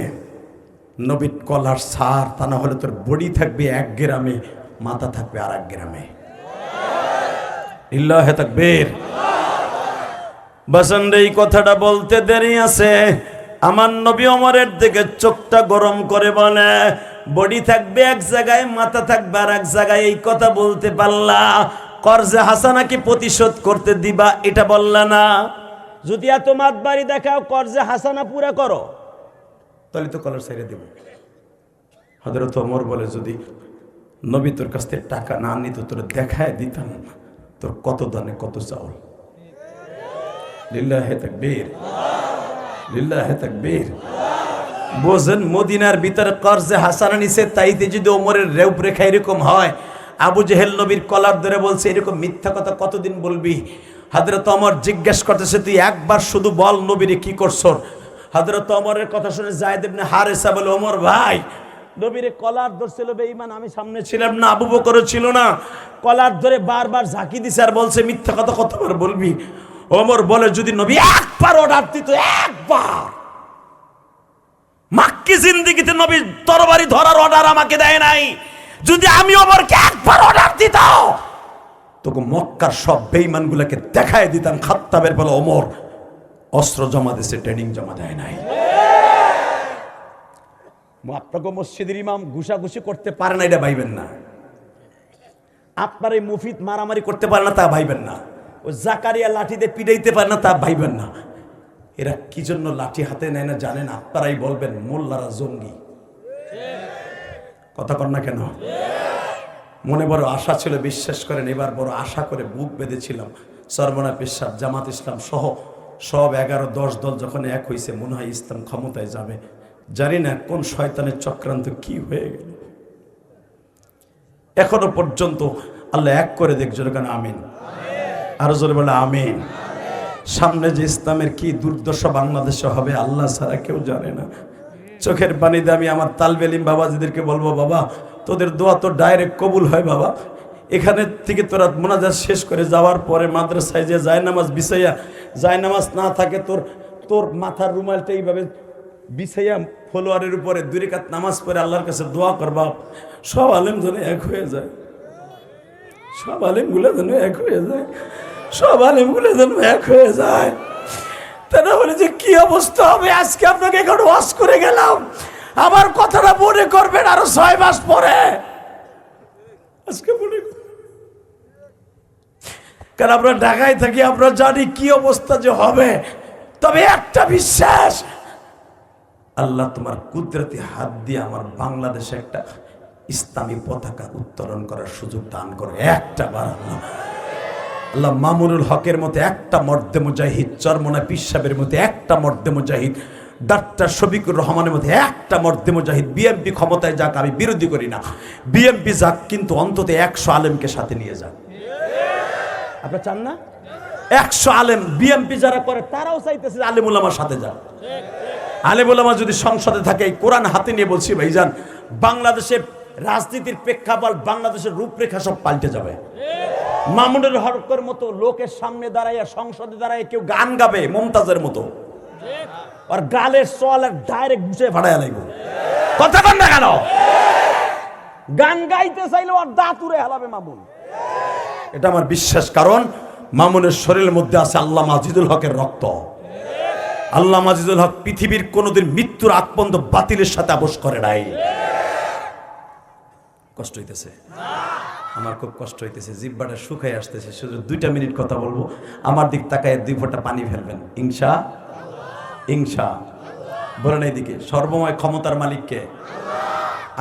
A: নবীর কলার সার, তা না হলে তোর বডি থাকবে এক গ্রামে, মাথা থাকবে আর এক গ্রামে। ইল্লাহে তাকবীর। বাসন্ডে এই কথাটা বলতে দেরি আছে, আমার নবী ওমরের দিকে চোখটা গরম করে বলে, বডি থাকবে এক জায়গায়, মাথা থাকবে আর এক জায়গায়, এই কথা বলতে পারলা? কর্জে হাসানাকে প্রতিশোধ করতে দিবা, এটা বললা না? যদি এত মাতবাড়ি দেখাও, কর্জে হাসানা পুরা করো, তাহলে তো কলার ছেড়ে দেব। হযরত ওমর বলে, যদি নবী তোর কাছ থেকে টাকা না নিত, তোর দেখায় দিতাম তোর কত দানে কত চাউল। লিল্লাহে তাকবীর, লিল্লাহে তাকবীর। বোঝেন, মদিনার ভিতরে কর্জে হাসানা নিছে, তাইতে যদি ওমরের রূপরেখা এরকম হয়, আবু জেহেল নবীর কলার ধরে বলছে, এরকম মিথ্যা কথা কতদিন বলবি? হযরত ওমর জিজ্ঞেস করতেছে, তুই একবার শুধু বল নবীরে কি করছ? হযরত ওমরের কথা শুনে যায়েদ ইবনে হারেসা বলে, ওমর ভাই, নবীরে কলার ধরছিল বেঈমান, আমি সামনে ছিলাম না, আবু বকরও ছিল না, কলার ধরে বারবার ঝাঁকি দিছে আর বলছে মিথ্যা কথা কতবার বলবি? ওমর বলে, যদি নবী একবার অর্ডার দিত, একবার, মাক্কি জিন্দেগিতে নবী তরবারি ধরার অর্ডার আমাকে দেয় নাই, যদি আমি ওমরকে একবার অর্ডার দিত, তোকে মক্কার সব বেঈমানগুলোকে দেখায় দিতাম। খাত্তাবের বলে, ওমর অস্ত্র জমা দিছে, ট্রেনিং জমা দেয় নাই। আপনাকে মসজিদের ইমাম ঘুষাঘুষি করতে পারে না, এটা ভাইবেন না। আপনার এই মুফিদ মারামারি করতে পারে না, তা ভাইবেন না। ও জাকারিয়া লাঠিতে পিটাইতে পারে না, তা ভাইবেন না। এরা কি জন্য লাঠি হাতে নেয় না জানেন? আপনারাই বলবেন, মোল্লারা জঙ্গি। কথা কর না কেন? মনে বড় আশা ছিল, বিশ্বাস করেন, এবার বড় আশা করে বুক বেঁধেছিলাম। সরবনা পেশাব, জামাত ইসলাম সহ সব 11-10 দল যখন এক হয়েছে, মনে হয় ইসলাম ক্ষমতায় যাবে। জানি না কোন শয়তানের চক্রান্ত কি হয়ে গেল। এখনো পর্যন্ত আল্লাহ এক করে দেখ, জোরে কেন আমিন। আরো জোরে বলে আমিন। সামনে যে ইসলামের কি দুর্দশা বাংলাদেশে হবে, আল্লাহ ছাড়া কেউ জানে না। চোখের পানিতে আমি আমার তালবে ইলম বাবাজিদেরকে বলবো, বাবা তোদের দোয়া তো ডাইরেক্ট কবুল হয় বাবা। এখানে থেকে তোরা মোনাজাত শেষ করে যাওয়ার পরে মাদ্রাসায় যে জায়নামাজ বিছাইয়া, জায়নামাজ না থাকে তোর মাথার রুমালটা এইভাবে বিছাইয়া ফলোয়ারের উপরে 2 রাকাত নামাজ পড়ে আল্লাহর কাছে দোয়া করবা, সব আলেম যেন এক হয়ে যায়, সব আলেমগুলো যেন এক হয়ে যায়, সব আলেমগুলো যেন এক হয়ে যায়। তারা বলে যে কি অবস্থা হবে। আজকে আপনাকে এখানে ওয়াজ করে গেলাম, আমার কথাটা মনে করবেন আরো 6 মাস পরে। আজকে মনে কারণ আমরা ঢাকায় থাকি, আমরা জানি কি অবস্থা যে হবে। তবে একটা বিশ্বাস, আল্লাহ তোমার কুদরতি হাত দিয়ে আমার বাংলাদেশে একটা ইসলামী পতাকা উত্তোলন করার সুযোগ দান করে। একটা বার আল্লাহ মামুনুল হকের মতো একটা মর্দে মুজাহিদ, চরমনা পিসাবের মতো একটা মর্দে মুজাহিদ, ডাক্তার শফিকুর রহমানের মধ্যে একটা মর্দে মুজাহিদ। বিএমপি ক্ষমতায় যাক, আমি বিরোধী করি না, বিএমপি যাক, কিন্তু অন্তত 100 আলেমকে সাথে নিয়ে যাক। আপনারা চান না? 100 আলেম বিএমপি যারা করে তারাও চাইতেছে আলেম উলামার সাথে যাক। আলেম উলামা যদি সংসদে থাকে, এই কোরআন হাতে নিয়ে বলছি ভাইজান, বাংলাদেশের রাজনীতির প্রেক্ষাপট, বাংলাদেশের রূপরেখা সব পাল্টে যাবে। মামুনুল হকের মতো লোকের সামনে দাঁড়াইয়া, সংসদে দাঁড়ায় কেউ গান গাবে মুমতাজের মতো, আর গালের সোয়াল ডাইরেক্ট ঘুষে ফাটাইয়া লাগবে। কথা কন না কেন? গান গাইতে চাইলে আর দাঁত উড়ে হালাবে মামুন। এটা আমার বিশ্বাস, কারণ মামুনের শরীরের মধ্যে আছে আল্লামা আজিজুল হকের রক্ত। আল্লামা আজিজুল হক পৃথিবীর কোনোদিন মৃত্যুর আগ পর্যন্ত বাতিলের সাথে আপোষ করে নাই। কষ্ট হইতেছে? আমার খুব কষ্ট হইতেছে, জিহ্বাটা শুকায় আসতেছে। শুধু 2 মিনিট কথা বলবো, আমার দিক তাকায় 2 ফোঁটা পানি ফেলবেন ইনশা। বলেন এইদিকে, সর্বময় ক্ষমতার মালিককে।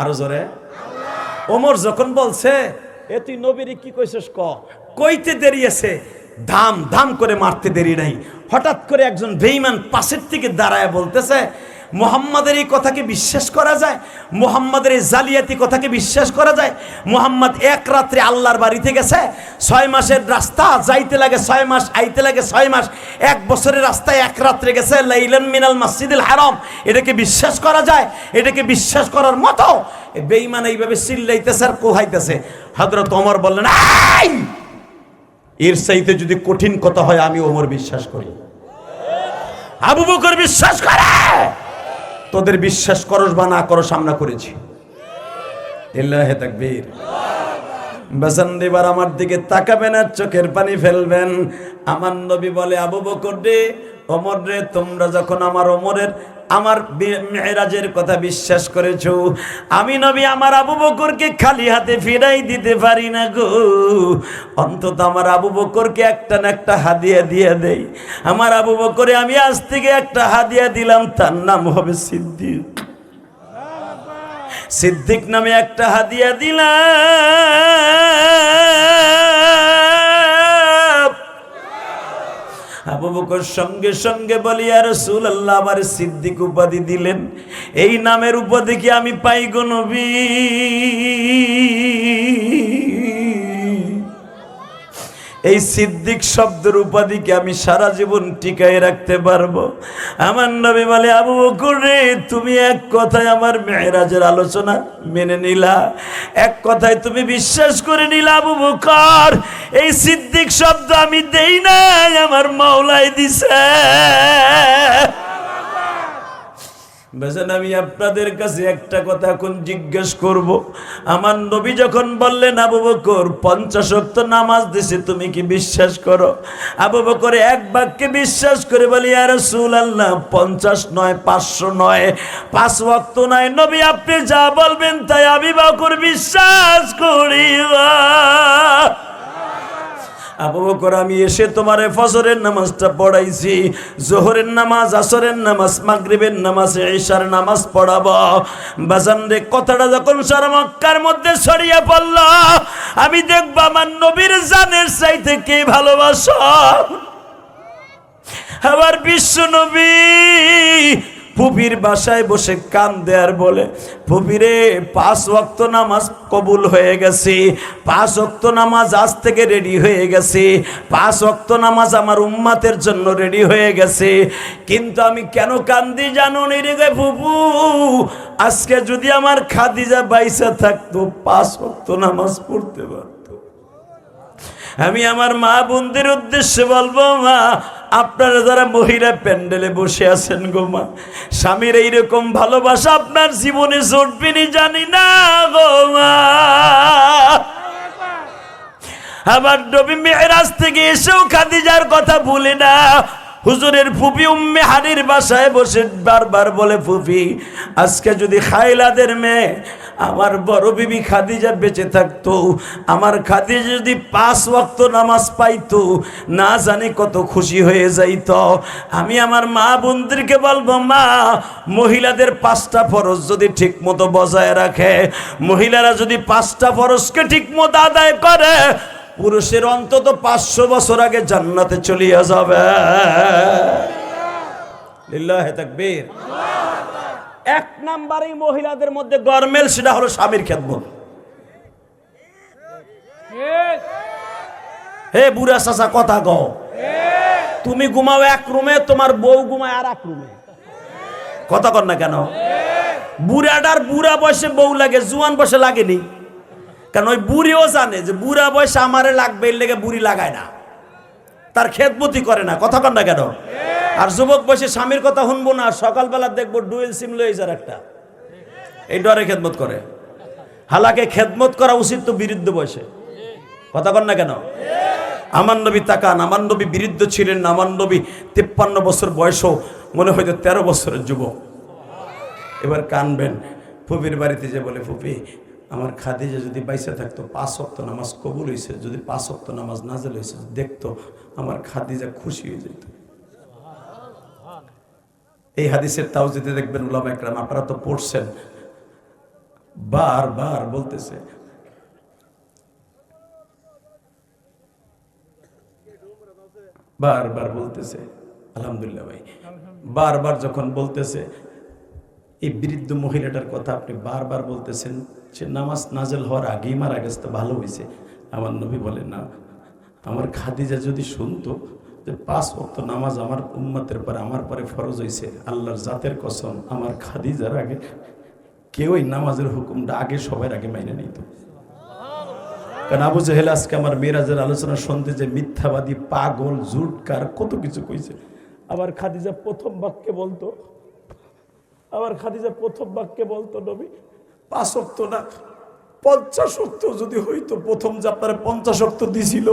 A: আরো জোরে। ওমর যখন বলছে, এ তুই নবীরে কি কইছিস, কইতে দেরি আছে, ধাম ধাম করে মারতে দেরি নাই। হঠাৎ করে একজন বেঈমান পাশের থেকে দাঁড়ায় বলতেছে, মুহাম্মাদের এই কথাকে বিশ্বাস করা যায়? মুহাম্মাদের এই জালিয়াতি কথাকে বিশ্বাস করা যায়? মুহাম্মদ এক রাত্রে আল্লাহর বাড়িতে গেছে, 6 মাসের রাস্তা যাইতে লাগে 6 মাস, আইতে লাগে 6 মাস, 1 বছরের রাস্তায় 1 রাত্রে গেছে, লাইলান মিনাল মসজিদুল হারাম। এটাকে বিশ্বাস করা যায়? এটাকে বিশ্বাস করার মতো? বেঈমান এইভাবে চিল্লাইতেছে আর কোহাইতেছে। হযরত ওমর বললেন, এর চাইতে যদি কঠিন কথা হয়, আমি ওমর বিশ্বাস করি। আবু বকর বিশ্বাস করে। তোদের বিশ্বাস করস বা না করস আমরা করেছি। লিল্লাহি তাকবীর। বাজান এবার আমার দিকে তাকাবেন আর চোখের পানি ফেলবেন। আমার নবী বলে, আবু বকর রে, ওমর রে, তোমরা যখন আমার মেরাজের কথা বিশ্বাস করেছো, আমি নবী আমার আবু বকরকে খালি হাতে ফিরাই দিতে পারি না গো। অন্তত আমার আবু বকরকে একটা না একটা হাদিয়া দিয়ে দেই। আমার আবু বকরে আমি আজ থেকে একটা হাদিয়া দিলাম, তার নাম হবে সিদ্দিক। সিদ্দিক নামে একটা হাদিয়া দিলাম। আবু বকর সঙ্গে সঙ্গে বলি, ইয়া রাসূলুল্লাহ, আমার সিদ্দিক উপাধি দিলেন, এই নামের উপাধি কি আমি পাই গো নবী? এই সিদ্দিক শব্দের উপাধি কি আমি সারা জীবন টিকায় রাখতে পারবো? আমার নবী বলে, আবু বকর রে, তুমি এক কথায় আমার মেরাজের আলোচনা মেনে নিলা, এক কথায় তুমি বিশ্বাস করে নিলা। আবু বকর, এই সিদ্দিক শব্দ আমি দেই নাই, আমার মাওলাই দিছে। বেজান আমি আপনাদের কাছে একটা কথা এখন জিজ্ঞেস করব। আমার নবী যখন বললেন আবু বকর 50 ওয়াক্ত নামাজ দিছে, তুমি কি বিশ্বাস করো? আবু বকর এক বাক্যে বিশ্বাস করে বলি, ইয়া রাসূলুল্লাহ, 50 নয়, 500 নয়, 5 ওয়াক্ত নয়, নবী আপনি যা বলবেন তাই আমি বকর বিশ্বাস করি। আবু বকর, আমি এসে তোমারে ফজরের নামাজটা পড়াইছি, জোহরের নামাজ, আসরের নামাজ, মাগরিবের নামাজ, ইশার নামাজ পড়াবো। বাজান রে, কথাটা যখন সারা মক্কার মধ্যে ছড়িয়ে পড়ল, আমি দেখব আমার নবীর জানের চাইতে কে ভালোবাসো। আবার বিশ্ব নবী ফুপির বাসায় বসে কান্দে আর বলে, ফুপিরে 5 ওয়াক্ত নামাজ কবুল হয়ে গেছে, 5 ওয়াক্ত নামাজ আজ থেকে রেডি হয়ে গেছে, 5 ওয়াক্ত নামাজ আমার উম্মাতের জন্য রেডি হয়ে গেছে। কিন্তু আমি কেন কান্দি জানো নি রে ফুপু? আজকে যদি আমার খাদিজা বাইসা থাকতো, 5 ওয়াক্ত নামাজ পড়তে পারতো। আমি আমার মা বোনদের উদ্দেশ্যে বলবো, মা, আপনারা যারা মহিলা প্যান্ডেলে বসে আছেন গো মা, স্বামীর এইরকম ভালোবাসা আপনার জীবনে জুটবেনি জানি না গো মা। আবার নবী মেরাজ থেকে এসেও খাদিজার কথা ভুলে না। হুজুরের ফুফি উম্মে হানির বাসায় বসে বারবার বলে, ফুফি, আজকে যদি খাইলাদের মেয়ে আমার বড় বিবি খাদিজা বেঁচে থাকতো, আমার খাদিজা যদি 5 ওয়াক্ত নামাজ পাইতো, না জানি কত খুশি হয়ে যাইতো। আমি আমার মা বোনদেরকে বলবো, মা, মহিলাদের 5টা ফরজ যদি ঠিক মতো বজায় রাখে, মহিলারা যদি 5টা ফরজকে ঠিক মতো আদায় করে, পুরুষের অন্তত 500 বছর আগে জান্নাতে চলিয়া যাবে। লিল্লাহি তাকবীর। 1 নম্বরেই মহিলাদের মধ্যে গরমেল, সেটা হলো স্বামীর খেদমত। হে বুড়া চাচা, কথা কও। তুমি ঘুমাও এক রুমে, তোমার বউ ঘুমায় আর এক রুমে, কথা কর না কেন? বুড়াটার বুড়া বয়সে বউ লাগে, জুয়ান বয়সে লাগেনি। কারণ ওই বুড়িও জানে যে বুড়া বয়সে আমারে লাগবে, এর লেগে বুড়ি লাগায় না, তার খেদমতি করে না, কথা কন না কেন? আর যুবক বয়সে স্বামীর কথা শুনবো না, সকালবেলা দেখবো ডুয়েল সিম লয়ে যার একটা, এই ডরে খেদমত করে। হালাকে খেদমত করা উচিত তো বিরুদ্ধ বয়সে, কথা কন না কেন? আমার নবী তাকান, আমার নবী বিরুদ্ধ ছিলেন না। আমার নবী 53 বছর বয়সও মনে হয়তো 13 বছরের যুবক। এবার কানবেন, ফুপির বাড়িতে যে বলে, ফুপি, আমার খাদিজা যদি বাইসা থাকতো, 5 ওয়াক্ত নামাজ কবুল হয়েছে, যদি 5 ওয়াক্ত নামাজ নাজেল হয়েছে, দেখতো আমার খাদিজা খুশি হয়ে যেত। এই হাদিসের তাওজিদে দেখবেন উলামা একরাম, আপনারা তো পড়ছেন, বারবার বলতেছে, বারবার বলতেছে, আলহামদুলিল্লাহ ভাই, বারবার যখন বলতেছে এই বৃদ্ধ মহিলাটার কথা, আপনি বারবার বলতেছেন সে নামাজ নাজেল হওয়ার আগেই মারা গেছে, তো ভালো হয়েছে। আমার নবী বলেন, না, আমার খাদিজা যদি শুনতো যে 5 ওয়াক্ত নামাজ আমার উম্মতের পরে, আমার পরে ফরজ হয়েছে, আল্লাহর জাতের কসম, আমার খাদিজার আগে কেউই নামাজের হুকুমটা আগে সবার আগে মাইনে নিত। কারণ আবু জেহেল আজকে আমার মেরাজের আলোচনা শুনতে যে মিথ্যাবাদী, পাগল, জুটকার, কত কিছু কইছে, আবার খাদিজা প্রথম বাক্যে বলতো, নবী 5 ওয়াক্ত না 50 ওয়াক্ত যদি হইতো, প্রথম যে আপনারা 50 ওয়াক্ত দিছিল,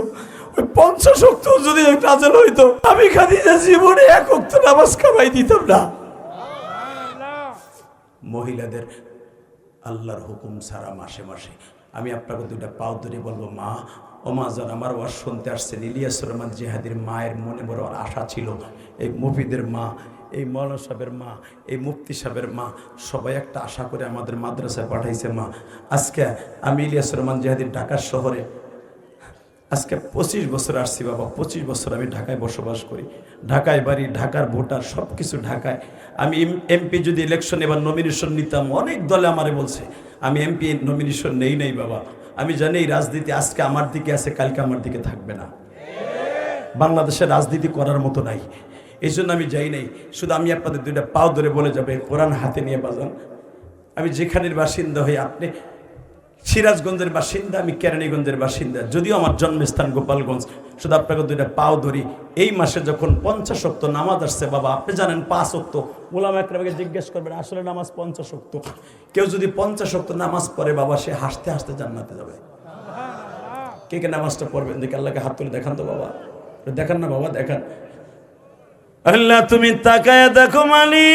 A: ওই 50 ওয়াক্ত যদি নাযিল হইতো, আমি খাদিজা জীবনে 1 ওয়াক্ত নামাজ কামাই দিতাম না। মহিলাদের আল্লাহর হুকুম ছাড়া মাসে মাসে আমি আপনাকে 2টা পাও ধরে বলবো, মা ও মা যান, আমার ওয়াজ শুনতে আসছেন, ইলিয়াস রহমান জিহাদির মায়ের মনে বড় আশা ছিল, এই মুফিদের মা, এই মৌলানা সাহেবের মা, এই মুফতি সাহেবের মা, সবাই একটা আশা করে আমাদের মাদ্রাসায় পাঠাইছে। মা আজকে আমি ইলিয়াস রহমান জিহাদির ঢাকার শহরে আজকে 25 বছর আসছি বাবা, 25 বছর আমি ঢাকায় বসবাস করি, ঢাকায় বাড়ি, ঢাকার ভোটার, সব কিছু ঢাকায়। আমি এমপি যদি ইলেকশন এবার নমিনেশন নিতাম, অনেক দলে আমারে বলছে আমি এমপি নমিনেশন নেই বাবা, আমি জানি এই রাজনীতি আজকে আমার দিকে আছে, কালকে আমার দিকে থাকবে না, বাংলাদেশের রাজনীতি করার মতো নাই, এই জন্য আমি যাই নাই। শুধু আমি আপনাদের 2টা পাও ধরে বলে যাবে, কোরআন হাতে নিয়ে বাজান, আমি যেখানের বাসিন্দা হই, আপনি সিরাজগঞ্জের বাসিন্দা, আমি কেরানীগঞ্জের বাসিন্দা, যদিও আমার জন্মস্থান গোপালগঞ্জ, শুধু আপনাকে 2টা পাও ধরি। এই মাসে যখন 50 ওয়াক্ত নামাজ আসছে বাবা, আপনি জানেন 5 ওয়াক্ত, উলামা একরামকে জিজ্ঞেস করবেন আসলে নামাজ 50 ওয়াক্ত, কেউ যদি 50 ওয়াক্ত নামাজ পড়ে বাবা, সে হাসতে হাসতে জান্নাতে যাবে। কে কে নামাজটা পড়বেন দেখে আল্লাহকে হাত তুলে দেখান তো বাবা, দেখান না বাবা, দেখান। আল্লাহ তুমি তাকায়া দেখো মালিক,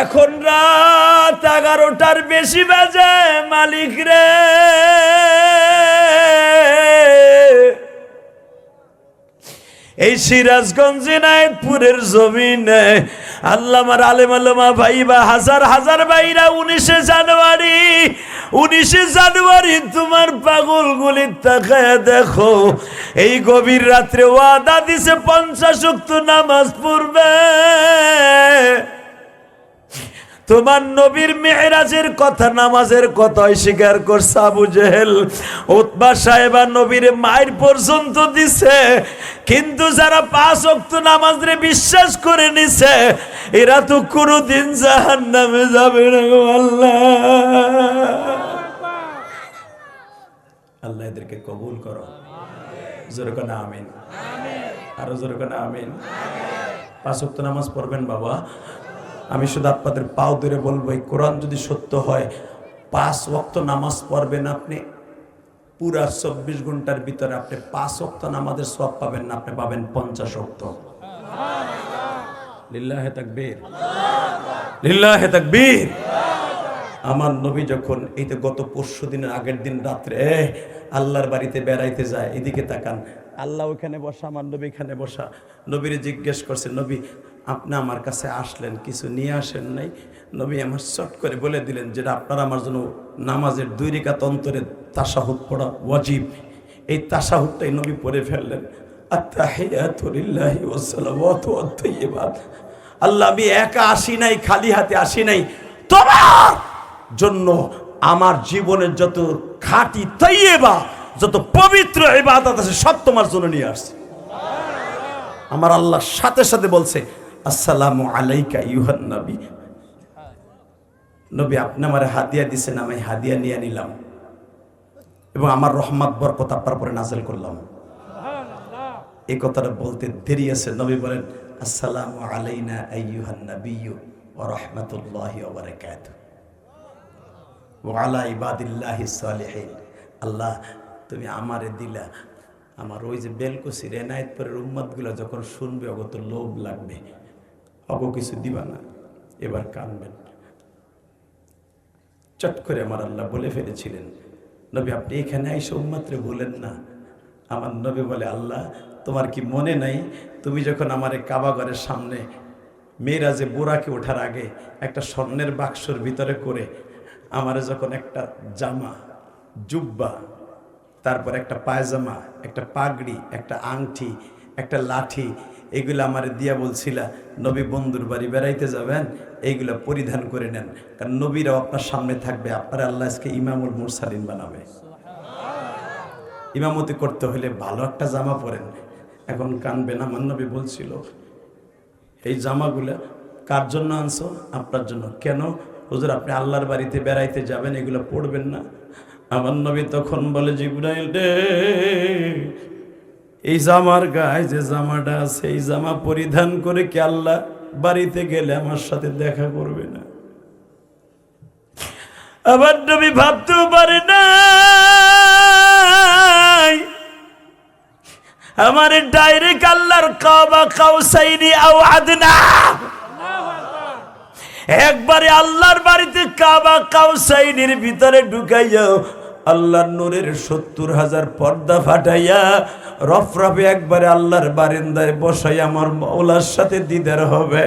A: এখন রাত 11টার বেশি বাজে মালিক রে, এই সিরাজগঞ্জ নাইতপুরের জমিনে আল্লাহ আমার আলেম আলেমা ভাই বা হাজার হাজার ভাইরা 19শে জানুয়ারি তোমার পাগল গুলি তাকায় দেখো, এই গভীর রাত্রে ওয়াদা দিছে 50 ওয়াক্ত নামাজ পড়বে। তোমার নবীর মেরাজের কথা, নামাজের কথা স্বীকার করছে আবু জেহেল, উতবা সাহেবা নবীর মায়ের পর্যন্ত দিছে, কিন্তু যারা 5 ওয়াক্ত নামাজরে বিশ্বাস করে নিছে, এরা তো কোনোদিন জাহান্নামে যাবে না গো আল্লাহ। আল্লাহ এদেরকে কবুল করো, জোরে করে আমিন, আরো জোরে করে আমিন। 5 ওয়াক্ত নামাজ পড়বেন বাবা। আমি শুধু আপনাদের পাও ধরে বলবো, এই কোরআন যদি সত্য হয়, 5 ওয়াক্ত নামাজ পড়বেন আপনি, পুরা 24 ঘন্টার ভিতরে আপনি 5 ওয়াক্ত নামাজের সওয়াব পাবেন না, আপনি পাবেন 50 ওয়াক্ত। লিল্লাহে তাকবীর, লিল্লাহে তাকবীর। আমার নবী যখন এই তো গত 25 দিনের আগের দিন রাত্রে আল্লাহর বাড়িতে বেড়াইতে যায়, এদিকে তাকান, আল্লাহ ওখানে বসা, আমার নবী এখানে বসা। নবীরে জিজ্ঞেস করছে, নবী আপনি আমার কাছে আসলেন, কিছু নিয়ে আসেন নাই? নবী আমার চট করে বলে দিলেন, যেটা আপনারা আমার জন্য নামাজের 2 রাকাত অন্তরে তাশাহুদ পড়া ওয়াজিব, এই তাশাহুদটাই নবী পড়ে ফেললেন। আত্তাহিয়াতু লিল্লাহি ওয়াস সালাওয়াতু ওয়াত তাইয়্যিবাত। আল্লাহ আমি একা আসি নাই, খালি হাতে আসি নাই, তোমার জন্য আমার জীবনের যত খাঁটি তাইয়্যিবা, যত পবিত্র ইবাদত আছে সব তোমার জন্য নিয়ে আসছে। আমার আল্লাহ সাথে সাথে বলছে, আসসালামু আলাইকা ইউহান নবী। নবী আপনি আমার হাদিয়া দিছেন, আমি হাদিয়া নিয়ে নিলাম এবং আমার রহমত বরকত আপনার পরে নাযিল করলাম। এই কথাটা বলতে দেরি আছে, নবী বলেন, আসসালামু আলাইনা আইয়ুহান নবিয়্যু ওয়া রাহমাতুল্লাহি ওয়া বারাকাতুহু ওয়া আলা ইবাদিল্লাহিস সালিহিন। আল্লাহ তুমি আমারে দিলা, আমার ওই যে বেলকুসির এনায়েতপুরের উম্মতগুলো যখন শুনবে, অগ তো লোভ লাগবে, অগ কিছু দিবা না, এবার কানবেন। চট করে আমার আল্লাহ বলে ফেলেছিলেন, নবী আপনি এখানে আইসা উম্মতরে বলেন না। আমার নবী বলে, আল্লাহ তোমার কি মনে নাই, তুমি যখন আমার কাবা ঘরের সামনে মেরাজে বুরাকে ওঠার আগে একটা স্বর্ণের বাক্সর ভিতরে করে আমারে যখন একটা জামা, জুব্বা, তারপর একটা পায়জামা, একটা পাগড়ি, একটা আংটি, একটা লাঠি, এগুলো আমারে দিয়া বলছিলা, নবী বন্ধুর বাড়ি বেড়াইতে যাবেন, এইগুলো পরিধান করে নেন, কারণ নবীরাও আপনার সামনে থাকবে, আপনার আল্লাহ আজকে ইমামুল মুরসালিন বানাবে। ইমামতি করতে হলে ভালো একটা জামা পরেন। এখন কানবেন, আমার নবী বলছিল, এই জামাগুলা কার জন্য আনছো? আপনার জন্য। কেন? হুজুর আপনি আল্লাহর বাড়িতে বেড়াইতে যাবেন, এগুলো পড়বেন না? আমার নবী তখন বলে, জিবরাইল রে, এই জামার গায়ে যে জামাটা আছে, এই জামা পরিধান করে কি আল্লাহ বাড়িতে গেলে আমার সাথে দেখা করবে না? আমার নবী ভাবতেও পারে না আমার ডাইরেক্ট আল্লাহর কাবা কাউসাইনি আও আদনা, একবারে আল্লাহর বাড়িতে কাবা কাউসাইনির ভিতরে ঢুকাইয়া আল্লাহর নূরের 70,000 পর্দা ফাটাইয়া রফরফে একবারে আল্লাহর বারান্দায় বসাই আমার মাওলার সাথে দিদার হবে।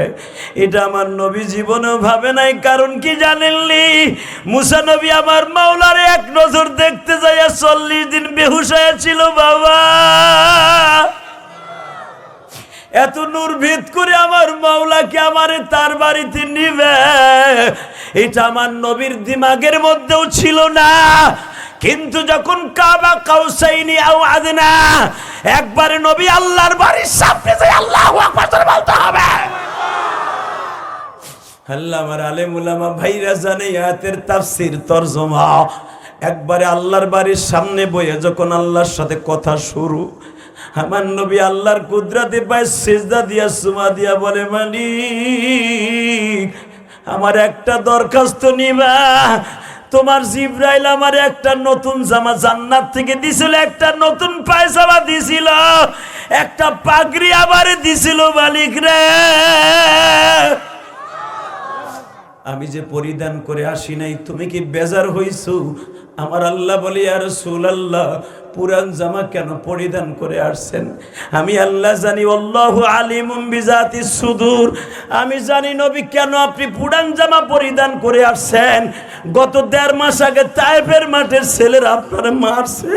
A: এটা আমার নবী জীবনেও ভাবে নাই। কারণ কি জানেননি? মুসা নবী আমার মাওলার এক নজর দেখতে যাইয়া 40 দিন বেহুশ হয়ে ছিল বাবা। এত নূর ভেদ করে আমার মাওলাকে আমারে তার বাড়িতে নিবে, এটা আমার নবীর দিমাগের মধ্যেও ছিল না। কিন্তু যখন কাবা কাউসাইনি আও আদনা, একবারে নবী আল্লাহর বাড়ির সামনে যায় আল্লাহু আকবার বলতে হবে। আল্লাহ আমার আলেম উলামা ভাইরা জানে আয়াতের তাফসীর তরজমা। একবারে আল্লাহর বাড়ির সামনে বইয়ে যখন আল্লাহর সাথে কথা শুরু, আমার নবী আল্লাহর কুদরতে পায় সিজদা দিয়া সুমা দিয়া বলে, মালিক আমার একটা দরখাস্ত নিবা। তোমার জিবরাইল আমার একটা নতুন জামা জান্নাত থেকে দিছিল, একটা নতুন পায়জামা দিছিল, একটা পাগড়ি আমারে দিছিল মালিক রে। আমি যে পরিধান করে আসি নাই, তুমি কি বেজার হইছো? আমার আল্লাহ বলে, ইয়া রাসূলুল্লাহ, পুরান জামা কেন পরিধান করে আসছেন? আমি আল্লাহ জানি, আল্লাহু আলিমুম বিজাতিস সুদূর। আমি জানি নবী কেন আপনি পুরান জামা পরিধান করে আসছেন। গত 1.5 মাস আগে তায়েফের মাঠের ছেলেরা আপনারা মারছে।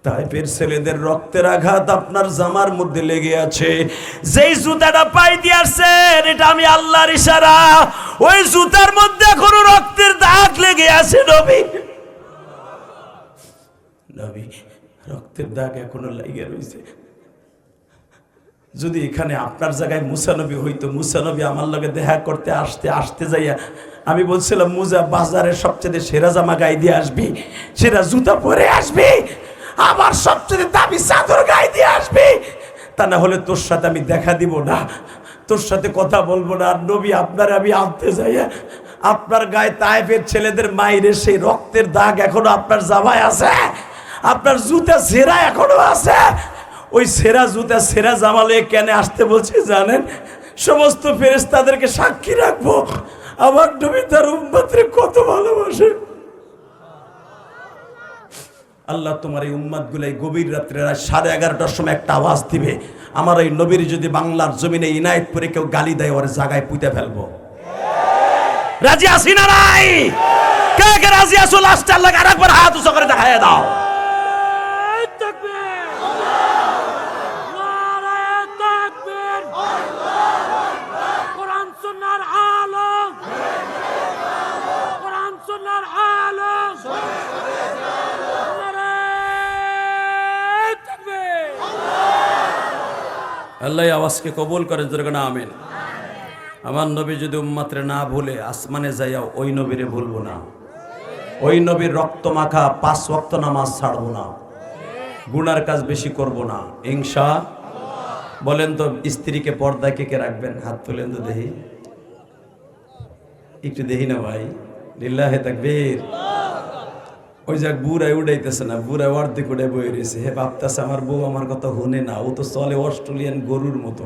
A: তাইফের ছেলেদের রক্তের আঘাত আপনার জামার মধ্যে লেগে আছে। যেই জুতাটা পাই দিয়ে আসছেন, এটা আমি আল্লাহর ইশারা। ওই জুতার মধ্যে এখনো রক্তের দাগ লেগে আছে নবী। নবী রক্তের দাগ এখনো লেগে রয়েছে। যদি এখানে আপনার জায়গায় মুসা নবী হইতো, মুসা নবী আমার লগে দেখা করতে আসতে যাইয়া আমি বলছিলাম, মুসা বাজারের সবচেয়ে সেরা জামা গায়ে দিয়ে আসবি, সেরা জুতা পরে আসবি, আমার সবচেয়ে দামি চাদর গায়ে দিয়ে আসবি, তা না হলে তোর সাথে আমি দেখা দিব না, তোর সাথে কথা বলবো না। আর নবী আপনার আমি আনতে যাইয়া আপনার গায়ে তায়েফের ছেলেদের মাইরে সেই রক্তের দাগ এখনো আপনার জামায় আছে, আপনার জুতা সেরা এখনো আছে। ওই সেরা জুতা সেরা জামালে কেন আসতে বলছি জানেন? সমস্ত ফেরেশতাদেরকে সাক্ষী রাখবো আমার নবী তার উম্মতরে কত ভালোবাসে। আল্লাহ তোমার এই উম্মত গুলাই গভীর রাত্রে 11:30টার সময় একটা আওয়াজ দিবে, আমার এই নবীর যদি বাংলার জমিনে ইনায়েতপুরে কেউ গালি দেয়, ওর জায়গায় পুঁতে ফেলবো। রাজি আছি না নাই? কে কে রাজি আছো? লাস্ট আল্লাহ আরেকবার হাত উঁচু করে দেখায় দাও। আল্লাহ আওয়াজকে কবুল করেন, যেরকম আমিন। আমার নবী যদি উম্মতরে না ভুলে আসমানে যাইয়া ওই নবীরে ভুলবো না, ওই নবীর রক্ত মাখা 5 ওয়াক্ত নামাজ ছাড়বো না, গুনার কাজ বেশি করব না ইনশাআল্লাহ। বলেন তো স্ত্রীকে পর্দায় কে কে রাখবেন? হাত তুলেন তো দেখি, একটু দেখি না ভাই। লিল্লাহে তাকবীর। ওই যাক বুড়াই উড়াইতেছে না, বুড়াই অর্ধেক উড়াই বয়ে রয়েছে। হে ভাবতেছে আমার বউ আমার কথা হুনে না, ও তো চলে অস্ট্রেলিয়ান গরুর মতো।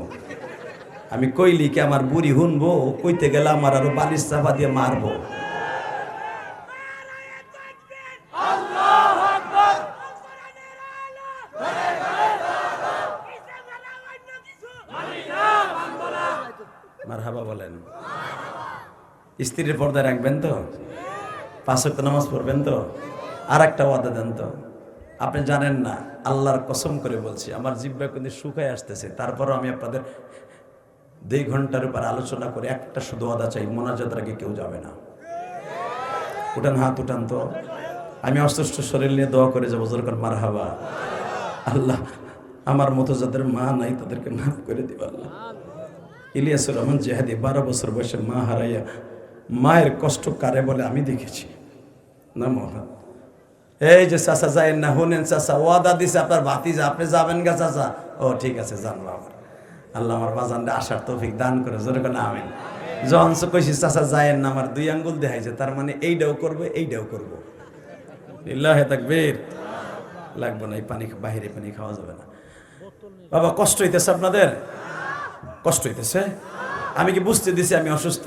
A: আমি কইলি কি আমার বুড়ি হুনবো? কইতে গেলে আমার আরো বালিশ চাপা দিয়ে মারবো। মারহাবা বলেন। স্ত্রীর পর্দায় রাখবেন তো? 5 ওয়াক্ত নামাজ পড়বেন তো? আর একটা ওয়াদা দেন তো। আপনি জানেন না, আল্লাহর কসম করে বলছি, আমার জিহ্বা কিন্তু শুকায় আসতেছে, তারপরও আমি আপনাদের 2 ঘন্টার উপর আলোচনা করে একটা শুধু ওয়াদা চাই, মোনাজাতের আগে কেউ যাবে না। উঠান, হাত উঠান তো। আমি অসুস্থ শরীর নিয়ে দোয়া করে যাবো, যেরকম মারহাবা। আল্লাহ আমার মতো যাদের মা নাই তাদেরকে মাফ করে দিব আল্লাহ। ইলিয়াসুর রহমান জেহাদি 12 বছর বয়সে মা হারাইয়া, মায়ের কষ্ট কারে বলে আমি দেখেছি। না মহান এই যে চাচা যায়েন না, শুনেন চাচা ওয়াদা দিছে আপনার ভাতিজা, আপনি যাবেন গা চাচা? ও ঠিক আছে জানবো। আমার আল্লাহ আমার বাজানটা আসার তৌফিক দান করে, জোরে কোন আমিন। যখন কইছি চাচা যায়েন না, আমার 2 আঙ্গুল দেখাইছে, তার মানে এইটাও করবে এইটাও করবো। লিল্লাহি তাকবীর। লাগবে না, এই পানি বাহিরে পানি খাওয়া যাবে না। বাবা কষ্ট হইতেছে আপনাদের? কষ্ট হইতেছে? আমি কি বুঝতে দিছি আমি অসুস্থ?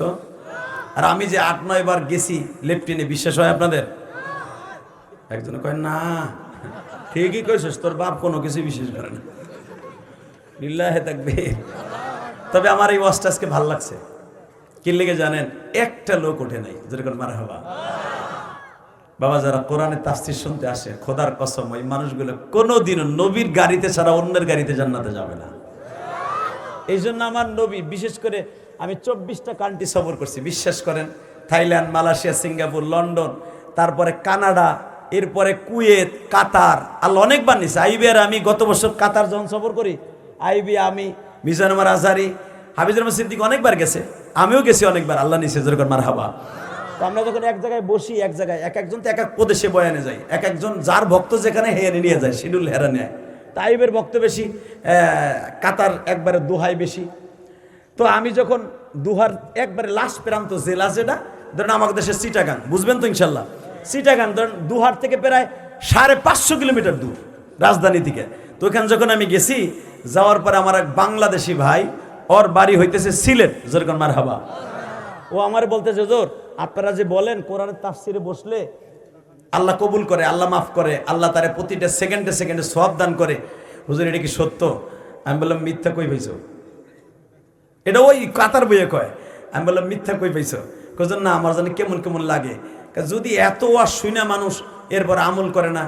A: আর আমি যে 8-9 বার গেছি লেফটিনে, বিশ্বাস হয় আপনাদের? একজনে কয় না, ঠিকই কইছিস, তোর বাপ কোনো কিছু বিশ্বাস করে না। লিল্লাহি তাকবীর। তবে আমার এই ওয়াজটা আজকে ভালো লাগছে। কি লেগে জানেন? একটা লোক ওঠে নাই, যেরকম মারহাবা। বাবা যারা কোরআনের তাফসীর শুনতে আসে, খোদার কসম ওই মানুষগুলো কোনোদিনও নবীর গাড়িতে ছাড়া অন্যের গাড়িতে জান্নাতে যাবে না। এই জন্য আমার নবী, বিশেষ করে আমি 24টা কান্ট্রি সফর করছি, বিশ্বাস করেন। থাইল্যান্ড, মালয়েশিয়া, সিঙ্গাপুর, লন্ডন, তারপরে কানাডা, এরপরে কুয়েত, কাতার, আল্লাহ অনেকবার নিছে। আইবি আর আমি গত বছর কাতার যখন সফর করি, আইবি, আমি, মিজান আমার আজহারি, হাফিজুর রহমান সিদ্দিক অনেকবার গেছে, আমিও গেছি অনেকবার, আল্লাহ নিছে, যেরকম মারহাবা। তো আমরা যখন এক জায়গায় বসি, এক জায়গায় এক একজন তো এক এক প্রদেশে বয়ানে যাই, এক একজন যার ভক্ত যেখানে হেরে নিয়ে যায়, শিডিউল হেরা নেয়। তাইবের ভক্ত বেশি, কাতার একবারে দোহায় বেশি। তো আমি যখন দুহার একবারে লাস্ট প্রান্ত জেলা, যেটা ধরেন আমাদের দেশের চিটাগাং, বুঝবেন তো ইনশাল্লাহ। চিটাগাং ধরেন দুহার থেকে প্রায় 550 কিলোমিটার দূর রাজধানী থেকে। তো ওখানে যখন আমি গেছি, যাওয়ার পরে আমার এক বাংলাদেশি ভাই, ওর বাড়ি হইতেছে সিলেট, যেরকম মারহাবা। ও আমার বলতেছে, হুজুর আপনারা যে বলেন কোরআনের তাফসিরে বসলে আল্লাহ কবুল করে, আল্লাহ মাফ করে, আল্লাহ তারে প্রতিটা সেকেন্ডে সেকেন্ডে সওয়াব দান করে, হুজুর এটা কি সত্য? আমি বললাম মিথ্যা কই পাইছো? এটা ওই কাতার বইয়ে কয়। আমি বললাম মিথ্যা কই পাইছো? কজন না, আমার জানি কেমন কেমন লাগে। যদি এত ওয়াজ শুনে মানুষ এরপর আমল করে না,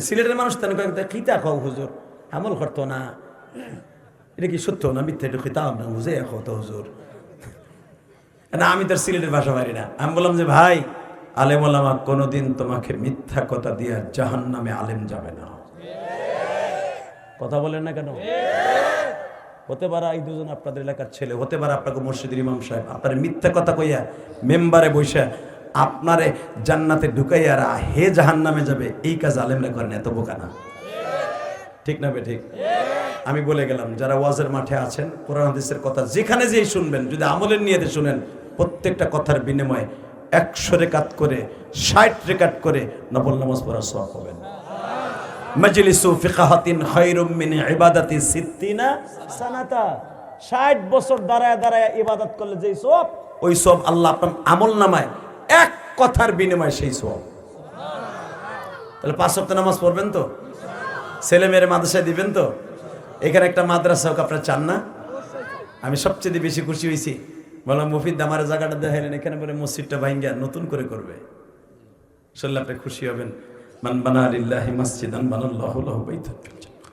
A: সিলেটের মানুষ তেন খিতা খাও হুজুর, আমল করতো না, এটা কি সত্য না মিথ্যা? এটা খিতাব না, বুঝে এখন তো হুজুর না, আমি তোর সিলেটের ভাষা পারি না। আমি বললাম যে ভাই, আলেম ওলামা কোনোদিন তোমাকে মিথ্যা কথা দিয়ে জাহান্নামে আলেম যাবে না। কথা বলেন না কেন? হতে পারে এই দুজন আপনাদের এলাকার ছেলে, হতে পারে আপনাকে মসজিদের ইমাম সাহেব, আপনার মিথ্যা কথা কইয়া মেম্বারে বসে আপনারে জান্নাতে ঢুকাইয়া হে জাহান্নামে যাবে, এই কাজ আলেমরা করেন। এত বোকা না, ঠিক না? ঠিক। আমি বলে গেলাম, যারা ওয়াজের মাঠে আছেন, কোরআন হাদিসের কথা যেখানে যেই শুনবেন, যদি আমলের নিয়তে শুনেন, প্রত্যেকটা কথার বিনিময়ে 100 রেকাত করে 60 রেকাত করে নফল নামাজ পড়ার সওয়াব পাবেন। মাজলিসু ফিকহাতিন খায়রুম মিন ইবাদাতি 60 সানাতা। 60 বছর দাঁড়ায় দাঁড়ায় ইবাদত করলে যেই সওয়াব, ওই সওয়াব আল্লাহ আপনার আমল নামায় এক কথার বিনিময়ে সেই সওয়াব। তাহলে 5 ওয়াক্ত নামাজ পড়বেন তো? ছেলে মেয়ের মাদ্রাসায় দিবেন তো? এখানে একটা মাদ্রাসা হোক, আপনারা চান না? আমি সবচেয়ে বেশি খুশি হয়েছি, বললাম মুফিদ আমার জায়গাটা দেখাইলেন, এখানে বলে মসজিদটা ভাঙ্গা নতুন করে করবে। আসলে আপনি খুশি হবেন। মান বানা লিল্লাহি মাসজিদান বানাল্লাহু লাহু বাইতান ফিল জান্নাহ।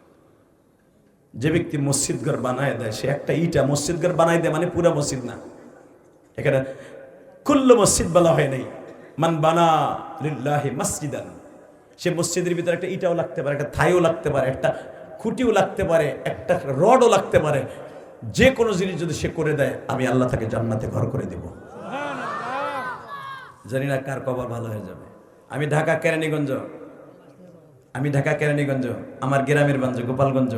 A: যে ব্যক্তি মসজিদ ঘর বানায় দেয়, সে একটা ইটা মসজিদ ঘর বানায় দেয়, মানে পুরা মসজিদ না, এখানে কুল্লু মসজিদ বলা হয় নাই। মান বানা লিল্লাহি মাসজিদান, সে মসজিদের ভিতরে একটা ইটাও লাগতে পারে, একটা থাইও লাগতে পারে, একটা খুঁটিও লাগতে পারে, একটা রডও লাগতে পারে, যে কোনো জিনিস যদি সে করে দেয়, আমি আল্লাহ তাকে জান্নাতে ঘর করে দেব। জানি না কার কবর ভালো হয়ে যাবে। আমি ঢাকা কেরানীগঞ্জ, আমার গ্রামের গঞ্জ গোপালগঞ্জ,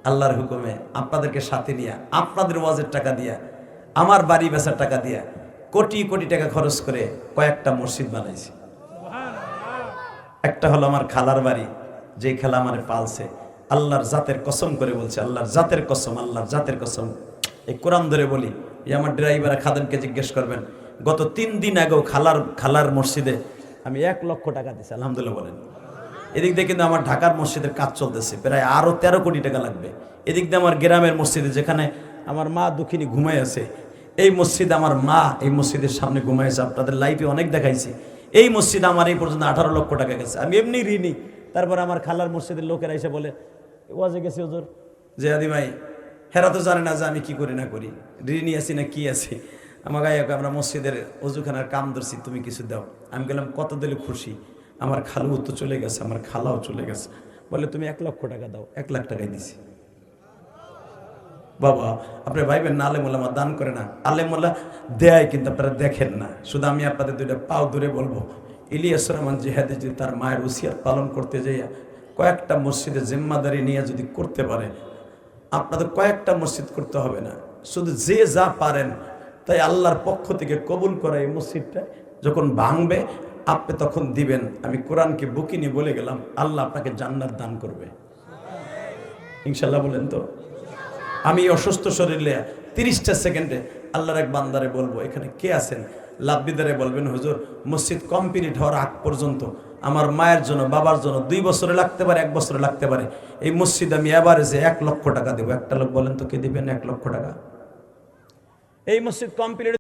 A: আল্লাহর হুকুমে আপনাদেরকে সাথে নিয়ে, আপনাদের ওয়াজের টাকা দিয়া, আমার বাড়ি বেচার টাকা দিয়া, কোটি কোটি টাকা খরচ করে কয়েকটা মসজিদ বানাইছি। একটা হলো আমার খালার বাড়ি, যে খালা আমারে পালছে, আল্লাহর জাতের কসম করে বলছে, আল্লাহর জাতের কসম, আল্লাহর জাতের কসম, এই কোরআন ধরে বলি। এই আমার ড্রাইভার খাদেমকে জিজ্ঞেস করবেন, গত 3 দিন আগেও খালার মসজিদে আমি 1 লক্ষ টাকা দিছি, আলহামদুলিল্লাহ বলেন। এদিক দিয়ে কিন্তু আমার ঢাকার মসজিদের কাজ চলতেছে, প্রায় আরো 13 কোটি টাকা লাগবে। এদিক দিয়ে আমার গ্রামের মসজিদে, যেখানে আমার মা দুঃখিনী ঘুমাই আছে, এই মসজিদে আমার মা এই মসজিদের সামনে ঘুমাইছে, আপনাদের লাইভে অনেক দেখাইছি। এই মসজিদে আমার এই পর্যন্ত 18 লক্ষ টাকা গেছে, আমি এমনি ঋণী। তারপর আমার খালার মসজিদের লোকেরা এসে বলে, ওয়াজে গেছি হুজুর, যে আদি ভাই হেরা তো জানে না যে আমি কি করি না করি, ঋণী আছি না কি আছি। আমার গায়ে আমরা মসজিদের অজুখানার কাম ধরছি, তুমি কিছু দাও। আমি গেলাম, কত দিলে খুশি? আমার খালু তো চলে গেছে, আমার খালাও চলে গেছে, বলে তুমি 1 লক্ষ টাকা দাও। 1 লাখ টাকাই দিছি। বাবা আপনি ভাইবেন না আলেমুল্লাহ দান করে না, আলেমুল্লাহ দেয়, কিন্তু আপনারা দেখেন না। শুধু আমি আপনাদের 2টা পাও ধরে বলবো, ইলিয়াস রহমান জিহাদি যদি তার মায়ের ওসিয়াত পালন করতে যাইয়া কয়েকটা মসজিদে জিম্মাদারি নিয়ে যদি করতে পারে, আপনাদের কয়েকটা মসজিদ করতে হবে না, শুধু যে যা পারেন তাই আল্লাহর পক্ষ থেকে কবুল করা এই মসজিদটা যখন ভাঙবে আপনি তখন দিবেন। আমি কোরআনকে বুকি নিয়ে বলে গেলাম, আল্লাহ আপনাকে জান্নাত দান করবে ইনশাল্লাহ। বলেন তো। আমি অসুস্থ শরীরে 30টা সেকেন্ডে আল্লাহর এক বান্দারে বলবো, এখানে কে আছেন, লাভবিদারে বলবেন, হুজুর মসজিদ কমপ্লিট হওয়ার আগ পর্যন্ত আমার মায়ের জন্য বাবার জন্য 2 বছরে লাগতে পারে, 1 বছরে লাগতে পারে, এই মসজিদ আমি এভারেজে 1 লক্ষ টাকা দেবো। একটা লোক বলেন তো কে দিবেন 1 লক্ষ টাকা? এই মসজিদ কমপ্লিট